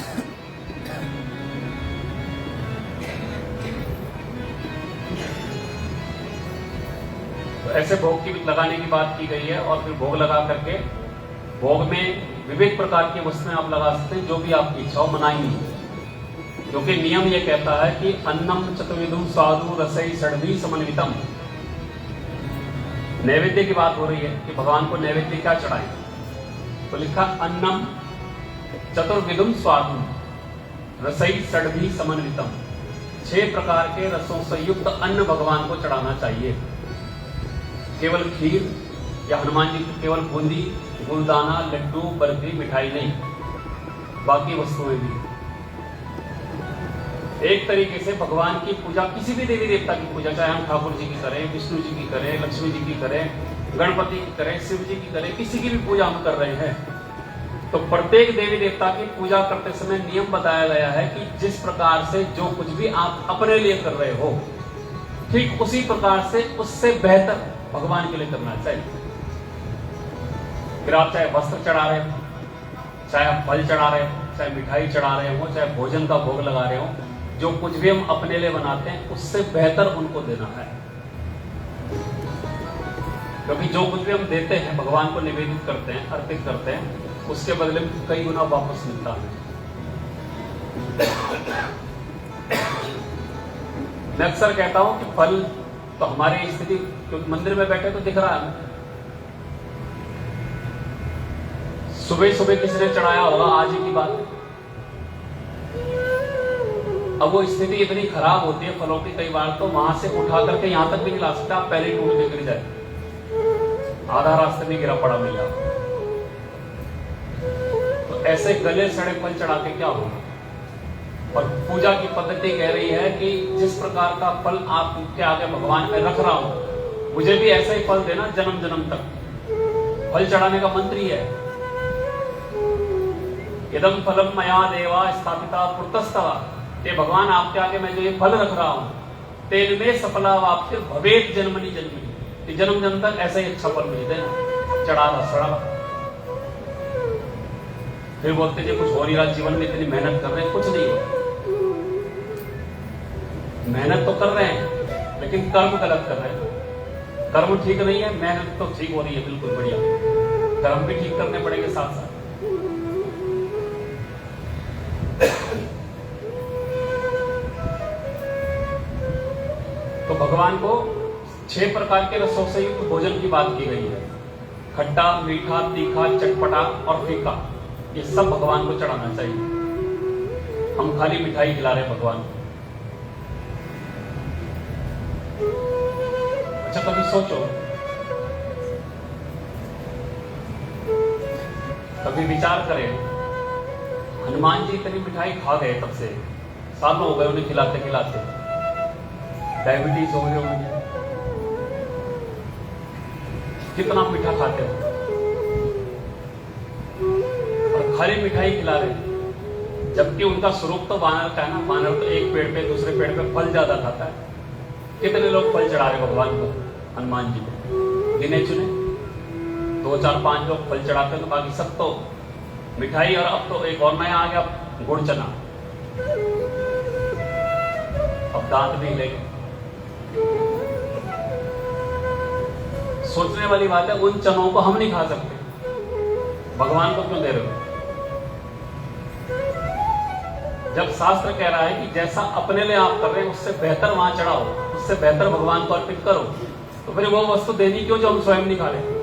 तो ऐसे भोग की लगाने की बात की गई है। और फिर भोग लगा करके भोग में विविध प्रकार की वस्तुएं आप लगा सकते हैं, जो भी आपकी इच्छा हो, मनाही नहीं, क्योंकि नियम ये कहता है कि अन्नम चतुर्विधुम स्वादु रसई षड्वी समन्वितम। नैवेद्य की बात हो रही है कि भगवान को नैवेद्य क्या चढ़ाएं, तो लिखा अन्नम चतुर्विधुम स्वादु रसई षड्वी समन्वितम। 6 प्रकार के रसों से युक्त अन्न भगवान को चढ़ाना चाहिए। केवल खीर या हनुमान जी की केवल बूंदी, गुलदाना, लड्डू, बर्फी, मिठाई नहीं, बाकी वस्तुएं भी। एक तरीके से भगवान की पूजा, किसी भी देवी देवता की पूजा, चाहे हम ठाकुर जी की करें, विष्णु जी की करें, लक्ष्मी जी की करें, गणपति की करें, शिव जी की करें, किसी की भी पूजा हम कर रहे हैं, तो प्रत्येक देवी देवता की पूजा करते समय नियम बताया गया है कि जिस प्रकार से जो कुछ भी आप अपने लिए कर रहे हो, ठीक उसी प्रकार से उससे बेहतर भगवान के लिए करना चाहिए। फिर आप चाहे वस्त्र चढ़ा रहे हो, चाहे आप फल चढ़ा रहे हो, चाहे मिठाई चढ़ा रहे हो, चाहे भोजन का भोग लगा रहे हो, जो कुछ भी हम अपने लिए बनाते हैं उससे बेहतर उनको देना है। क्योंकि जो कुछ भी हम देते हैं, भगवान को निवेदित करते हैं, अर्पित करते हैं, उसके बदले में कई गुना वापस मिलता है। मैं अक्सर कहता हूं कि फल तो हमारी स्थिति, क्योंकि मंदिर में बैठे तो दिख रहा है, सुबह सुबह किसने चढ़ाया होगा आज ही की बात। अब वो स्थिति इतनी खराब होती है फलों की, कई बार तो वहां से उठा करके यहां तक भी नहीं ला सकता, आप पहले टूट के गिर जाए, आधा रास्ते में गिरा पड़ा मिला। तो ऐसे गले सड़े फल चढ़ा के क्या होगा। और पूजा की पद्धति कह रही है कि जिस प्रकार का फल आपके आगे भगवान में रख रहा हूं, मुझे भी ऐसा ही फल देना जन्म जन्म तक। फल चढ़ाने का मंत्र ही है, इदम फलम मया देवा स्थापिता पुरतस्तवा। ये भगवान आपके आगे मैं जो ये फल रख रहा हूं, तेन में सफला वाप्य भवेत जन्मनी जन्मनी, जन्म जन्म तक ऐसा ही अच्छा फल मिल देना, चढ़ा सड़ा। फिर बोलते जी कुछ हो नहीं रहा जीवन में, इतनी मेहनत कर रहे हैं, कुछ नहीं हो। मेहनत तो कर रहे हैं लेकिन कर्म गलत कर रहे हैं। कर्म ठीक नहीं है, मेहनत तो ठीक हो रही है, बिल्कुल बढ़िया। कर्म भी ठीक करने पड़ेंगे साथ साथ। तो भगवान को 6 प्रकार के रसों से युक्त भोजन की बात की गई है। खट्टा, मीठा, तीखा, चटपटा और फीका, ये सब भगवान को चढ़ाना चाहिए। हम खाली मिठाई खिला रहे भगवान को। अच्छा कभी सोचो, कभी विचार करें, हनुमान जी इतनी मिठाई खा गए, तब से सालों हो गए उन्हें खिलाते खिलाते, डायबिटीज हो गई उन्हें, कितना मीठा खाते हो और खाली मिठाई खिला रहे, जबकि उनका स्वरूप तो वानर का है ना। वानर तो एक पेड़ पे दूसरे पेड़ पे फल ज्यादा खाता है। कितने लोग फल चढ़ा रहे भगवान को, हनुमान जी को गिने चुने 2 4 5 लोग फल चढ़ाते, तो बाकी सब तो मिठाई। और अब तो एक और नया आ गया, गुड़ चना। अब दांत भी लेंगे। सोचने वाली बात है, उन चनों को हम नहीं खा सकते, भगवान को क्यों दे रहे हो? जब शास्त्र कह रहा है कि जैसा अपने लिए आप कर रहे हैं उससे बेहतर वहां चढ़ाओ, उससे बेहतर भगवान को अर्पित करो, तो फिर वो वस्तु देनी क्यों जो हम स्वयं नहीं खा रहे?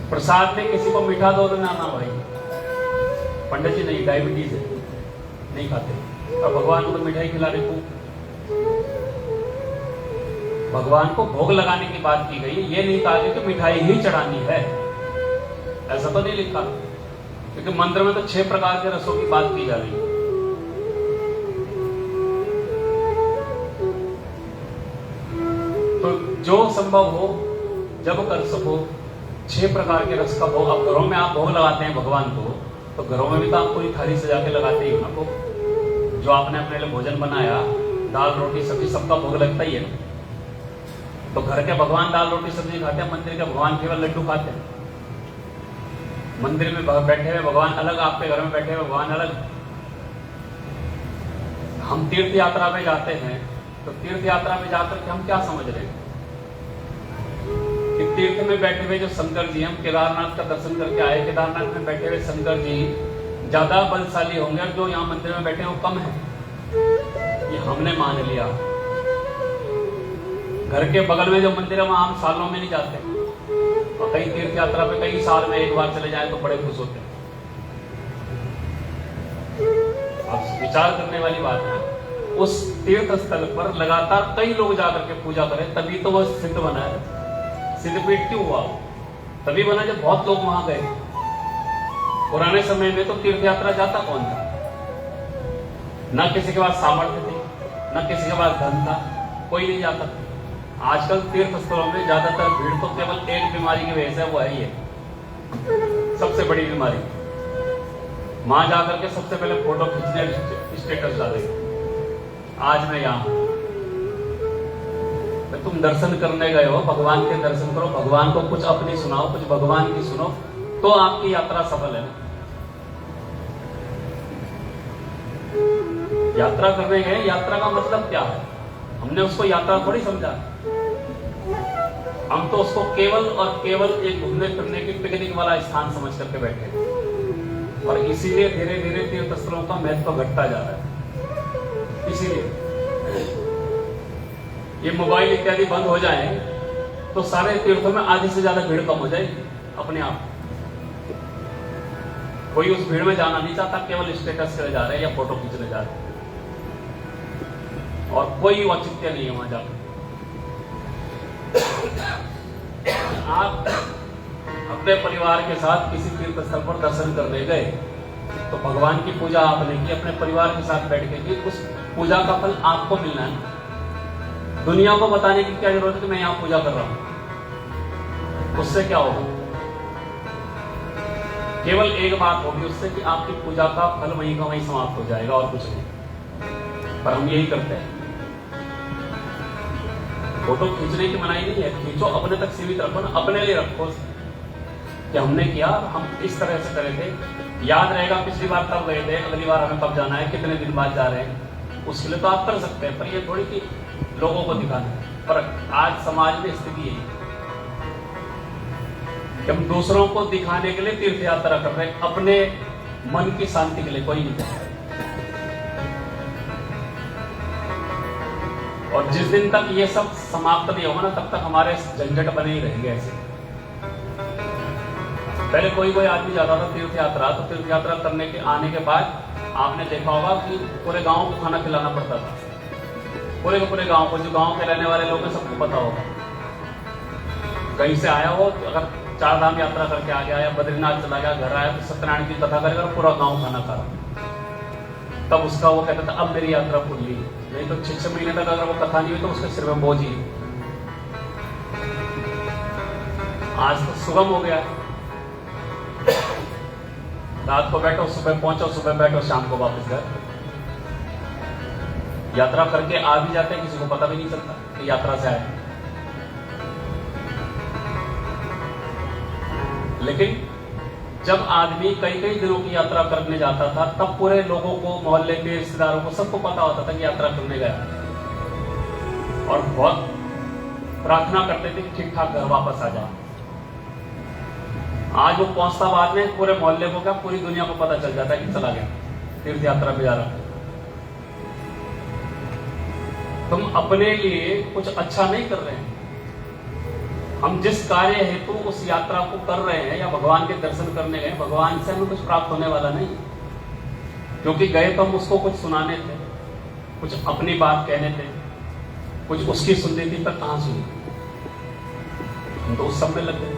प्रसाद में किसी को मीठा दो तो ना भाई, पंडित जी नहीं, डायबिटीज है, नहीं खाते। और भगवान को तो मिठाई खिला रहे खूब। भगवान को भोग लगाने की बात की गई, ये नहीं कहा कि मिठाई ही चढ़ानी है, ऐसा तो नहीं लिखा। क्योंकि मंत्र में तो 6 प्रकार के रसों की बात की जा रही है। तो जो संभव हो जब कर सको 6 प्रकार के रस का भोग। अब घरों में आप भोग लगाते हैं भगवान को, तो घरों में भी तो आप पूरी थाली सजा के लगाते ही हो ना भोग। जो आपने अपने लिए भोजन बनाया, दाल रोटी सब्जी, सबका भोग लगता ही है ना। तो घर के भगवान दाल रोटी सब्जी खाते हैं, मंदिर के भगवान केवल लड्डू खाते हैं। मंदिर में बैठे हुए भगवान अलग, आपके घर में बैठे हुए भगवान अलग। हम तीर्थ यात्रा में जाते हैं, तो तीर्थ यात्रा में जाकर के हम क्या समझ रहे हैं कि तीर्थ में बैठे हुए जो शंकर जी, हम केदारनाथ का दर्शन करके आए, केदारनाथ में बैठे हुए शंकर जी ज्यादा बलशाली होंगे, और जो यहाँ मंदिर में बैठे हैं वो कम है, ये हमने मान लिया। घर के बगल में जो मंदिर है वहां हम सालों में नहीं जाते, और कई तीर्थ यात्रा पे कई साल में एक बार चले जाए तो बड़े खुश होते हैं। अब विचार करने वाली बात है, उस तीर्थ स्थल पर लगातार कई लोग जाकर के पूजा करें, तभी तो वह सिद्ध बना है। सिद्धपीठ क्यों हुआ? तभी बना जब बहुत लोग वहां गए। पुराने समय में तो तीर्थ यात्रा जाता कौन था? न किसी के पास सामर्थ्य थी, न किसी के पास धन था, कोई नहीं जाता। आजकल तीर्थ स्थलों में ज्यादातर भीड़ तो केवल एक बीमारी की वजह से, वो है ये सबसे बड़ी बीमारी। वहां जाकर के सबसे पहले फोटो खींचने, स्टेटस डालेंगे, आज मैं यहां हूं। तो तुम दर्शन करने गए हो, भगवान के दर्शन करो, भगवान को कुछ अपनी सुनाओ, कुछ भगवान की सुनो, तो आपकी यात्रा सफल है ना। यात्रा करने गए, यात्रा का मतलब क्या है? हमने उसको यात्रा थोड़ी समझा, हम तो उसको केवल और केवल एक घूमने फिरने की पिकनिक वाला स्थान समझ करके बैठे, और इसीलिए धीरे धीरे तीर्थ स्थलों का महत्व घटता जा रहा है। इसीलिए ये मोबाइल इत्यादि बंद हो जाए तो सारे तीर्थों में आधी से ज्यादा भीड़ कम हो जाएगी अपने आप। कोई उस भीड़ में जाना नहीं चाहता, केवल स्टेटस के लिए जा रहे हैं या फोटो खींचने जा रहे हैं, और कोई औचित्य नहीं है वहां जाकर। आप अपने परिवार के साथ किसी तीर्थ स्थल पर दर्शन करने गए, तो भगवान की पूजा आपने की, अपने परिवार के साथ बैठ के की, उस पूजा का फल आपको मिलना है। दुनिया को बताने की क्या जरूरत है कि मैं यहां पूजा कर रहा हूं? उससे क्या होगा? केवल एक बात होगी उससे कि आपकी पूजा का फल वहीं का वहीं समाप्त हो जाएगा, और कुछ नहीं। पर हम यही करते हैं। फोटो खींचने की मनाही नहीं है, खींचो, अपने तक सीमित रखो ना, अपने लिए रखो कि हमने किया, हम इस तरह से करे थे, याद रहेगा पिछली बार तब गए थे, अगली बार हमें कब जाना है, कितने दिन बाद जा रहे हैं, उसके लिए तो आप कर सकते हैं। पर ये थोड़ी कि लोगों को दिखाना। पर आज समाज में स्थिति है कि हम दूसरों को दिखाने के लिए तीर्थ यात्रा कर रहे हैं, अपने मन की शांति के लिए कोई नहीं कर रहा। और जिस दिन तक ये सब समाप्त नहीं होगा ना, तब तक हमारे झंझट बने ही रहेंगे ऐसे। पहले कोई आदमी जाता था तीर्थ यात्रा, तो तीर्थ यात्रा करने के आने के बाद आपने देखा होगा कि पूरे गांव को खाना खिलाना पड़ता था, पूरे गांव को, जो गांव के रहने वाले लोग हैं सबको पता होगा। कहीं से आया हो, अगर 4 धाम यात्रा करके आ गया या बद्रीनाथ चला गया, घर आया तो सत्यनारायण की कथा करेगा, पूरा गांव खाना खा रहा। तब उसका वो कहता था अब मेरी यात्रा खुल ली। नहीं तो 6 महीने तक अगर वो कथा नहीं हुई तो उसके सिर में बोझ ही। आज तो सुगम हो गया। रात को बैठो, सुबह पहुंचो, सुबह बैठो, शाम को वापस घर। यात्रा करके आ भी जाते हैं, किसी को पता भी नहीं चलता कि यात्रा से आए। लेकिन जब आदमी कई कई दिनों की यात्रा करने जाता था, तब पूरे लोगों को, मोहल्ले के रिश्तेदारों को, सबको पता होता था कि यात्रा करने गया, और बहुत प्रार्थना करते थे कि ठीक ठाक घर वापस आ जाए। आज वो पहुंचता बाद में पूरे मोहल्ले को, क्या पूरी दुनिया को पता चल जाता है कि चला गया, तीर्थ यात्रा पे जा रहा है। तुम अपने लिए कुछ अच्छा नहीं कर रहे हैं। हम जिस कार्य हेतु उस यात्रा को कर रहे हैं या भगवान के दर्शन करने गए, भगवान से हमें कुछ प्राप्त होने वाला नहीं, क्योंकि गए तो हम उसको कुछ सुनाने थे, कुछ अपनी बात कहने थे, कुछ उसकी सुननी थी, पर कहां सुनी? हम तो उस सब में लग गए।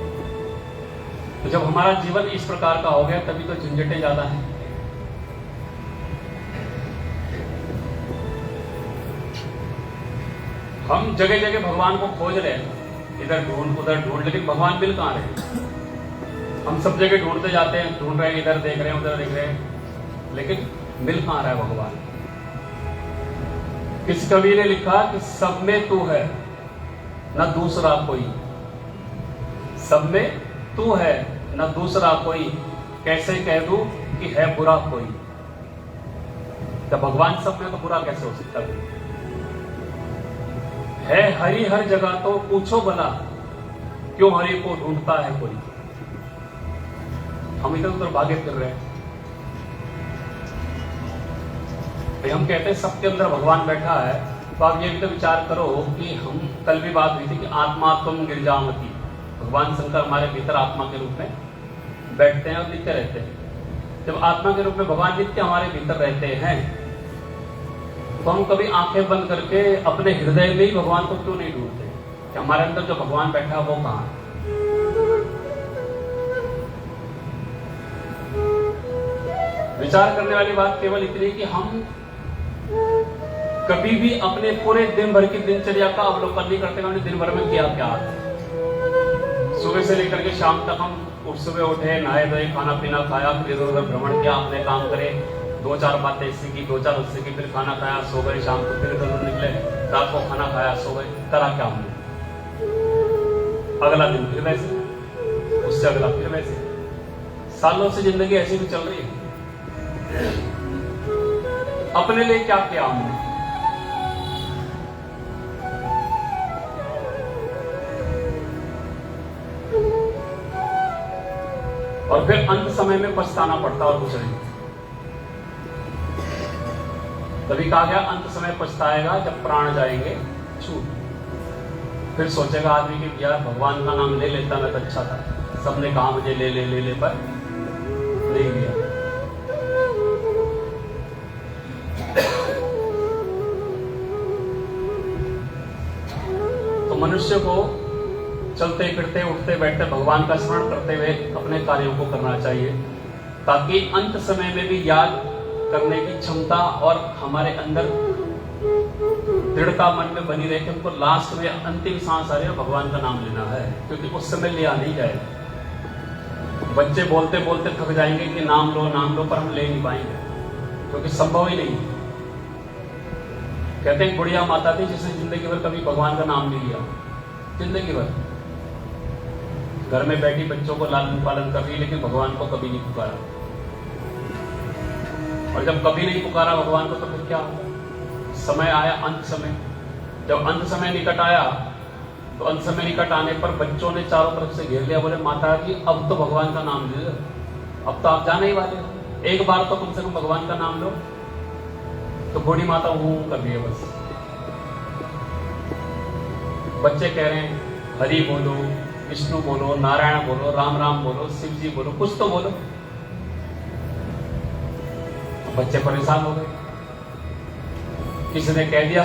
तो जब हमारा जीवन इस प्रकार का हो गया, तभी तो झंझटें ज्यादा हैं। हम जगह जगह भगवान को खोज रहे हैं, इधर ढूंढ उधर ढूंढ, लेकिन भगवान मिल कहां रहे? हम सब जगह ढूंढते जाते हैं, ढूंढ रहे हैं, इधर देख रहे हैं, उधर देख रहे हैं, लेकिन मिल कहां रहा है भगवान? किस कवि ने लिखा कि सब में तू है, न दूसरा कोई। सब में तू है, न दूसरा कोई, कैसे कह दूं कि है बुरा कोई? तो भगवान सब में तो बुरा कैसे हो सकता है? हरि हर जगह, तो पूछो भला क्यों हरि को ढूंढता है कोई? हम इधर उधर भागे फिर रहे हैं। भाई हम कहते हैं सबके अंदर भगवान बैठा है, तो आप ये भी तो विचार करो कि हम, कल भी बात हुई थी कि आत्मा तुम गिरजामती, भगवान शंकर हमारे भीतर आत्मा के रूप में बैठते हैं और नित्य रहते हैं। जब आत्मा के रूप में भगवान नित्य हमारे भीतर रहते हैं, तो हम कभी आंखें बंद करके अपने हृदय में ही भगवान को क्यों नहीं ढूंढते कि हमारे अंदर जो भगवान बैठा है वो कहां है? विचार करने वाली बात केवल इतनी कि हम कभी भी अपने पूरे दिन भर की दिनचर्या का अवलोकन नहीं करते, हमने दिन भर में किया क्या। सुबह से लेकर के शाम तक हम सुबह उठे, नहाए धोए, खाना पीना खाया, फिर इधर उधर भ्रमण किया, अपने काम करे, दो चार बातें इससे की, दो चार उससे की, फिर खाना खाया, सो गए, शाम को फिर इधर निकले, रात को खाना खाया, सो गए। करा क्या हमने? अगला दिन फिर वैसे, उससे अगला फिर वैसे। सालों से जिंदगी ऐसी भी चल रही है। अपने लिए क्या किया हमने? और फिर अंत समय में पछताना पड़ता और कुछ नहीं। तभी कहा गया अंत समय पछताएगा जब प्राण जाएंगे छूट। फिर सोचेगा आदमी कि यार भगवान का नाम ले लेता मैं तो अच्छा था, सबने कहा मुझे ले ले पर नहीं लिया। तो मनुष्य को चलते फिरते उठते बैठते भगवान का स्मरण करते हुए अपने कार्यों को करना चाहिए, ताकि अंत समय में भी याद करने की क्षमता और हमारे अंदर दृढ़ता मन में बनी रहे कि हमको लास्ट में अंतिम सांस आ रही है भगवान का नाम लेना है, क्योंकि उस समय लिया नहीं जाएगा। बच्चे बोलते बोलते थक जाएंगे कि नाम लो, पर हम ले नहीं पाएंगे क्योंकि संभव ही नहीं। कहते हैं बुढ़िया माता थी जिसने जिंदगी भर कभी भगवान का नाम नहीं लिया, जिंदगी भर घर में बैठी बच्चों को लालन पालन कर रही, लेकिन भगवान को कभी नहीं पुकारा। और जब कभी नहीं पुकारा भगवान को, तो फिर क्या होगा? समय आया अंत समय, जब अंत समय निकट आया, तो अंत समय निकट आने पर बच्चों ने चारों तरफ से घेर लिया, बोले माता जी अब तो भगवान का नाम ले लो, अब तो आप जाने ही वाले हो, एक बार तो कम से कम भगवान का नाम लो। तो बूढ़ी माता वो कर रही है बस। बच्चे कह रहे हैं हरि बोलो, विष्णु बोलो, नारायण बोलो, राम राम बोलो, शिव जी बोलो, कुछ तो बोलो। बच्चे परेशान हो गए। किसी ने कह दिया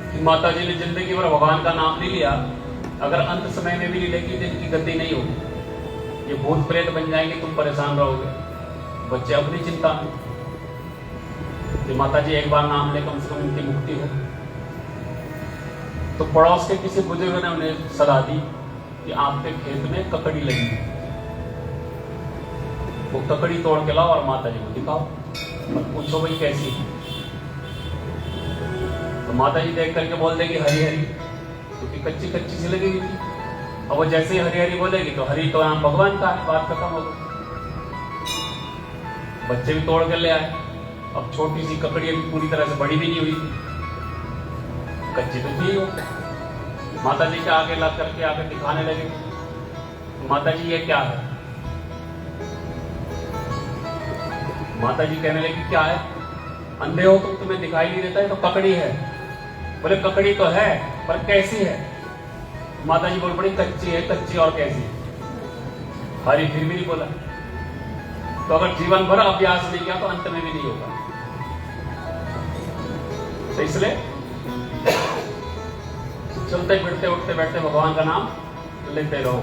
कि माता जी ने जिंदगी भर भगवान का नाम नहीं लिया, अगर अंत समय में भी नहीं लेगी तो इनकी गति नहीं होगी, ये भूत प्रेत बन जाएंगे, तुम परेशान रहोगे। बच्चे अपनी चिंता में कि माता जी एक बार नाम ले, कम से कम इनकी मुक्ति हो। तो पड़ोस के किसी बुजुर्ग ने उन्हें सलाह दी कि आपके खेत में ककड़ी लगी है, वो ककड़ी तोड़ के लाओ और माता जी को दिखाओ और पूछो भाई कैसी है। तो माता जी देख करके बोल देगी हरी हरी, क्योंकि कच्ची कच्ची सी लगेगी थी। अब वो जैसे ही हरी हरी बोलेगी तो हरी तो नाम भगवान का है, बात खत्म हो गई। बच्चे भी तोड़ के ले आए। अब छोटी सी ककड़ी अभी पूरी तरह से बड़ी भी नहीं हुई थी, कच्ची तो थी वो। माता जी के आगे ला करके आके दिखाने लगे, माता जी ये क्या है? माता जी कहने लगी क्या है? अंधे हो तो तुम्हें दिखाई नहीं देता है, तो ककड़ी है। बोले ककड़ी तो है पर कैसी है? माता जी बोल पड़ी कच्ची है, कच्ची और कैसी? हरी फिर भी नहीं बोला। तो अगर जीवन भर अभ्यास नहीं किया तो अंत में भी नहीं होगा। तो इसलिए चलते फिरते उठते बैठते भगवान का नाम लेते रहो,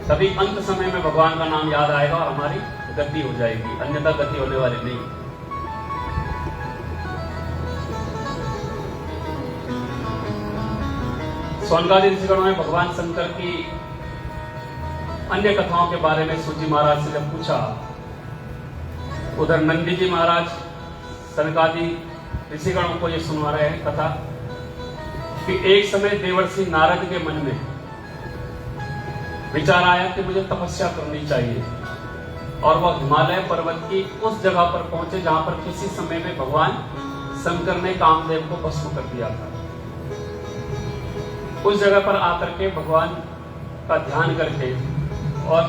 तभी अंत समय में भगवान का नाम याद आएगा और हमारी गति हो जाएगी, अन्यथा गति होने वाली नहीं। सोनकादि ऋषिगणों में भगवान शंकर की अन्य कथाओं के बारे में सूजी महाराज से जब पूछा, उधर नंदी जी महाराज सनकादि ऋषिगणों को ये सुनवा रहे हैं कथा कि एक समय देवर्षि नारद के मन में विचार आया कि मुझे तपस्या करनी चाहिए, और वह हिमालय पर्वत की उस जगह पर पहुंचे जहां पर किसी समय में भगवान शंकर ने कामदेव को भस्म कर दिया था। उस जगह पर आकर के भगवान का ध्यान करके और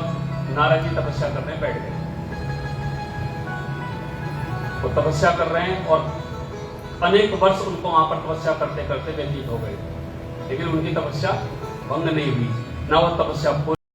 नारद जी तपस्या करने बैठ गए। वो तपस्या कर रहे हैं और अनेक वर्ष उनको वहां पर तपस्या करते करते व्यतीत हो गए, लेकिन उनकी तपस्या भंग नहीं हुई, ना वो तपस्या